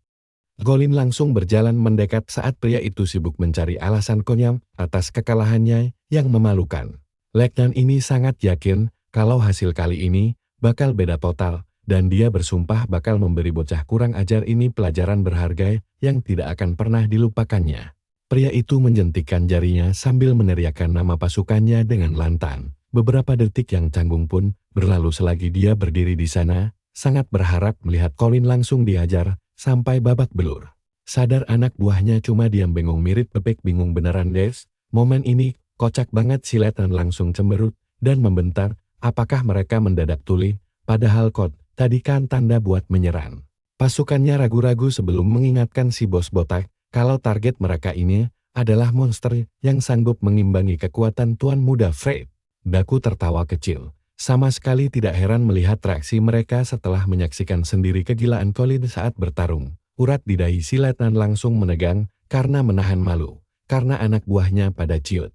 Colin langsung berjalan mendekat saat pria itu sibuk mencari alasan konyol atas kekalahannya yang memalukan. Letnan ini sangat yakin kalau hasil kali ini bakal beda total. dan dia bersumpah bakal memberi bocah kurang ajar ini pelajaran berharga yang tidak akan pernah dilupakannya. Pria itu menjentikkan jarinya sambil meneriakkan nama pasukannya dengan lantang. Beberapa detik yang canggung pun berlalu selagi dia berdiri di sana, sangat berharap melihat Colin langsung dihajar sampai babak belur. Sadar anak buahnya cuma diam bengong mirip bebek bingung beneran Des. Momen ini kocak banget si Letnan langsung cemberut dan membentar, apakah mereka mendadak tuli, padahal tadi kan tanda buat menyerang. Pasukannya ragu-ragu sebelum mengingatkan si bos botak kalau target mereka ini adalah monster yang sanggup mengimbangi kekuatan tuan muda Fred. Daku tertawa kecil. Sama sekali tidak heran melihat reaksi mereka setelah menyaksikan sendiri kegilaan Colin saat bertarung. Urat di dahi si Letnan langsung menegang karena menahan malu, karena anak buahnya pada ciut.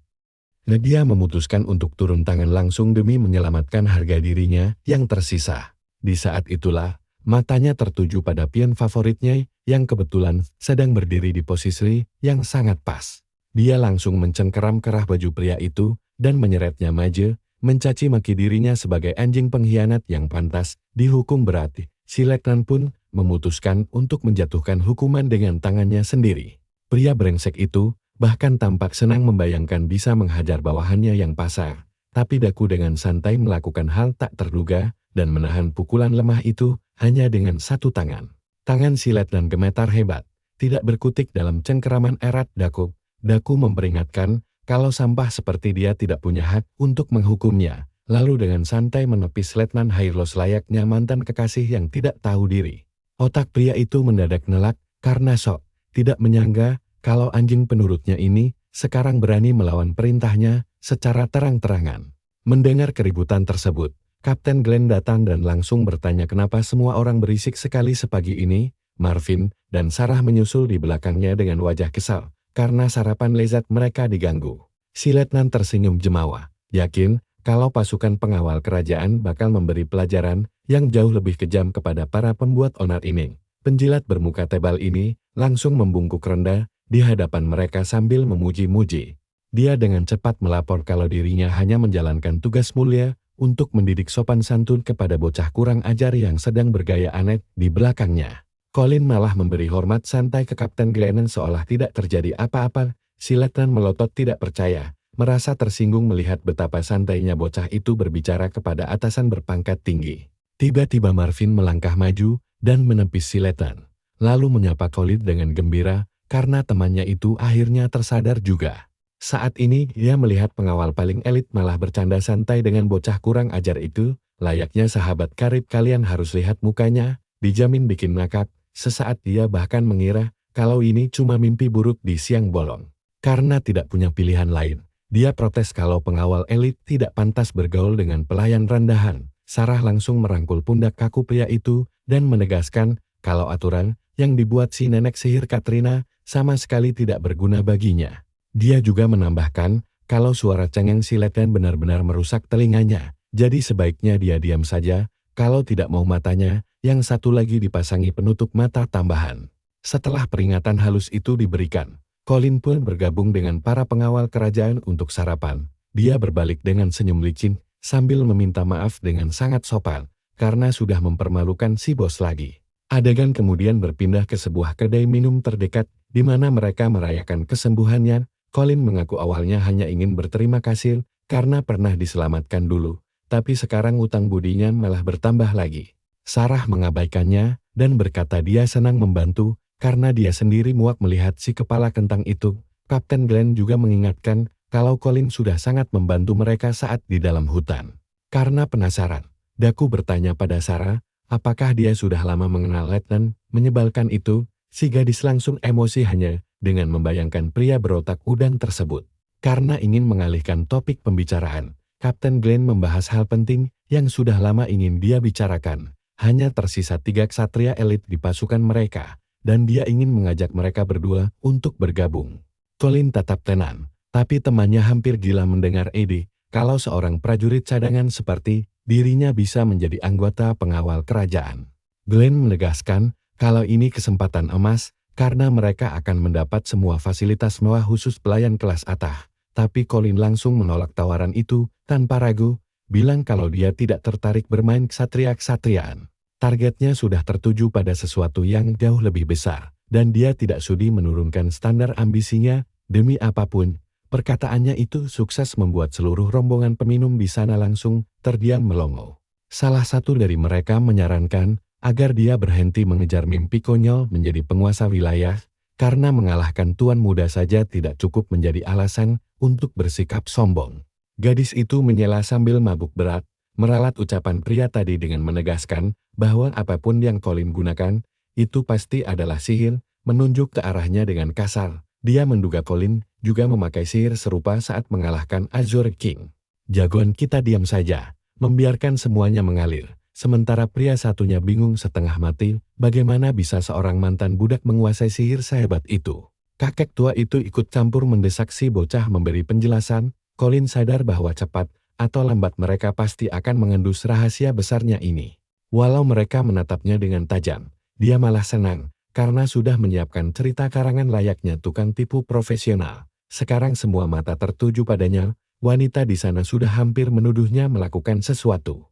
Dia memutuskan untuk turun tangan langsung demi menyelamatkan harga dirinya yang tersisa. Di saat itulah, matanya tertuju pada pion favoritnya yang kebetulan sedang berdiri di posisi yang sangat pas. Dia langsung mencengkeram kerah baju pria itu dan menyeretnya maju, mencaci maki dirinya sebagai anjing pengkhianat yang pantas dihukum berat. Si Letnan pun memutuskan untuk menjatuhkan hukuman dengan tangannya sendiri. Pria brengsek itu bahkan tampak senang membayangkan bisa menghajar bawahannya yang pasar, tapi Daku dengan santai melakukan hal tak terduga dan menahan pukulan lemah itu hanya dengan satu tangan. Tangan si Letnan gemetar hebat, tidak berkutik dalam cengkeraman erat Daku. Daku memperingatkan kalau sampah seperti dia tidak punya hak untuk menghukumnya. Lalu dengan santai menepis Letnan Hairlos layaknya mantan kekasih yang tidak tahu diri. Otak pria itu mendadak nelak karena sok tidak menyangka kalau anjing penurutnya ini sekarang berani melawan perintahnya secara terang-terangan. Mendengar keributan tersebut, Kapten Glenn datang dan langsung bertanya kenapa semua orang berisik sekali sepagi ini. Marvin dan Sarah menyusul di belakangnya dengan wajah kesal karena sarapan lezat mereka diganggu. Si Letnan tersenyum jemawa, yakin kalau pasukan pengawal kerajaan bakal memberi pelajaran yang jauh lebih kejam kepada para pembuat onar ini. Penjilat bermuka tebal ini langsung membungkuk rendah di hadapan mereka sambil memuji-muji. Dia dengan cepat melapor kalau dirinya hanya menjalankan tugas mulia untuk mendidik sopan santun kepada bocah kurang ajar yang sedang bergaya aneh di belakangnya. Colin malah memberi hormat santai ke Kapten Glenn seolah tidak terjadi apa-apa. Si Letnan melotot tidak percaya, merasa tersinggung melihat betapa santainya bocah itu berbicara kepada atasan berpangkat tinggi. Tiba-tiba Marvin melangkah maju dan menepis si Letnan, lalu menyapa Colin dengan gembira karena temannya itu akhirnya tersadar juga. Saat ini ia melihat pengawal paling elit malah bercanda santai dengan bocah kurang ajar itu, layaknya sahabat karib kalian harus lihat mukanya, dijamin bikin ngakak. Sesaat dia bahkan mengira kalau ini cuma mimpi buruk di siang bolong. Karena tidak punya pilihan lain, dia protes kalau pengawal elit tidak pantas bergaul dengan pelayan rendahan. Sarah langsung merangkul pundak kaku pria itu dan menegaskan kalau aturan yang dibuat si nenek sihir Katrina sama sekali tidak berguna baginya. Dia juga menambahkan kalau suara cengeng si Letnan benar-benar merusak telinganya, jadi sebaiknya dia diam saja, kalau tidak mau matanya yang satu lagi dipasangi penutup mata tambahan. Setelah peringatan halus itu diberikan, Colin pun bergabung dengan para pengawal kerajaan untuk sarapan. Dia berbalik dengan senyum licin, sambil meminta maaf dengan sangat sopan, karena sudah mempermalukan si bos lagi. Adegan kemudian berpindah ke sebuah kedai minum terdekat, di mana mereka merayakan kesembuhannya. Colin mengaku awalnya hanya ingin berterima kasih, karena pernah diselamatkan dulu, tapi sekarang utang budinya malah bertambah lagi. Sarah mengabaikannya, dan berkata dia senang membantu, karena dia sendiri muak melihat si kepala kentang itu. Kapten Glenn juga mengingatkan kalau Colin sudah sangat membantu mereka saat di dalam hutan. Karena penasaran, Daku bertanya pada Sarah, apakah dia sudah lama mengenal Letnan. Menyebalkan itu, si gadis langsung emosi hanya dengan membayangkan pria berotak udang tersebut. Karena ingin mengalihkan topik pembicaraan, Kapten Glenn membahas hal penting yang sudah lama ingin dia bicarakan. Hanya tersisa 3 ksatria elit di pasukan mereka, dan dia ingin mengajak mereka berdua untuk bergabung. Colin tetap tenang, tapi temannya hampir gila mendengar ide kalau seorang prajurit cadangan seperti dirinya bisa menjadi anggota pengawal kerajaan. Glenn menegaskan kalau ini kesempatan emas karena mereka akan mendapat semua fasilitas mewah khusus pelayan kelas atas. Tapi Colin langsung menolak tawaran itu tanpa ragu, bilang kalau dia tidak tertarik bermain ksatria-ksatriaan. Targetnya sudah tertuju pada sesuatu yang jauh lebih besar, dan dia tidak sudi menurunkan standar ambisinya demi apapun. Perkataannya itu sukses membuat seluruh rombongan peminum di sana langsung terdiam melongo. Salah satu dari mereka menyarankan agar dia berhenti mengejar mimpi konyol menjadi penguasa wilayah, karena mengalahkan tuan muda saja tidak cukup menjadi alasan untuk bersikap sombong. Gadis itu menyela sambil mabuk berat, meralat ucapan pria tadi dengan menegaskan bahwa apapun yang Colin gunakan, itu pasti adalah sihir, menunjuk ke arahnya dengan kasar. Dia menduga Colin juga memakai sihir serupa saat mengalahkan Azure King. Jagoan kita diam saja, membiarkan semuanya mengalir. Sementara pria satunya bingung setengah mati, bagaimana bisa seorang mantan budak menguasai sihir sehebat itu. Kakek tua itu ikut campur mendesak si bocah memberi penjelasan. Colin sadar bahwa cepat atau lambat mereka pasti akan mengendus rahasia besarnya ini. Walau mereka menatapnya dengan tajam, dia malah senang, karena sudah menyiapkan cerita karangan layaknya tukang tipu profesional. Sekarang semua mata tertuju padanya, wanita di sana sudah hampir menuduhnya melakukan sesuatu.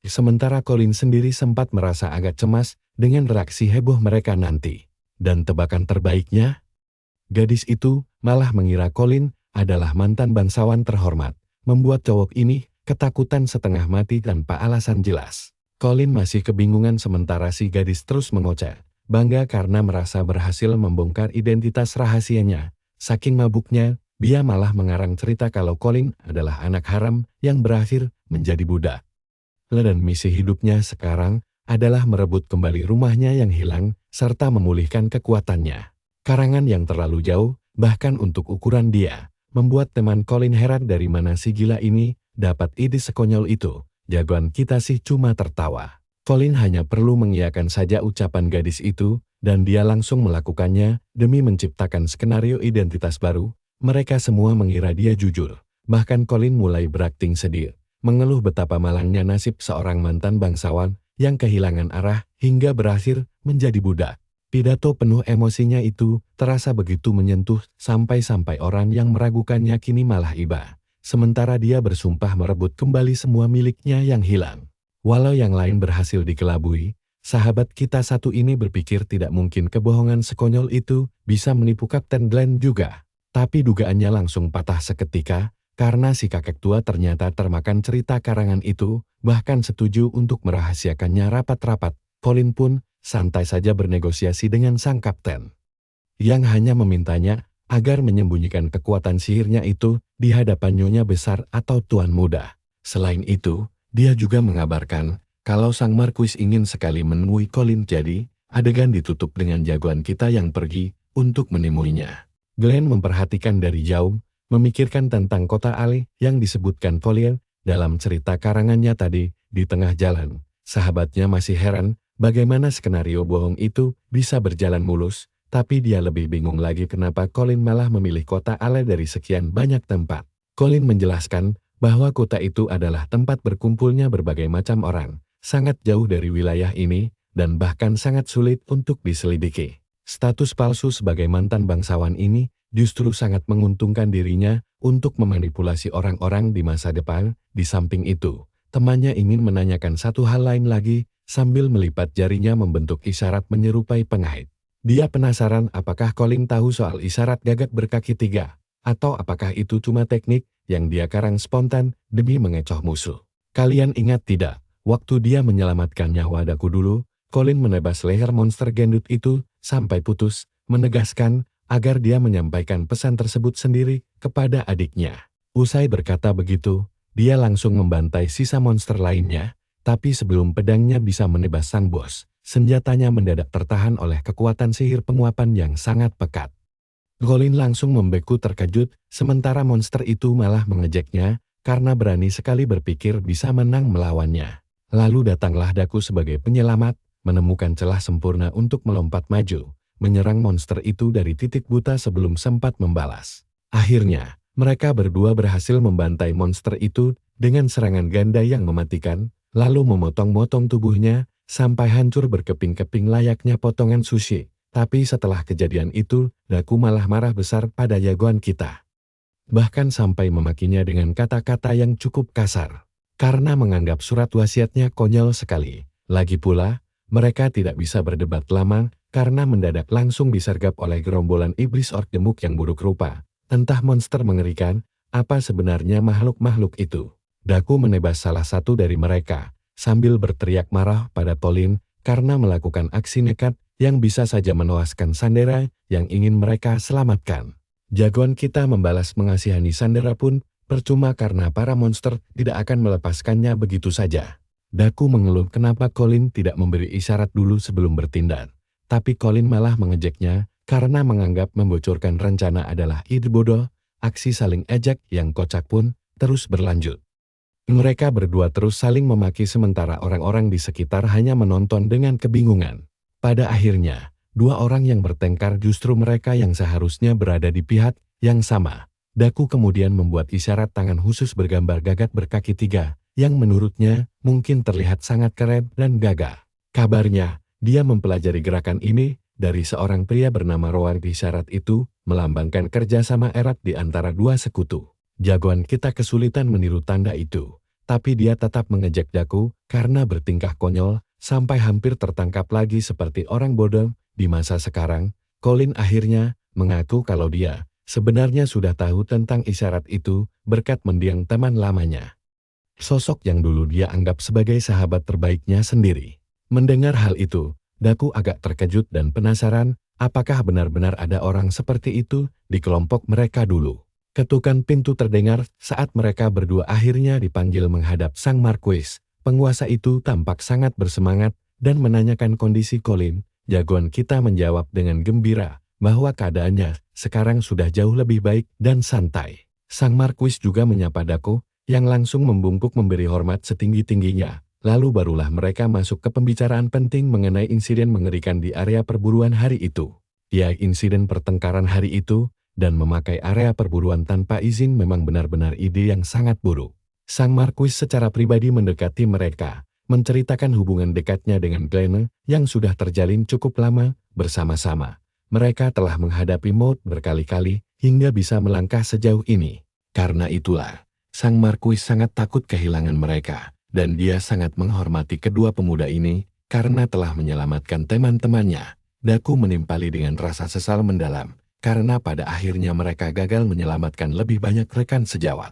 Sementara Colin sendiri sempat merasa agak cemas dengan reaksi heboh mereka nanti. Dan tebakan terbaiknya, gadis itu malah mengira Colin adalah mantan bangsawan terhormat, membuat cowok ini ketakutan setengah mati tanpa alasan jelas. Colin masih kebingungan sementara si gadis terus mengoceh, bangga karena merasa berhasil membongkar identitas rahasianya. Saking mabuknya, dia malah mengarang cerita kalau Colin adalah anak haram yang berakhir menjadi budak. Dan misi hidupnya sekarang adalah merebut kembali rumahnya yang hilang, serta memulihkan kekuatannya. Karangan yang terlalu jauh, bahkan untuk ukuran dia, membuat teman Colin heran dari mana si gila ini dapat ide sekonyol itu. Jagoan kita sih cuma tertawa. Colin hanya perlu mengiyakan saja ucapan gadis itu, dan dia langsung melakukannya demi menciptakan skenario identitas baru. Mereka semua mengira dia jujur. Bahkan Colin mulai berakting sedih, mengeluh betapa malangnya nasib seorang mantan bangsawan yang kehilangan arah hingga berakhir menjadi budak. Pidato penuh emosinya itu terasa begitu menyentuh sampai-sampai orang yang meragukannya kini malah iba. Sementara dia bersumpah merebut kembali semua miliknya yang hilang. Walau yang lain berhasil dikelabui, sahabat kita satu ini berpikir tidak mungkin kebohongan sekonyol itu bisa menipu Kapten Glenn juga. Tapi dugaannya langsung patah seketika, karena si kakek tua ternyata termakan cerita karangan itu, bahkan setuju untuk merahasiakannya rapat-rapat. Colin pun santai saja bernegosiasi dengan sang kapten, yang hanya memintanya agar menyembunyikan kekuatan sihirnya itu di hadapan nyonya besar atau tuan muda. Selain itu, dia juga mengabarkan kalau sang marquis ingin sekali menemui Colin, jadi adegan ditutup dengan jagoan kita yang pergi untuk menemuinya. Glenn memperhatikan dari jauh, memikirkan tentang kota Ale yang disebutkan Colin dalam cerita karangannya tadi. Di tengah jalan, sahabatnya masih heran bagaimana skenario bohong itu bisa berjalan mulus, tapi dia lebih bingung lagi kenapa Colin malah memilih kota Ale dari sekian banyak tempat. Colin menjelaskan bahwa kota itu adalah tempat berkumpulnya berbagai macam orang, sangat jauh dari wilayah ini, dan bahkan sangat sulit untuk diselidiki. Status palsu sebagai mantan bangsawan ini justru sangat menguntungkan dirinya untuk memanipulasi orang-orang di masa depan. Di samping itu, temannya ingin menanyakan satu hal lain lagi, sambil melipat jarinya membentuk isyarat menyerupai pengait. Dia penasaran apakah Colin tahu soal isyarat gagak berkaki tiga, atau apakah itu cuma teknik yang dia karang spontan demi mengecoh musuh. Kalian ingat tidak, waktu dia menyelamatkan nyawa Daku dulu, Colin menebas leher monster gendut itu sampai putus, menegaskan agar dia menyampaikan pesan tersebut sendiri kepada adiknya. Usai berkata begitu, dia langsung membantai sisa monster lainnya, tapi sebelum pedangnya bisa menebas sang bos, senjatanya mendadak tertahan oleh kekuatan sihir penguapan yang sangat pekat. Colin langsung membeku terkejut, sementara monster itu malah mengejeknya, karena berani sekali berpikir bisa menang melawannya. Lalu datanglah Daku sebagai penyelamat, menemukan celah sempurna untuk melompat maju, menyerang monster itu dari titik buta sebelum sempat membalas. Akhirnya, mereka berdua berhasil membantai monster itu dengan serangan ganda yang mematikan, lalu memotong-motong tubuhnya sampai hancur berkeping-keping layaknya potongan sushi. Tapi setelah kejadian itu, Daku malah marah besar pada jagoan kita. Bahkan sampai memakinya dengan kata-kata yang cukup kasar, karena menganggap surat wasiatnya konyol sekali. Lagi pula, Mereka tidak bisa berdebat lama, karena mendadak langsung disergap oleh gerombolan iblis orc gemuk yang buruk rupa. Entah monster mengerikan, apa sebenarnya makhluk-makhluk itu. Daku menebas salah satu dari mereka, sambil berteriak marah pada Colin, karena melakukan aksi nekat yang bisa saja menewaskan Sandera yang ingin mereka selamatkan. Jagoan kita membalas mengasihani Sandera pun percuma karena para monster tidak akan melepaskannya begitu saja. Daku mengeluh kenapa Colin tidak memberi isyarat dulu sebelum bertindak. Tapi Colin malah mengejeknya karena menganggap membocorkan rencana adalah ide bodoh. Aksi saling ejek yang kocak pun terus berlanjut. Mereka berdua terus saling memaki sementara orang-orang di sekitar hanya menonton dengan kebingungan. Pada akhirnya, dua orang yang bertengkar justru mereka yang seharusnya berada di pihak yang sama. Daku kemudian membuat isyarat tangan khusus bergambar gagak berkaki 3, yang menurutnya mungkin terlihat sangat keren dan gagah. Kabarnya, dia mempelajari gerakan ini dari seorang pria bernama Roar. Isyarat itu melambangkan kerjasama erat di antara dua sekutu. Jagoan kita kesulitan meniru tanda itu, tapi dia tetap mengejek Daku karena bertingkah konyol sampai hampir tertangkap lagi seperti orang bodoh. Di masa sekarang, Colin akhirnya mengaku kalau dia sebenarnya sudah tahu tentang isyarat itu berkat mendiang teman lamanya. Sosok yang dulu dia anggap sebagai sahabat terbaiknya sendiri. Mendengar hal itu, Daku agak terkejut dan penasaran apakah benar-benar ada orang seperti itu di kelompok mereka dulu. Ketukan pintu terdengar saat mereka berdua akhirnya dipanggil menghadap Sang Marquis. Penguasa itu tampak sangat bersemangat dan menanyakan kondisi Colin. Jagoan kita menjawab dengan gembira bahwa keadaannya sekarang sudah jauh lebih baik dan santai. Sang Marquis juga menyapa Daku, yang langsung membungkuk memberi hormat setinggi-tingginya. Lalu barulah mereka masuk ke pembicaraan penting mengenai insiden mengerikan di area perburuan hari itu. Ya, insiden pertengkaran hari itu dan memakai area perburuan tanpa izin memang benar-benar ide yang sangat buruk. Sang Marquis secara pribadi mendekati mereka, menceritakan hubungan dekatnya dengan Glenn yang sudah terjalin cukup lama bersama-sama. Mereka telah menghadapi maut berkali-kali hingga bisa melangkah sejauh ini. Karena itulah, Sang Marquis sangat takut kehilangan mereka, dan dia sangat menghormati kedua pemuda ini karena telah menyelamatkan teman-temannya. Daku menimpali dengan rasa sesal mendalam, karena pada akhirnya mereka gagal menyelamatkan lebih banyak rekan sejawat.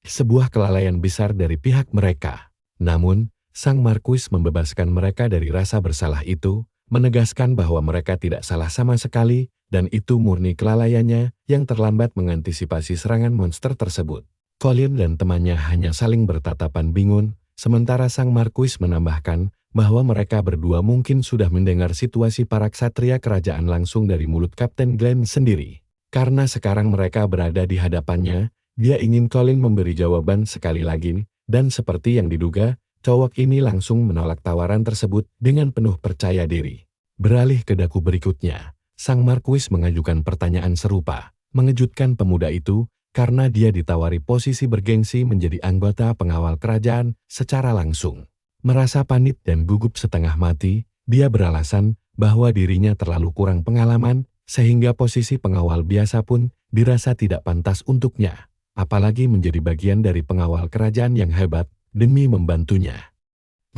Sebuah kelalaian besar dari pihak mereka. Namun, Sang Marquis membebaskan mereka dari rasa bersalah itu, menegaskan bahwa mereka tidak salah sama sekali, dan itu murni kelalaiannya yang terlambat mengantisipasi serangan monster tersebut. Colin dan temannya hanya saling bertatapan bingung, sementara Sang Marquis menambahkan bahwa mereka berdua mungkin sudah mendengar situasi para ksatria kerajaan langsung dari mulut Kapten Glenn sendiri. Karena sekarang mereka berada di hadapannya, dia ingin Colin memberi jawaban sekali lagi, dan seperti yang diduga, cowok ini langsung menolak tawaran tersebut dengan penuh percaya diri. Beralih ke Daku berikutnya, Sang Marquis mengajukan pertanyaan serupa, mengejutkan pemuda itu, karena dia ditawari posisi bergengsi menjadi anggota pengawal kerajaan secara langsung. Merasa panik dan gugup setengah mati, dia beralasan bahwa dirinya terlalu kurang pengalaman, sehingga posisi pengawal biasa pun dirasa tidak pantas untuknya, apalagi menjadi bagian dari pengawal kerajaan yang hebat demi membantunya.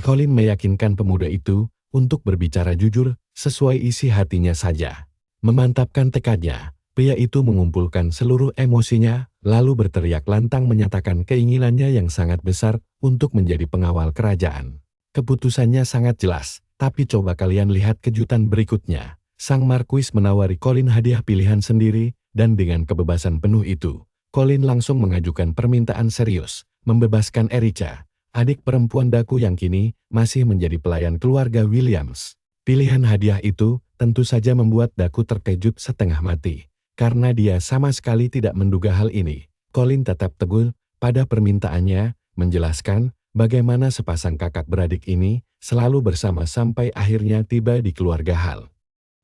Colin meyakinkan pemuda itu untuk berbicara jujur sesuai isi hatinya saja. Memantapkan tekadnya, pria itu mengumpulkan seluruh emosinya, lalu berteriak lantang menyatakan keinginannya yang sangat besar untuk menjadi pengawal kerajaan. Keputusannya sangat jelas, tapi coba kalian lihat kejutan berikutnya. Sang Marquis menawari Colin hadiah pilihan sendiri, dan dengan kebebasan penuh itu, Colin langsung mengajukan permintaan serius, membebaskan Erica, adik perempuan Daku yang kini masih menjadi pelayan keluarga Williams. Pilihan hadiah itu tentu saja membuat Daku terkejut setengah mati. Karena dia sama sekali tidak menduga hal ini, Colin tetap teguh pada permintaannya, menjelaskan bagaimana sepasang kakak beradik ini selalu bersama sampai akhirnya tiba di keluarga Hal.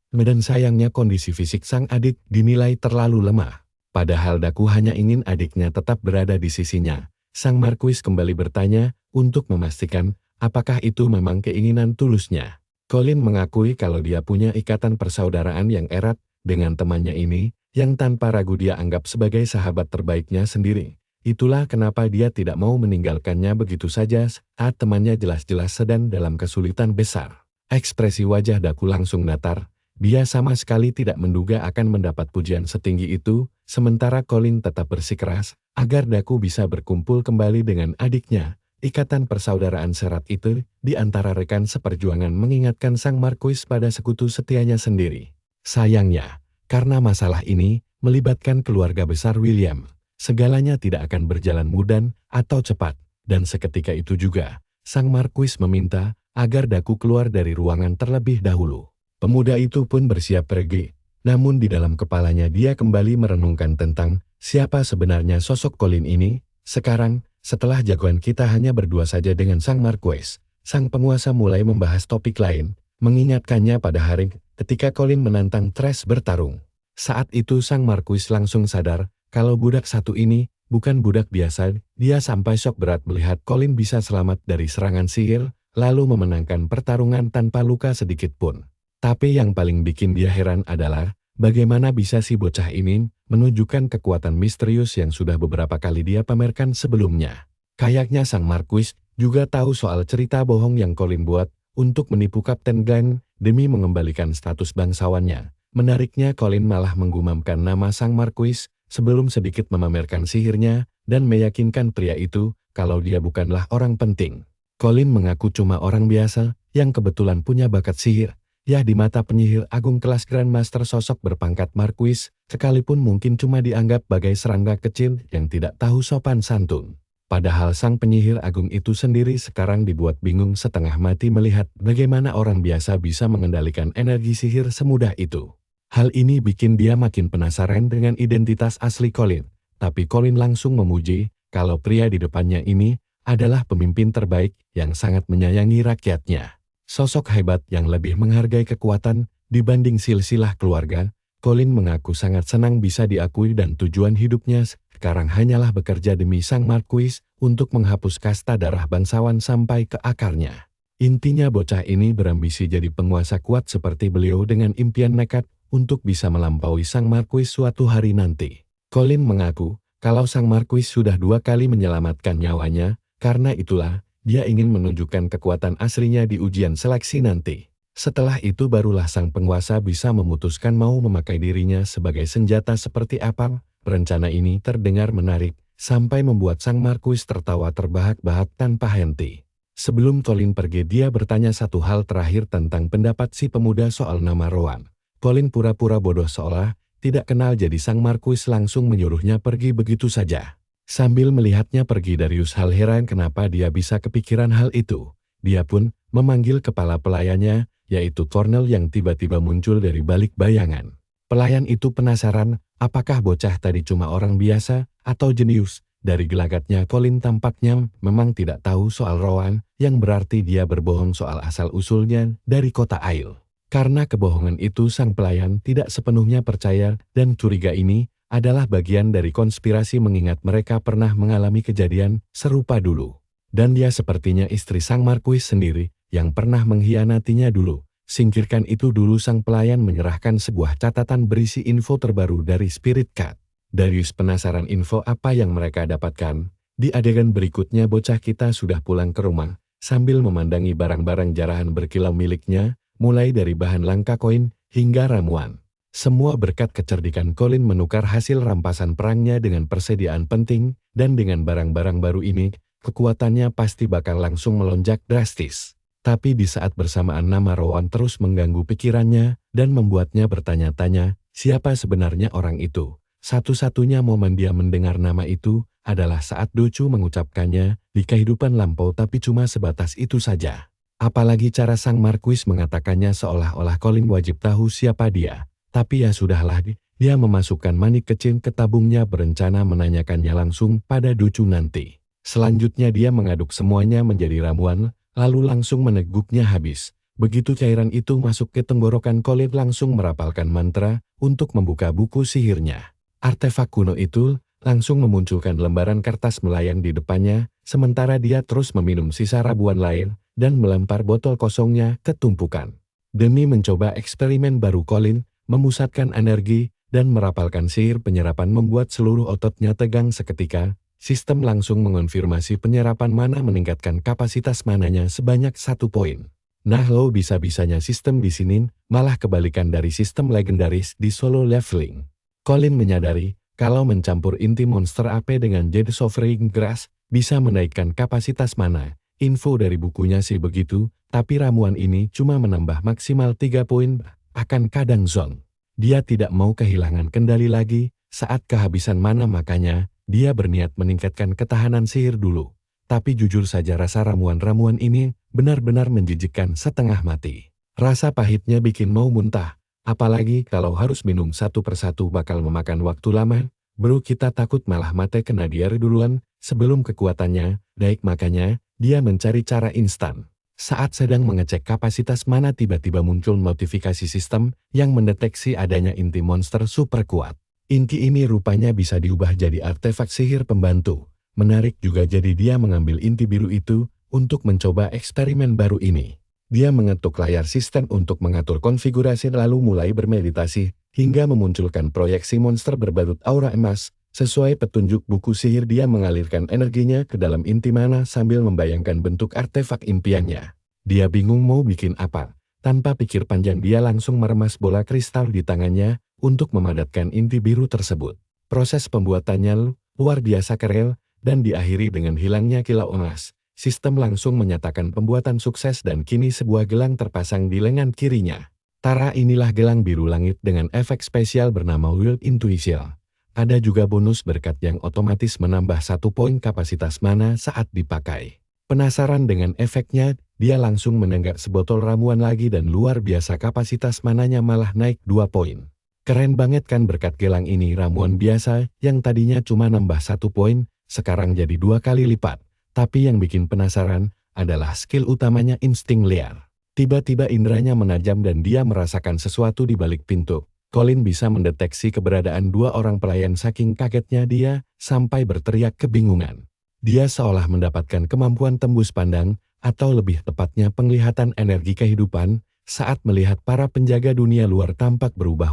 Dan sayangnya kondisi fisik sang adik dinilai terlalu lemah. Padahal Daku hanya ingin adiknya tetap berada di sisinya. Sang Marquis kembali bertanya untuk memastikan apakah itu memang keinginan tulusnya. Colin mengakui kalau dia punya ikatan persaudaraan yang erat dengan temannya ini, yang tanpa ragu dia anggap sebagai sahabat terbaiknya sendiri. Itulah kenapa dia tidak mau meninggalkannya begitu saja saat temannya jelas-jelas sedang dalam kesulitan besar. Ekspresi wajah Daku langsung datar. Dia sama sekali tidak menduga akan mendapat pujian setinggi itu, sementara Colin tetap bersikeras agar Daku bisa berkumpul kembali dengan adiknya. Ikatan persaudaraan serat itu di antara rekan seperjuangan mengingatkan Sang Marquis pada sekutu setianya sendiri. Sayangnya, karena masalah ini melibatkan keluarga besar William, segalanya tidak akan berjalan mudah atau cepat, dan seketika itu juga, Sang Marquis meminta agar Daku keluar dari ruangan terlebih dahulu. Pemuda itu pun bersiap pergi, namun di dalam kepalanya dia kembali merenungkan tentang siapa sebenarnya sosok Colin ini. Sekarang, setelah jagoan kita hanya berdua saja dengan Sang Marquis, sang penguasa mulai membahas topik lain, mengingatkannya pada hari ketika Colin menantang Trash bertarung. Saat itu Sang Marquis langsung sadar kalau budak satu ini bukan budak biasa. Dia sampai syok berat melihat Colin bisa selamat dari serangan sihir, lalu memenangkan pertarungan tanpa luka sedikit pun. Tapi yang paling bikin dia heran adalah bagaimana bisa si bocah ini menunjukkan kekuatan misterius yang sudah beberapa kali dia pamerkan sebelumnya. Kayaknya Sang Marquis juga tahu soal cerita bohong yang Colin buat untuk menipu Kapten Glenn demi mengembalikan status bangsawannya. Menariknya Colin malah menggumamkan nama Sang Marquis sebelum sedikit memamerkan sihirnya dan meyakinkan pria itu kalau dia bukanlah orang penting. Colin mengaku cuma orang biasa yang kebetulan punya bakat sihir. Ya, di mata penyihir agung kelas Grandmaster sosok berpangkat Marquis, sekalipun mungkin cuma dianggap bagai serangga kecil yang tidak tahu sopan santun. Padahal sang penyihir agung itu sendiri sekarang dibuat bingung setengah mati melihat bagaimana orang biasa bisa mengendalikan energi sihir semudah itu. Hal ini bikin dia makin penasaran dengan identitas asli Colin. Tapi Colin langsung memuji kalau pria di depannya ini adalah pemimpin terbaik yang sangat menyayangi rakyatnya. Sosok hebat yang lebih menghargai kekuatan dibanding silsilah keluarga. Colin mengaku sangat senang bisa diakui dan tujuan hidupnya sekarang hanyalah bekerja demi Sang Marquis untuk menghapus kasta darah bangsawan sampai ke akarnya. Intinya bocah ini berambisi jadi penguasa kuat seperti beliau dengan impian nekat untuk bisa melampaui Sang Marquis suatu hari nanti. Colin mengaku kalau Sang Marquis sudah 2 kali menyelamatkan nyawanya, karena itulah dia ingin menunjukkan kekuatan aslinya di ujian seleksi nanti. Setelah itu barulah sang penguasa bisa memutuskan mau memakai dirinya sebagai senjata seperti apa. Rencana ini terdengar menarik, sampai membuat Sang Marquis tertawa terbahak-bahak tanpa henti. Sebelum Colin pergi dia bertanya satu hal terakhir tentang pendapat si pemuda soal nama Rowan. Colin pura-pura bodoh seolah tidak kenal jadi Sang Marquis langsung menyuruhnya pergi begitu saja. Sambil melihatnya pergi Darius hal heran kenapa dia bisa kepikiran hal itu. Dia pun memanggil kepala pelayannya, yaitu Cornel yang tiba-tiba muncul dari balik bayangan. Pelayan itu penasaran apakah bocah tadi cuma orang biasa atau jenius. Dari gelagatnya Colin tampaknya memang tidak tahu soal Rowan, yang berarti dia berbohong soal asal-usulnya dari kota Aiel. Karena kebohongan itu sang pelayan tidak sepenuhnya percaya dan curiga ini adalah bagian dari konspirasi mengingat mereka pernah mengalami kejadian serupa dulu. Dan dia sepertinya istri Sang Marquis sendiri yang pernah mengkhianatinya dulu. Singkirkan itu dulu sang pelayan menyerahkan sebuah catatan berisi info terbaru dari Spirit Cat. Darius penasaran info apa yang mereka dapatkan. Di adegan berikutnya bocah kita sudah pulang ke rumah sambil memandangi barang-barang jarahan berkilau miliknya, mulai dari bahan langka koin hingga ramuan. Semua berkat kecerdikan Colin menukar hasil rampasan perangnya dengan persediaan penting, dan dengan barang-barang baru ini, kekuatannya pasti bakal langsung melonjak drastis. Tapi di saat bersamaan nama Rowan terus mengganggu pikirannya, dan membuatnya bertanya-tanya, siapa sebenarnya orang itu? Satu-satunya momen dia mendengar nama itu, adalah saat Docu mengucapkannya, di kehidupan lampau tapi cuma sebatas itu saja. Apalagi cara Sang Marquis mengatakannya seolah-olah Colin wajib tahu siapa dia. Tapi ya sudahlah, dia memasukkan manik kecil ke tabungnya berencana menanyakannya langsung pada Docu nanti. Selanjutnya dia mengaduk semuanya menjadi ramuan, lalu langsung meneguknya habis. Begitu cairan itu masuk ke tenggorokan Colin langsung merapalkan mantra untuk membuka buku sihirnya. Artefak kuno itu langsung memunculkan lembaran kertas melayang di depannya, sementara dia terus meminum sisa ramuan lain dan melempar botol kosongnya ke tumpukan. Demi mencoba eksperimen baru Colin, memusatkan energi, dan merapalkan sihir penyerapan membuat seluruh ototnya tegang seketika. Sistem langsung mengonfirmasi penyerapan mana meningkatkan kapasitas mananya sebanyak 1 poin. Nah lo bisa-bisanya sistem di sini malah kebalikan dari sistem legendaris di solo leveling. Colin menyadari kalau mencampur inti monster AP dengan Jade Sovereign Grass bisa menaikkan kapasitas mana. Info dari bukunya sih begitu, tapi ramuan ini cuma menambah maksimal 3 poin akan kadang zone. Dia tidak mau kehilangan kendali lagi saat kehabisan mana, makanya dia berniat meningkatkan ketahanan sihir dulu. Tapi jujur saja rasa ramuan-ramuan ini benar-benar menjijikkan setengah mati. Rasa pahitnya bikin mau muntah, apalagi kalau harus minum satu persatu bakal memakan waktu lama. Bro, kita takut malah mati kena dia duluan sebelum kekuatannya naik, makanya dia mencari cara instan. Saat sedang mengecek kapasitas mana tiba-tiba muncul notifikasi sistem yang mendeteksi adanya inti monster super kuat. Inti ini rupanya bisa diubah jadi artefak sihir pembantu. Menarik juga, jadi dia mengambil inti biru itu untuk mencoba eksperimen baru ini. Dia mengetuk layar sistem untuk mengatur konfigurasi lalu mulai bermeditasi hingga memunculkan proyeksi monster berbalut aura emas. Sesuai petunjuk buku sihir, dia mengalirkan energinya ke dalam inti mana sambil membayangkan bentuk artefak impiannya. Dia bingung mau bikin apa. Tanpa pikir panjang dia langsung meremas bola kristal di tangannya untuk memadatkan inti biru tersebut. Proses pembuatannya luar biasa keren dan diakhiri dengan hilangnya kilau emas. Sistem langsung menyatakan pembuatan sukses dan kini sebuah gelang terpasang di lengan kirinya. Tara, inilah gelang biru langit dengan efek spesial bernama Wild Intuition. Ada juga bonus berkat yang otomatis menambah 1 poin kapasitas mana saat dipakai. Penasaran dengan efeknya, dia langsung menenggak sebotol ramuan lagi dan luar biasa kapasitas mananya malah naik 2 poin. Keren banget kan, berkat gelang ini ramuan biasa yang tadinya cuma nambah 1 poin, sekarang jadi 2 kali lipat. Tapi yang bikin penasaran adalah skill utamanya insting liar. Tiba-tiba inderanya menajam dan dia merasakan sesuatu di balik pintu. Colin bisa mendeteksi keberadaan 2 orang pelayan, saking kagetnya dia sampai berteriak kebingungan. Dia seolah mendapatkan kemampuan tembus pandang, atau lebih tepatnya penglihatan energi kehidupan, saat melihat para penjaga dunia luar tampak berubah